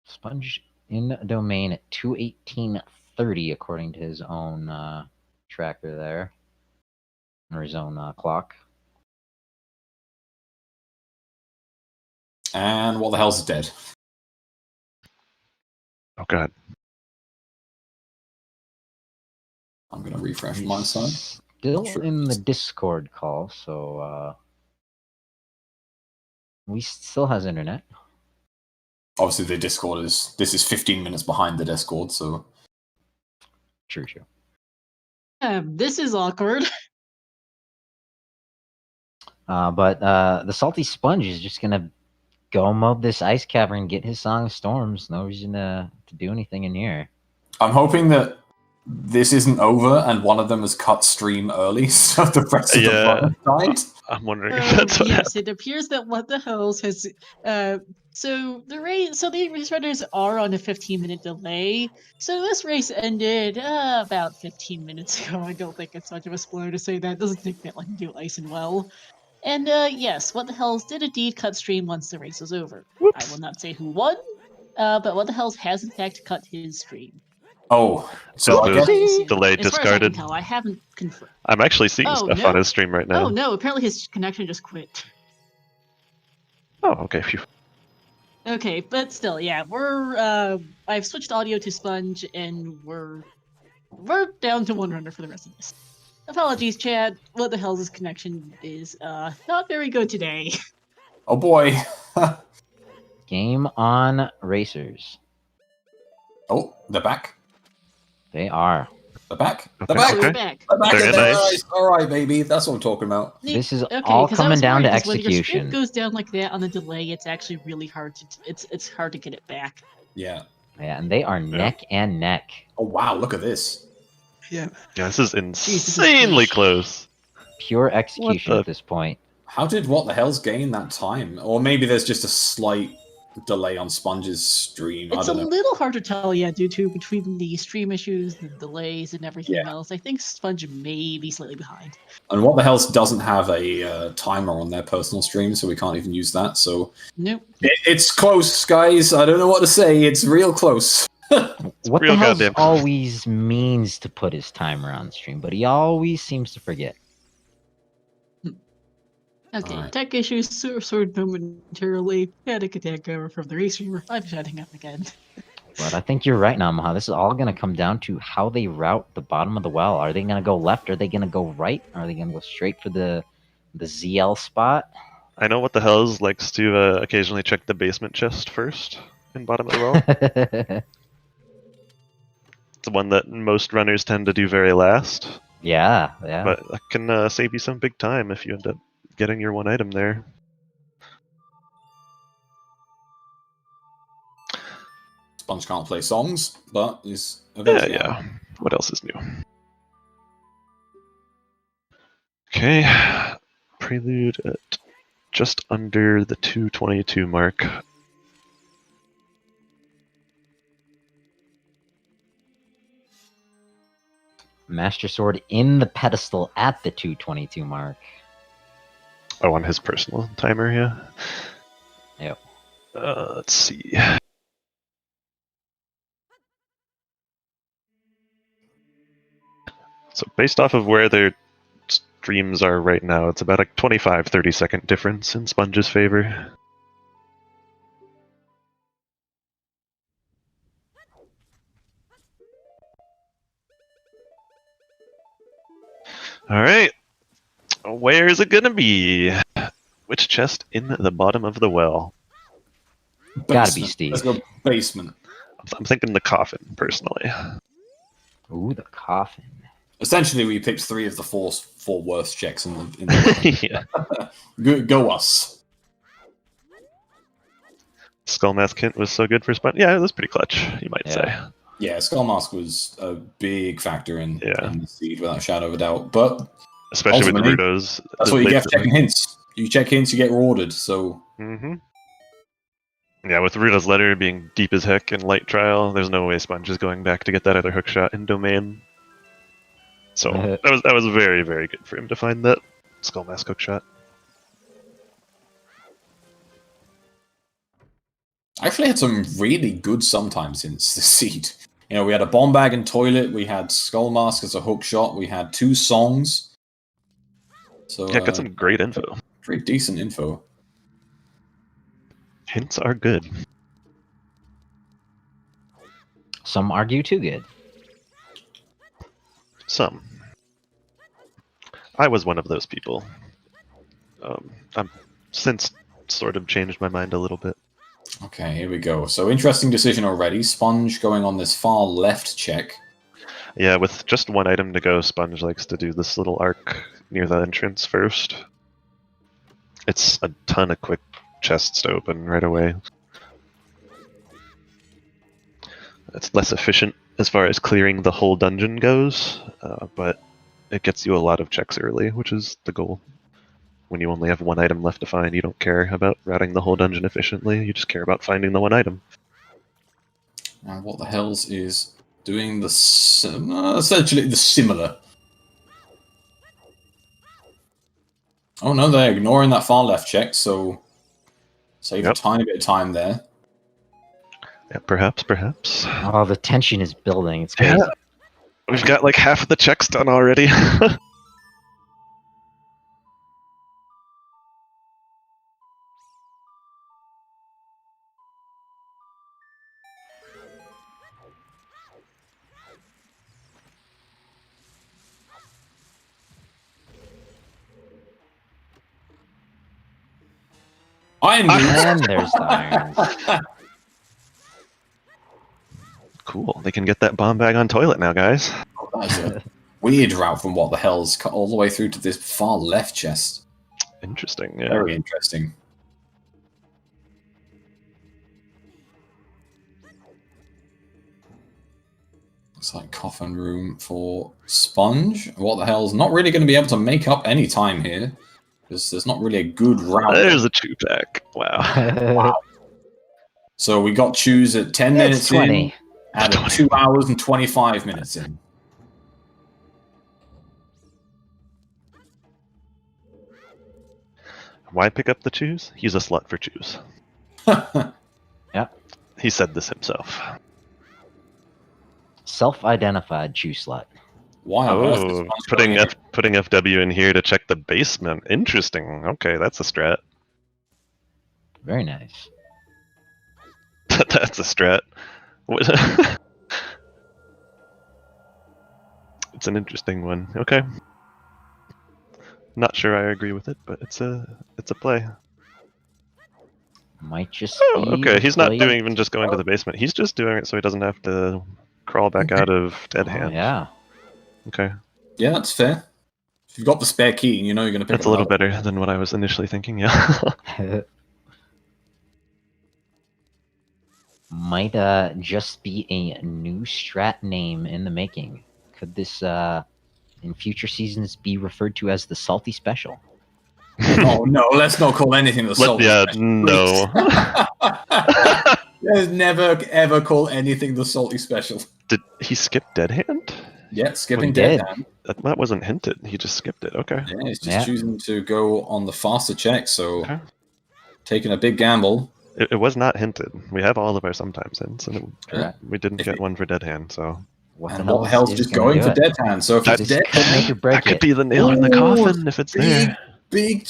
Sponge in domain at 2:18:30 according to his own tracker there, or his own clock. And what the hell's dead? Oh god. I'm gonna refresh my side. Still Sure. in the Discord call, so we still has internet. Obviously, the Discord this is 15 minutes behind the Discord, so True. This is awkward. But the Salty Sponge is just gonna go mob this ice cavern, get his Song of Storms. No reason to do anything in here. I'm hoping that this isn't over and one of them has cut stream early, so the rest of the run died. I'm wondering if that's what Yes, it appears that What the Hells has. So the race runners are on a 15-minute delay. So this race ended about 15 minutes ago. I don't think it's much of a spoiler to say that. It doesn't take that long to do Ice and Well. And yes, What the Hells did indeed cut stream once the race was over. Whoops. I will not say who won, but What the Hells has in fact cut his stream. Oh, so I Those guess delay as far as I can discarded. tell, I haven't confirmed. I'm actually seeing Oh, stuff no. on his stream right now. Oh no! Apparently his connection just quit. Oh, okay. Phew. Okay, but still, yeah, we're I've switched audio to Sponge, and we're down to one runner for the rest of this. Apologies, Chad. What the hell's his connection is not very good today. Oh boy. Game on, racers. Oh, they're back. They are. They're back. Okay, They're back. So okay. we're back. They're back. Very in their nice. eyes. All right, baby. That's what I'm talking about. This is Okay, all 'cause I coming was down to worried 'cause when your stream execution. goes down like that on the delay, it's actually really hard to it's hard to get it back. Yeah. Yeah, and they are neck and neck. Oh wow, look at this. Yeah. Yeah, this is this is insanely close. close. Pure execution the- at this point. How did What the Hell's gain that time? Or maybe there's just a slight delay on Sponge's stream. It's I a don't know. little hard to tell, yeah, due to between the stream issues, the delays, and everything Yeah. else. I think Sponge may be slightly behind. And What the Hell's doesn't have a timer on their personal stream, so we can't even use that. So Nope. it's close, guys. I don't know what to say. It's real close. What real the hell goddamn- always means to put his timer on stream, but he always seems to forget. Okay, Alright. tech issues sorted momentarily. Panic attack over from the restreamer. I'm shutting up again. But I think you're right now, Maha. This is all going to come down to how they route the bottom of the well. Are they going to go left? Are they going to go right? Are they going to go straight for the ZL spot? I know What the Hells likes to occasionally check the basement chest first in bottom of the well. It's the one that most runners tend to do very last, yeah. but that can save you some big time if you end up getting your one item there. Sponge can't play songs, but is Yeah, eventually. yeah. What else is new? Okay, prelude at just under the 222 mark. Master Sword in the pedestal at the 222 mark. Oh, on his personal timer, yeah. Yep. Let's see. So based off of where their streams are right now, it's about a 25-30 second difference in Sponge's favor. Alright. Where is it gonna be? Which chest in the bottom of the well? Gotta be Basement. Steve. Let's go basement. I'm thinking the coffin, personally. Ooh, the coffin. Essentially, we picked 3 of the four worst checks in the Yeah. go us. Skull Mask hint was so good for Sponge. Yeah, it was pretty clutch, you might say. Yeah, Skull Mask was a big factor in the seed, without a shadow of a doubt. But especially with the ultimately, Rudos. that's what you get for checking hints. You check hints, you get rewarded. So. Yeah, with Rudo's letter being deep as heck in Light Trial, there's no way Sponge is going back to get that other hookshot in Domain. So that was very, very good for him to find that Skull Mask hookshot. I actually had some really good sometimes since the seed. You know, we had a bomb bag and toilet, we had Skull Mask as a hook shot, we had 2 songs. So Yeah, got some great info. Pretty decent info. Hints are good. Some argue too good. Some. I was one of those people. I've since sort of changed my mind a little bit. Okay, here we go. So interesting decision already. Sponge going on this far left check. Yeah, with just 1 item to go, Sponge likes to do this little arc near the entrance first. It's a ton of quick chests to open right away. It's less efficient as far as clearing the whole dungeon goes, but it gets you a lot of checks early, which is the goal. When you only have 1 item left to find, you don't care about routing the whole dungeon efficiently, you just care about finding the 1 item. And what the hells is doing essentially the similar. Oh no, they're ignoring that far left check, so save a tiny bit of time there. Yeah, perhaps. Oh, the tension is building. It's crazy. Yeah. We've got like half of the checks done already. And there's the irons. Cool. They can get that bomb bag on toilet now, guys. Oh, that is a weird route from what the hell's cut all the way through to this far left chest. Interesting, yeah. Very interesting. Looks like coffin room for Sponge. What the hell's not really going to be able to make up any time here. Because there's not really a good route. There's a 2-pack. Wow. So we got Choose at 10 minutes 20. in. At 2 hours and 25 minutes in. Why pick up the Choose? He's a slut for Choose. Yeah. He said this himself. Self-identified Chew slut. Why on earth is Sponge putting FW in here to check the basement. Interesting. Okay, that's a strat. Very nice. That's a strat. It's an interesting one. Okay. Not sure I agree with it, but it's a play. Might just okay. He's not doing even just going to the basement. He's just doing it so he doesn't have to crawl back out of Dead Hand. Yeah. Okay. Yeah, that's fair. If you've got the spare key, you know you're going to pick That's a little better than what I was initially thinking, yeah. Might just be a new strat name in the making. Could this, in future seasons, be referred to as the Salty Special? Oh, no, let's not call anything the Salty Special. No. Let's never, ever call anything the Salty Special. Did he skip Dead Hand? Yeah, skipping Dead Hand. That wasn't hinted. He just skipped it. Okay. Yeah, he's just choosing to go on the faster check, so taking a big gamble. It was not hinted. We have all of our sometimes hints, and we didn't get one for Dead Hand, so... What the hell's just going for Dead Hand? So if it's Dead Hand, that could be the nail in the coffin if it's there. Big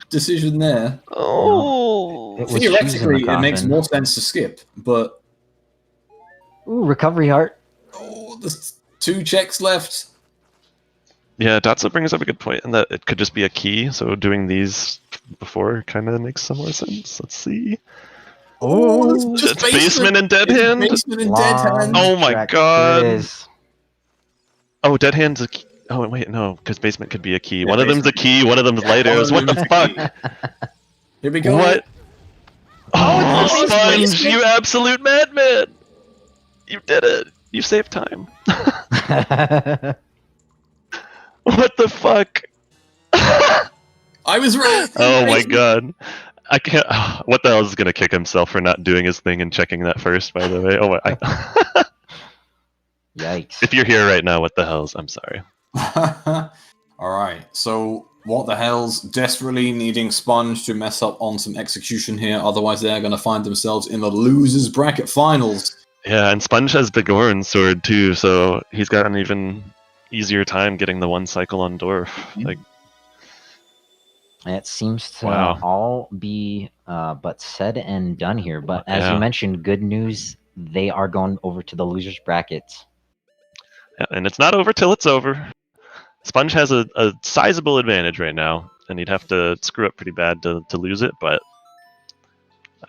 decision there. Oh! Theoretically, it makes more sense to skip, but... Ooh, recovery heart. Oh, there's 2 checks left. Yeah, Datsa brings up a good point, and that it could just be a key, so doing these before kind of makes some more sense. Let's see. Oh, it's basement and Dead Hand? Basement and Dead Hand. Oh my god. Oh, dead hand's a key. Oh wait, no, because basement could be a key. Yeah, One of them's a basement. key. One of them's light one arrows. of What the them's a fuck? Here we go. What? Oh, Oh, it's the Sponge, basement. you absolute madman! You did it. You saved time. What the fuck? I was right. Oh my god. I can't. What the hell is gonna kick himself for not doing his thing and checking that first? By the way. Oh my. Yikes. If you're here right now, what the hell's? I'm sorry. All right. So what the hell's desperately needing Sponge to mess up on some execution here? Otherwise, they're going to find themselves in the losers bracket finals. Yeah, and Sponge has the Goron sword too, so he's got an even easier time getting the one cycle on Dwarf. Yeah. Like, It seems to Wow. all be but said and done here. But as Yeah. you mentioned, good news, they are going over to the losers bracket. yeah, and it's not over till it's over. Sponge has a sizable advantage right now, and he'd have to screw up pretty bad to lose it, but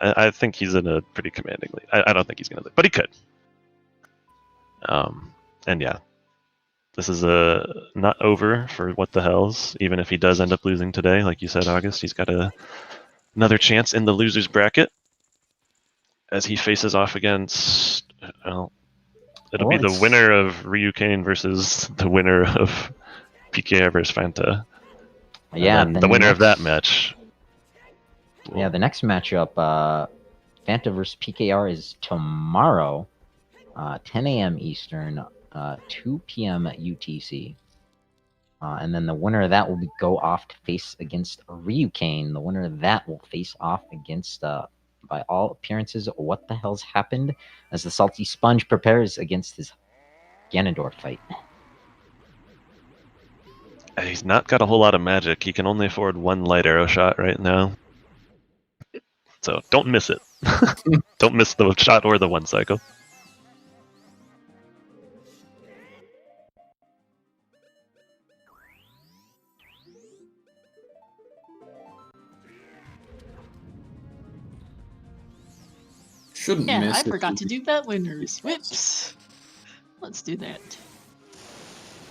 I think he's in a pretty commanding lead. I don't think he's going to lose, but he could. And yeah, this is not over for what the hells. Even if he does end up losing today, like you said, August, he's got another chance in the losers bracket as he faces off against. Well, it'll be the it's- winner of Ryukane versus the winner of PKR versus Fanta. Yeah, And the winner of that match. Yeah, the next matchup, Fanta versus PKR, is tomorrow, 10 a.m. Eastern, 2 p.m. UTC. And then the winner of that will go off to face against Ryukane. The winner of that will face off against, by all appearances, What the Hell's Happened, as the Salty Sponge prepares against his Ganondorf fight. He's not got a whole lot of magic. He can only afford one light arrow shot right now. So don't miss it. Don't miss the shot or the one cycle. Shouldn't Yeah, miss I it. forgot to do bet winners. Whoops. Let's do that.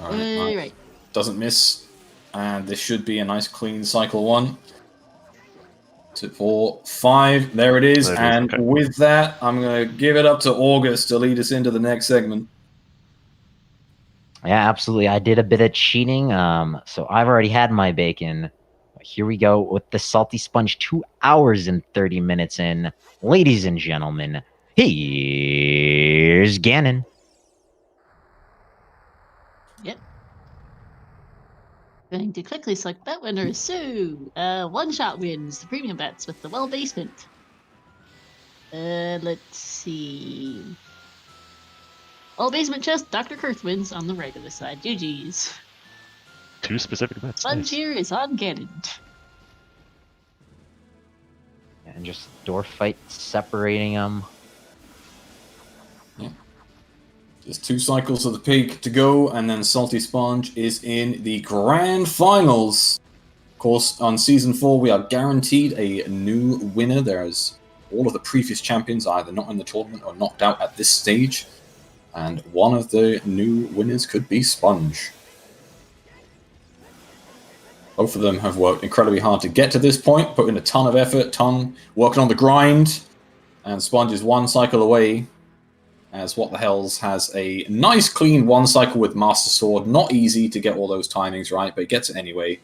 All right, Right. doesn't miss, and this should be a nice clean cycle one. 2, 4, 5. There it is. There it is, And okay. with that, I'm going to give it up to August to lead us into the next segment. Yeah, absolutely. I did a bit of cheating, so I've already had my bacon. Here we go with the Salty Sponge, 2 hours and 30 minutes in. Ladies and gentlemen, here's Ganon. Going to quickly select bet winners. So, one shot wins the premium bets with the well basement. Let's see. Well basement chest, Dr. Kurth wins on the regular side. GG's. 2 specific bets. Sponge Nice. here is on Ganon. And just door fight separating them. Just 2 cycles of the pig to go, and then Salty Sponge is in the grand finals. Of course, on season 4, we are guaranteed a new winner. There's all of the previous champions are either not in the tournament or knocked out at this stage, and one of the new winners could be Sponge. Both of them have worked incredibly hard to get to this point, put in a ton of effort, working on the grind, and Sponge is 1 cycle away. As What the Hells has a nice clean 1 cycle with Master Sword. Not easy to get all those timings right, but he gets it anyway.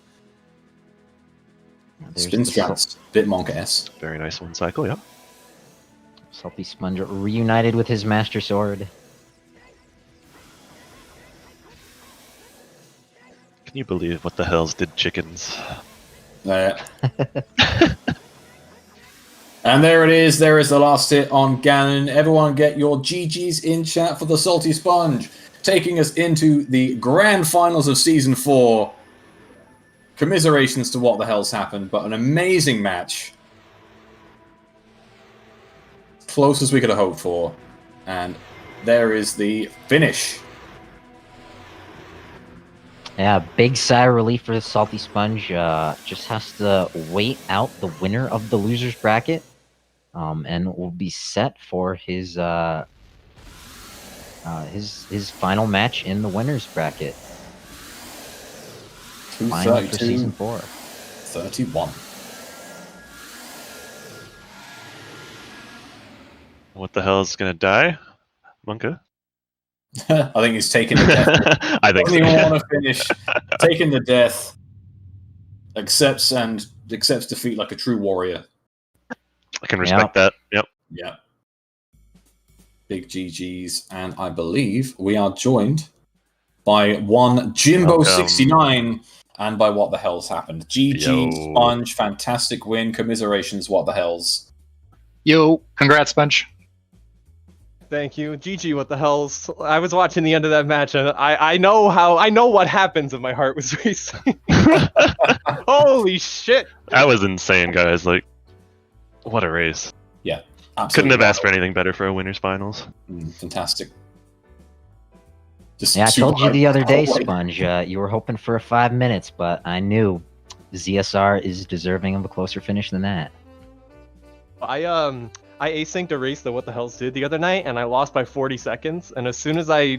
There's Spin the strats, bit Monk-S. Very nice 1 cycle, yeah. Salty Sponge reunited with his Master Sword. Can you believe what the hells did chickens? And there it is. There is the last hit on Ganon. Everyone get your GGs in chat for the Salty Sponge. Taking us into the grand finals of Season 4. Commiserations to What the Hell's happened, but an amazing match. Close as we could have hoped for. And there is the finish. Yeah, big sigh of relief for the Salty Sponge. Just has to wait out the winner of the losers bracket, and will be set for his his final match in the winners bracket. Final for season 4. 31. What the hell is gonna die? Monka? I think he's taking the death. I think Doesn't so. even want to finish. Taking the death. Accepts defeat like a true warrior. I can respect that. Yep. Yeah. Big GGs, and I believe we are joined by one Jimbo69 and by What the Hell's Happened. GG, Yo. Sponge, fantastic win. Commiserations, What the Hell's. Yo, congrats, Sponge. Thank you. GG, what the hell's... I was watching the end of that match, and I know what happens if my heart was racing. Holy shit! That was insane, guys. Like, what a race. Yeah. Absolutely. Couldn't have asked for anything better for a winners finals. Fantastic. Just Yeah, I super told you the other day, hype. Sponge, you were hoping for 5 minutes, but I knew ZSR is deserving of a closer finish than that. I asynced a race that What the Hell's did the other night, and I lost by 40 seconds. And as soon as I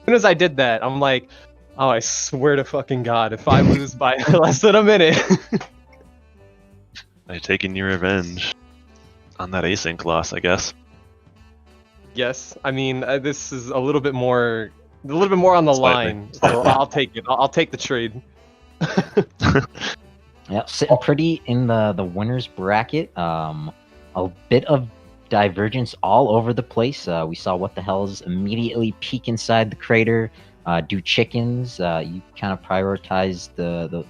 did that, I'm like, oh, I swear to fucking God, if I lose by less than a minute. They're taking your revenge on that async loss, I guess. Yes, I mean this is a little bit more on the Slightly. line, so I'll take it. I'll take the trade. Yep, sitting pretty in the winners bracket. A bit of divergence all over the place. We saw What the Hell's immediately peek inside the crater, do chickens. You kind of prioritized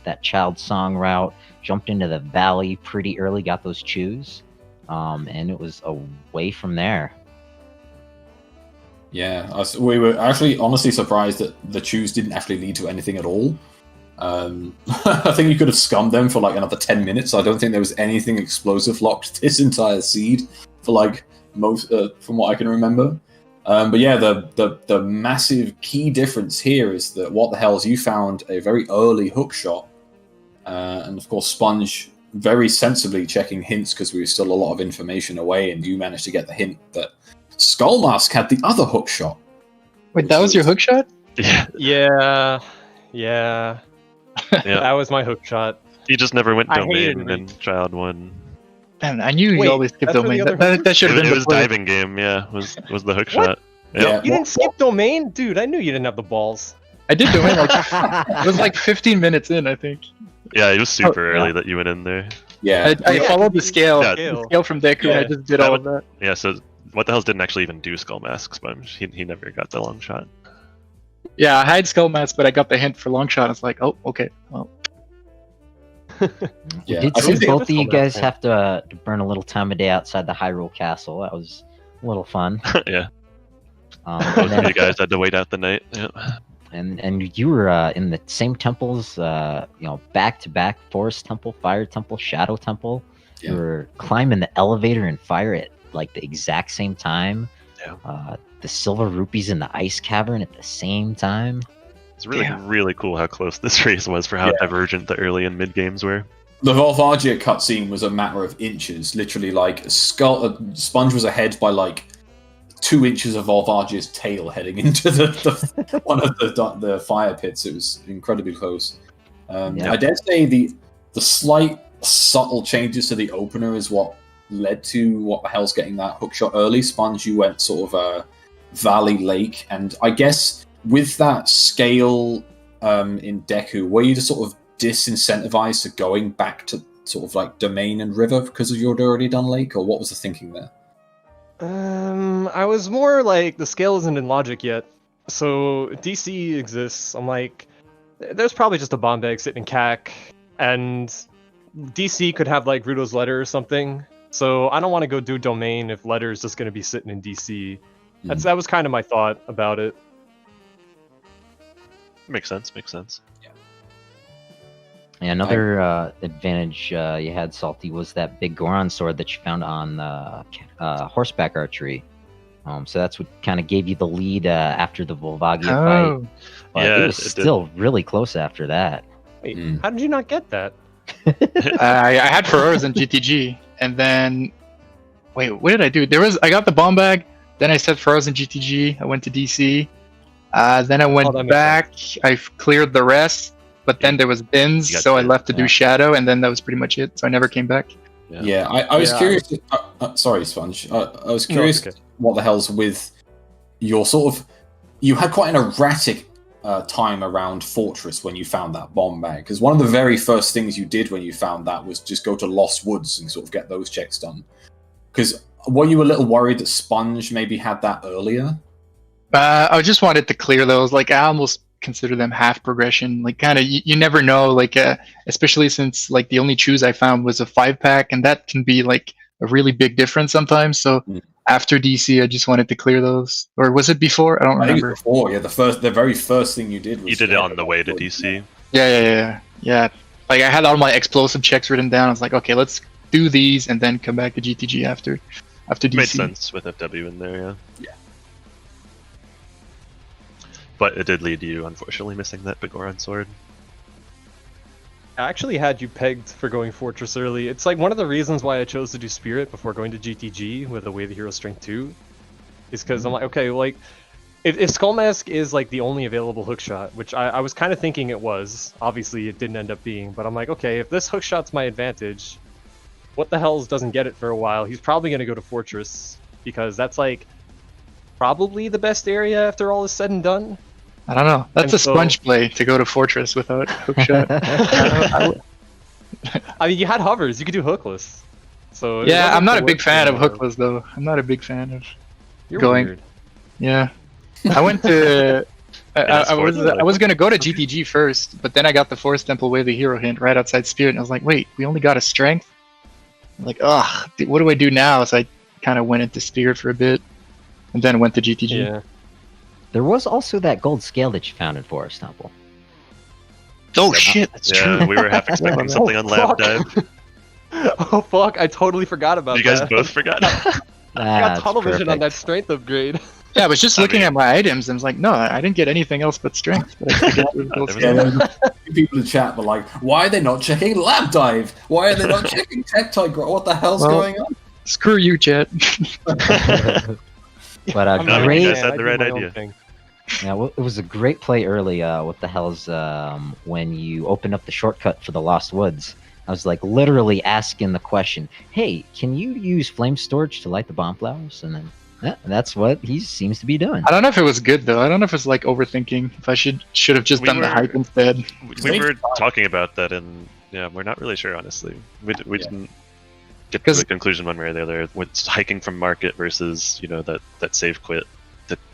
that child song route, jumped into the valley pretty early, got those chews, and it was away from there. Yeah, we were actually honestly surprised that the chews didn't actually lead to anything at all. I think you could have scummed them for like another 10 minutes. I don't think there was anything explosive locked this entire seed for like most, from what I can remember. But yeah, the massive key difference here is that What the Hell's you found a very early hook shot, and of course Sponge very sensibly checking hints because we were still a lot of information away, and you managed to get the hint that Skullmask had the other hook shot. Wait, that was your hook shot? Yeah. Yeah. Yeah. That was my hook shot. He just never went I hated domain it. in Child 1. Man, I knew Wait, you always skip that's where the domain. other That should have been It was before. diving game, yeah. Was the hook What? shot. Yep. Yeah. You didn't skip domain? Dude, I knew you didn't have the balls. I did domain like it was like 15 minutes in, I think. Yeah, it was super yeah. early that you went in there. Yeah, I followed the scale, Yeah. the scale from Deku, and I Yeah. just did That all of that. Yeah, so What the Hell's didn't actually even do Skull Mask Sponge. He never got the long shot. Yeah, I had skull mask, but I got the hint for long shot. It's like, oh, okay, well, Yeah, Did I see think the both other of you Skullmask guys one- have to burn a little time of day outside the Hyrule Castle. That was a little fun. Yeah. And, Both of then, you guys had to wait out the night. Yeah. and you were in the same temples, back to back: Forest Temple, Fire Temple, Shadow Temple. Yeah. You were climbing the elevator and fire at like the exact same time. Yeah. The silver rupees in the ice cavern at the same time. It's really, Damn. really cool how close this race was for how divergent the early and mid games were. the Volvagia cutscene was a matter of inches. Literally, like Sponge was ahead by like 2 inches of Volvagia's tail heading into the one of the fire pits. It was incredibly close. Yeah. I dare say the slight subtle changes to the opener is what led to What the Hell's getting that hook shot early. Sponge, you went sort of Valley Lake, and I guess with that scale in Deku, were you just sort of disincentivized to going back to sort of like Domain and River because you'd already done Lake, or what was the thinking there? I was more like the scale isn't in logic yet, so DC exists. I'm like, there's probably just a bomb bag sitting in CAC, and DC could have like Rudo's letter or something. So I don't want to go do domain if letter is just going to be sitting in DC. That was kind of my thought about it. Makes sense. Makes sense. And another advantage you had, Salty, was that big Goron sword that you found on horseback archery. So that's what kind of gave you the lead after the Volvagia fight. oh, But Yeah, it was it did. still really close after that. Wait, Mm. how did you not get that? I had Ferraris and GTG, and then wait, what did I do? I got the bomb bag, Then I said Frozen GTG. I went to DC. Then I that went makes back. I cleared the rest, but then there was bins, You got so I bins, left to yeah. do Shadow, and then that was pretty much it. So I never came back. Yeah, I was Yeah. curious. Sorry, Sponge. I was No, curious it's okay. what the hell's with your sort of. You had quite an erratic time around Fortress when you found that bomb bag, because one of the very first things you did when you found that was just go to Lost Woods and sort of get those checks done. Because were you a little worried that Sponge maybe had that earlier? I just wanted to clear those. Like I almost consider them half progression. Like kind of you never know. Like especially since like the only choose I found was a 5-pack, and that can be like a really big difference sometimes. So after DC, I just wanted to clear those. Or was it before? I don't I think remember. it was before. Yeah, the very first thing you did was You did it on the way to DC. Yeah. Like I had all my explosive checks written down. I was like, okay, let's do these and then come back to GTG after DC. Made sense with FW in there, yeah. But it did lead to you, unfortunately, missing that big Goron sword. I actually had you pegged for going Fortress early. It's like one of the reasons why I chose to do Spirit before going to GTG with Away the Hero Strength 2. Is because I'm like, okay, like, if Skull Mask is like the only available hookshot, which I was kind of thinking it was, obviously it didn't end up being, but I'm like, okay, if this hookshot's my advantage, What the Hells doesn't get it for a while, he's probably going to go to Fortress, because that's like probably the best area after all is said and done. I don't know. That's And a so- sponge play to go to Fortress without hookshot. I mean, you had hovers, you could do hookless. So it Yeah, wasn't I'm not the a big worst fan thing of in the world. hookless though. I'm not a big fan of. You're going- weird. Yeah, I went to. it's I was fortunate. I was gonna go to GTG first, but then I got the Forest Temple Way the Hero hint right outside Spirit, and I was like, wait, we only got a strength. I'm like, ugh, what do I do now? So I kind of went into Spirit for a bit, and then went to GTG. Yeah. There was also that gold scale that you found in Forest Temple. Oh shit, that's Yeah, true. we were half expecting something on Lab fuck. Dive. Oh fuck, I totally forgot about You guys that. both forgot? I got tunnel vision on that strength upgrade. Yeah, I was just I looking mean- at my items, and I was like, no, I didn't get anything else but strength. But I forgot it was gold There was scale. Yeah, there's a few people in chat were like, why are they not checking Lab Dive? Why are they not checking Tech Tiger? What the hell's Well- going on? Screw you, chat. But I'm not a great. You fan, guys had I the do right my own idea. thing. Yeah, well, it was a great play early. What the hell's when you opened up the shortcut for the Lost Woods? I was like literally asking the question, "Hey, can you use flame storage to light the bomb flowers?" And then that's what he seems to be doing. I don't know if it was good though. I don't know if it's like overthinking. If I should have just We done the were- hype instead. We were talking about that, and yeah, we're not really sure, honestly. We Yeah. didn't get to 'Cause- the conclusion one way or the other. With hiking from Market versus, that save quit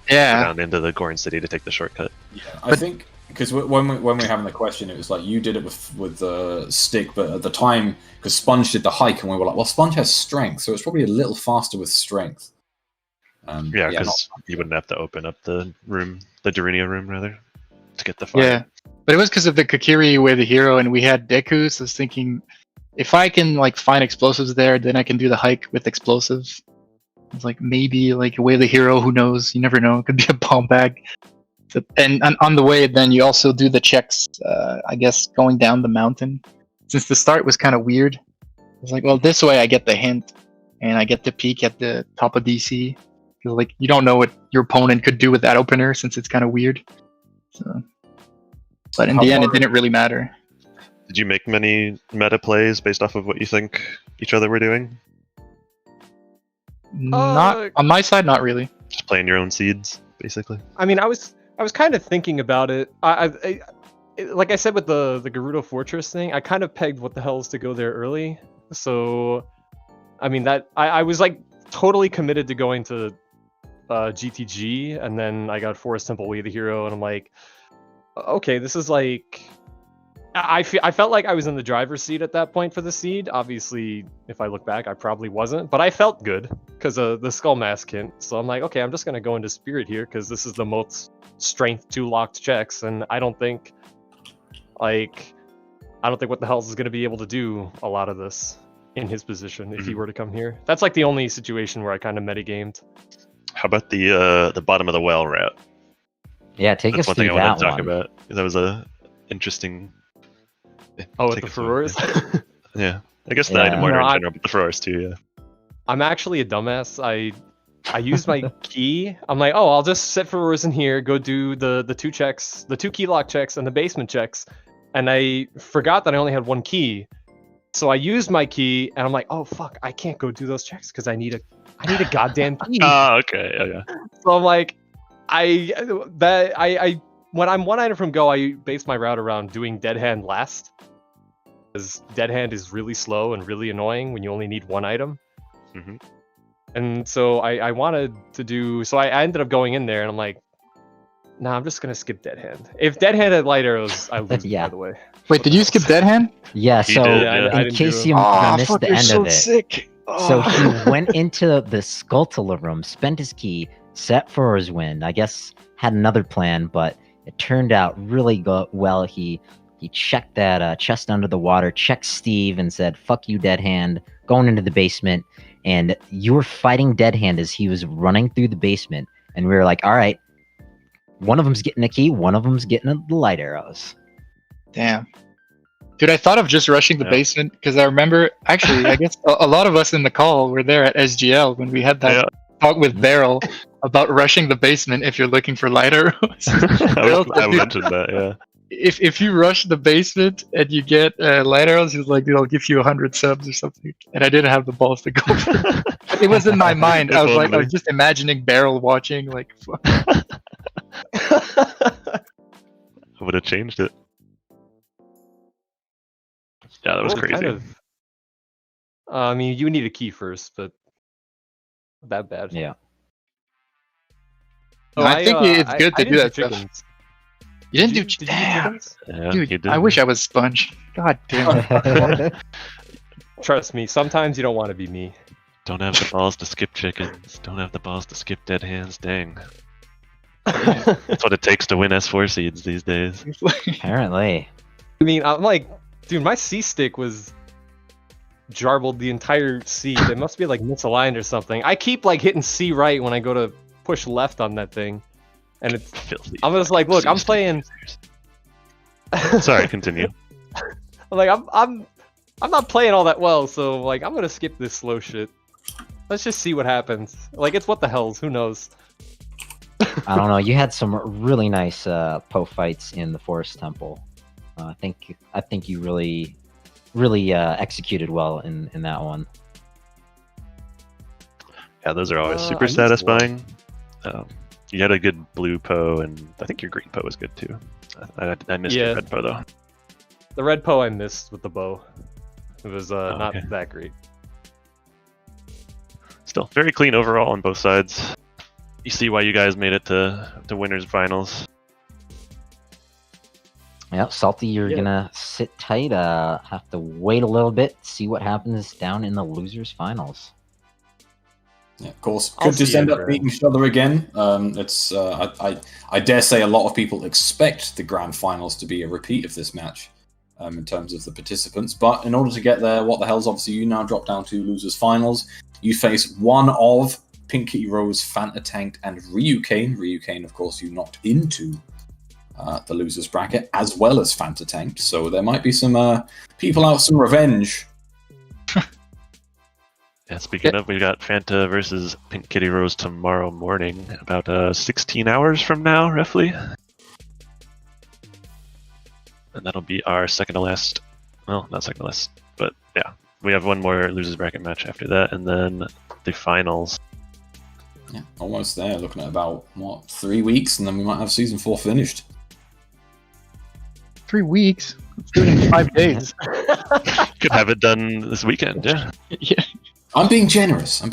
Yeah, down into the Goron City to take the shortcut. Yeah, I think because when we were having the question, it was like you did it with the stick, but at the time, because Sponge did the hike, and we were like, well, Sponge has strength, so it's probably a little faster with strength. Yeah, not- because you wouldn't have to open up the room, the Darunia room, rather, to get the fire. yeah. But it was because of the Kokiri Way the Hero, and we had Deku. So I was thinking, if I can like find explosives there, then I can do the hike with explosives. It's like maybe like Way the Hero. Who knows? You never know. It could be a bomb bag. So, and on the way, then you also do the checks. I guess going down the mountain. Since the start was kind of weird, I was like, well, this way I get the hint, and I get to peek at the top of DC. Because like you don't know what your opponent could do with that opener, since it's kind of weird. So, but in How the end, it far- didn't really matter. Did you make many meta plays based off of what you think each other were doing? Not on my side, not really. Just playing your own seeds, basically. I mean, I was kind of thinking about it. Like I said with the Gerudo Fortress thing, I kind of pegged What the Hells to go there early. So, I mean that I was like totally committed to going to GTG, and then I got Forest Temple Way the Hero, and I'm like, okay, this is like. I felt like I was in the driver's seat at that point for the seed. Obviously, if I look back, I probably wasn't, but I felt good because of the Skull Mask hint. So I'm like, okay, I'm just gonna go into Spirit here because this is the most strength 2 locked checks, and I don't think What the Hells is gonna be able to do a lot of this in his position if he were to come here. That's like the only situation where I kind of metagamed. How about the bottom of the well route? Yeah, take That's us one thing through I that wanted to talk one. about. That was a interesting. Oh, with Take the us away. Furores. Yeah, I guess the Yeah. item order No, in I- general, but the Furores too. Yeah. I'm actually a dumbass. I used my key. I'm like, oh, I'll just set forwards in here, go do the 2 checks, the 2 key lock checks and the basement checks. And I forgot that I only had 1 key. So I used my key and I'm like, oh fuck, I can't go do those checks because I need a goddamn key. Oh, okay. Okay. So I'm like, when I'm 1 item from go, I base my route around doing Dead Hand last. Because Dead Hand is really slow and really annoying when you only need 1 item. Mm-hmm. And so I wanted to do, so I ended up going in there and I'm like, nah, I'm just gonna skip Dead Hand. If Dead Hand had light arrows, I lose Yeah. by the way. Wait, did you skip Dead Hand? Yeah, He so did, yeah. I in didn't case do you missed the end so of it. sick. So he went into the Skulltula room, spent his key, set for his win. I guess had another plan, but it turned out really well. He checked that chest under the water, checked Steve, and said, "Fuck you, Dead Hand." Going into the basement, and you were fighting Dead Hand as he was running through the basement, and we were like, "All right, one of them's getting a key, one of them's getting the light arrows." Damn. Dude, I thought of just rushing the Yeah. basement because I remember, actually, I guess a lot of us in the call were there at SGL when we had that Yeah. talk with Beryl about rushing the basement if you're looking for light arrows. Beryl I said, dude, mentioned that. Yeah. if you rush the basement and you get light arrows, he's like, dude, I'll give you 100 subs or something. And I didn't have the balls to go for it. But it was in my mind. I was like, I was just imagining Beryl watching, like, fuck. I would have changed it. Yeah, that was Well, crazy. kind of. I mean, you need a key first, but not that bad. Yeah. No, I think it's good to I do didn't that stuff. chickens. You didn't do Did you damn. chickens? Yeah, Dude, you did. I wish I was Sponge. God damn it. Trust me, sometimes you don't want to be me. Don't have the balls to skip chickens. Don't have the balls to skip dead hands. Dang. I That's what it takes to win S4 seeds these days. Apparently. mean, I'm like, dude, my C stick was jarbled the entire C. It must be like misaligned or something. I keep like hitting C right when I go to push left on that thing, and it's. Filthy. I'm just like, look, I'm playing. Sorry, continue. I'm like, I'm not playing all that well, so like, I'm gonna skip this slow shit. Let's just see what happens. Like, it's what the hells. Who knows? I don't know. You had some really nice Poe fights in the Forest Temple. I think you really executed well in that one. Yeah, those are always I super missed one. satisfying. You had a good blue Poe, and I think your green Poe was good too. I missed your Yeah. red Poe though. The red Poe I missed with the bow. It was not okay. that great. Still very clean overall on both sides. You see why you guys made it to winners finals. Yeah, Salty, you're Yeah. gonna sit tight. Have to wait a little bit, see what happens down in the losers finals. Yeah, of course. I'll Could just see you end up there. beating each other again. It's I dare say a lot of people expect the grand finals to be a repeat of this match in terms of the participants. But in order to get there, what the hell's obviously you now drop down to losers finals. You face one of Pinky Rose, Fanta Tanked, and Ryukane. Ryukane, of course, you knocked into the losers bracket as well as Fanta Tanked. So there might be some people out some revenge. Yeah, speaking of, we got Fanta versus Pink Kitty Rose tomorrow morning, about 16 hours from now, roughly. And that'll be our second to last, well, not second to last, but yeah. We have one more losers bracket match after that, and then the finals. Yeah, almost there. Looking at about, 3 weeks, and then we might have season 4 finished. 3 weeks. Let's do it in 5 days. Could have it done this weekend, yeah. Yeah. I'm being generous. If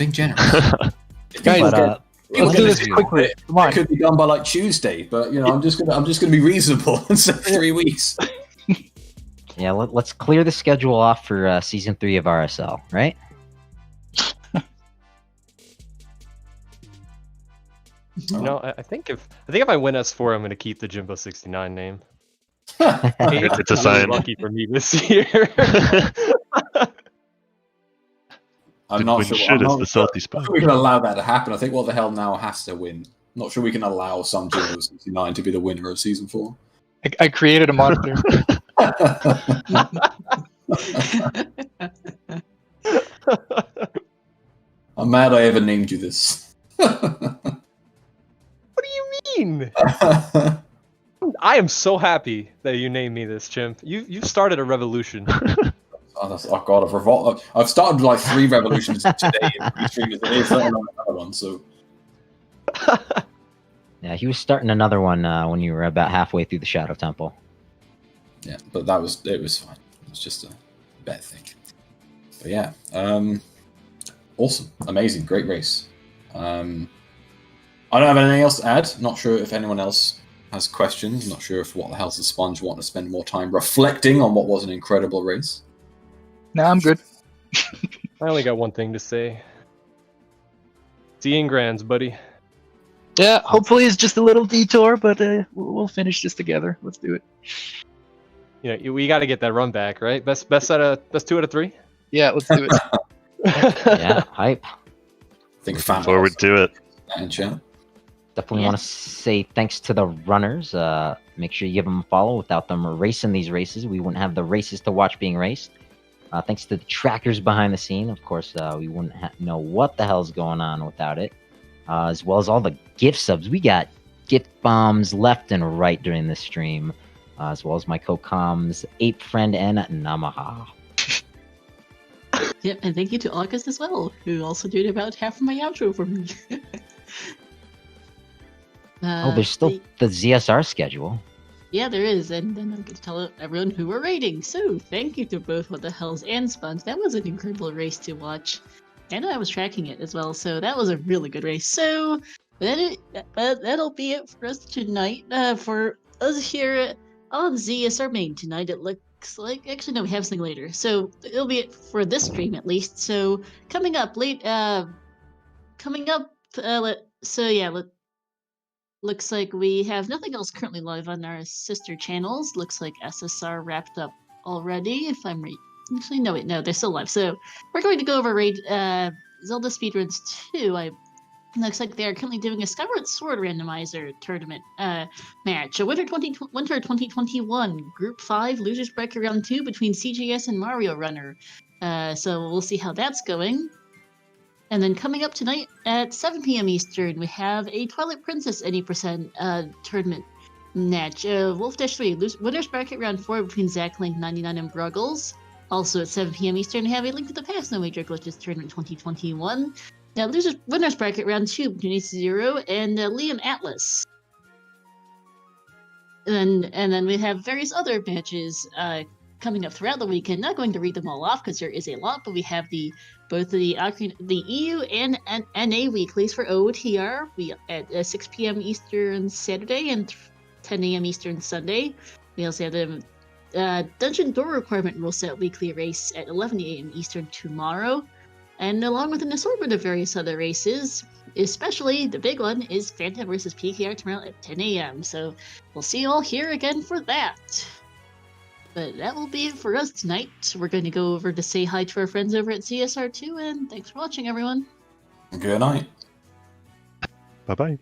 Guys, people get- let's do this quickly. Come on. It could be done by like Tuesday, but you know, I'm just gonna be reasonable and say 3 weeks. Yeah, let's clear the schedule off for season 3 of RSL, right? You know, I think if I win S4, I'm gonna keep the Jimbo 69 name. It's a really sign. lucky for me this year. I'm not When sure. shit I'm is not the sure salty spot. we can allow that to happen. I think what the hell now has to win. Not sure we can allow some Jimbo 69 to be the winner of season 4. I created a monster. I'm mad I ever named you this. What do you mean? I am so happy that you named me this, Chimp. You've started a revolution. Oh God, I've started like 3 revolutions today in pre-streamers. It is another one, so. Yeah, he was starting another one when you were about halfway through the Shadow Temple. Yeah, but it was fine. It was just a bad thing. But yeah, awesome, amazing, great race. I don't have anything else to add. Not sure if anyone else has questions. Not sure if What the Hell's the Sponge want to spend more time reflecting on what was an incredible race. No, I'm good. I only got one thing to say. Seeing grands, buddy. Yeah, hopefully it's just a little detour, but we'll finish this together. Let's do it. You know, we got to get that run back, right? Best 2 out of 3. Yeah, let's do it. Yeah, hype. I think fan Forward to it. and chat. Definitely Yeah. want to say thanks to the runners. Make sure you give them a follow. Without them racing these races, we wouldn't have the races to watch being raced. Thanks to the trackers behind the scene. Of course, we wouldn't know what the hell's going on without it. As well as all the gift subs. We got gift bombs left and right during this stream. As well as my co-coms, Ape Friend and Namaha. Yep, and thank you to August as well, who also did about half of my outro for me. Oh, there's still the ZSR schedule. Yeah, there is, and then I'm going to tell everyone who we're rating. So, thank you to both What the Hells and Sponge. That was an incredible race to watch. And I was tracking it as well, so that was a really good race. So, that'll be it for us tonight. For us here on ZSR Main tonight, it looks like... Actually, no, we have something later. So, it'll be it for this stream at least. So, coming up... Looks like we have nothing else currently live on our sister channels. Looks like SSR wrapped up already, if I'm right. Actually, no, they're still live. So we're going to go over Zelda Speedruns 2. Looks like they're currently doing a Skyward Sword randomizer tournament match. A Winter 2021 Group 5 Losers Bracket Round 2 between CJS and Mario Runner. So we'll see how that's going. And then coming up tonight at 7 p.m. Eastern, we have a Twilight Princess Any Percent tournament match. Wolf Dash 3, Winners Bracket Round 4 between Zach Link 99 and Bruggles. Also at 7 p.m. Eastern, we have a Link to the Past No Major Glitches Tournament 2021. Now, Winners Bracket Round 2 between H0 and Liam Atlas. And then we have various other matches coming up throughout the weekend. Not going to read them all off because there is a lot, but we have both the EU and NA weeklies for OOTR at 6 p.m. Eastern Saturday and 10 a.m. Eastern Sunday. We also have the Dungeon Door Requirement Rule Set weekly race at 11 a.m. Eastern tomorrow. And along with an assortment of various other races, especially the big one is Phantom vs. PKR tomorrow at 10 a.m. So we'll see you all here again for that. But that will be it for us tonight. We're going to go over to say hi to our friends over at CSR2, and thanks for watching, everyone. Good night. Bye bye.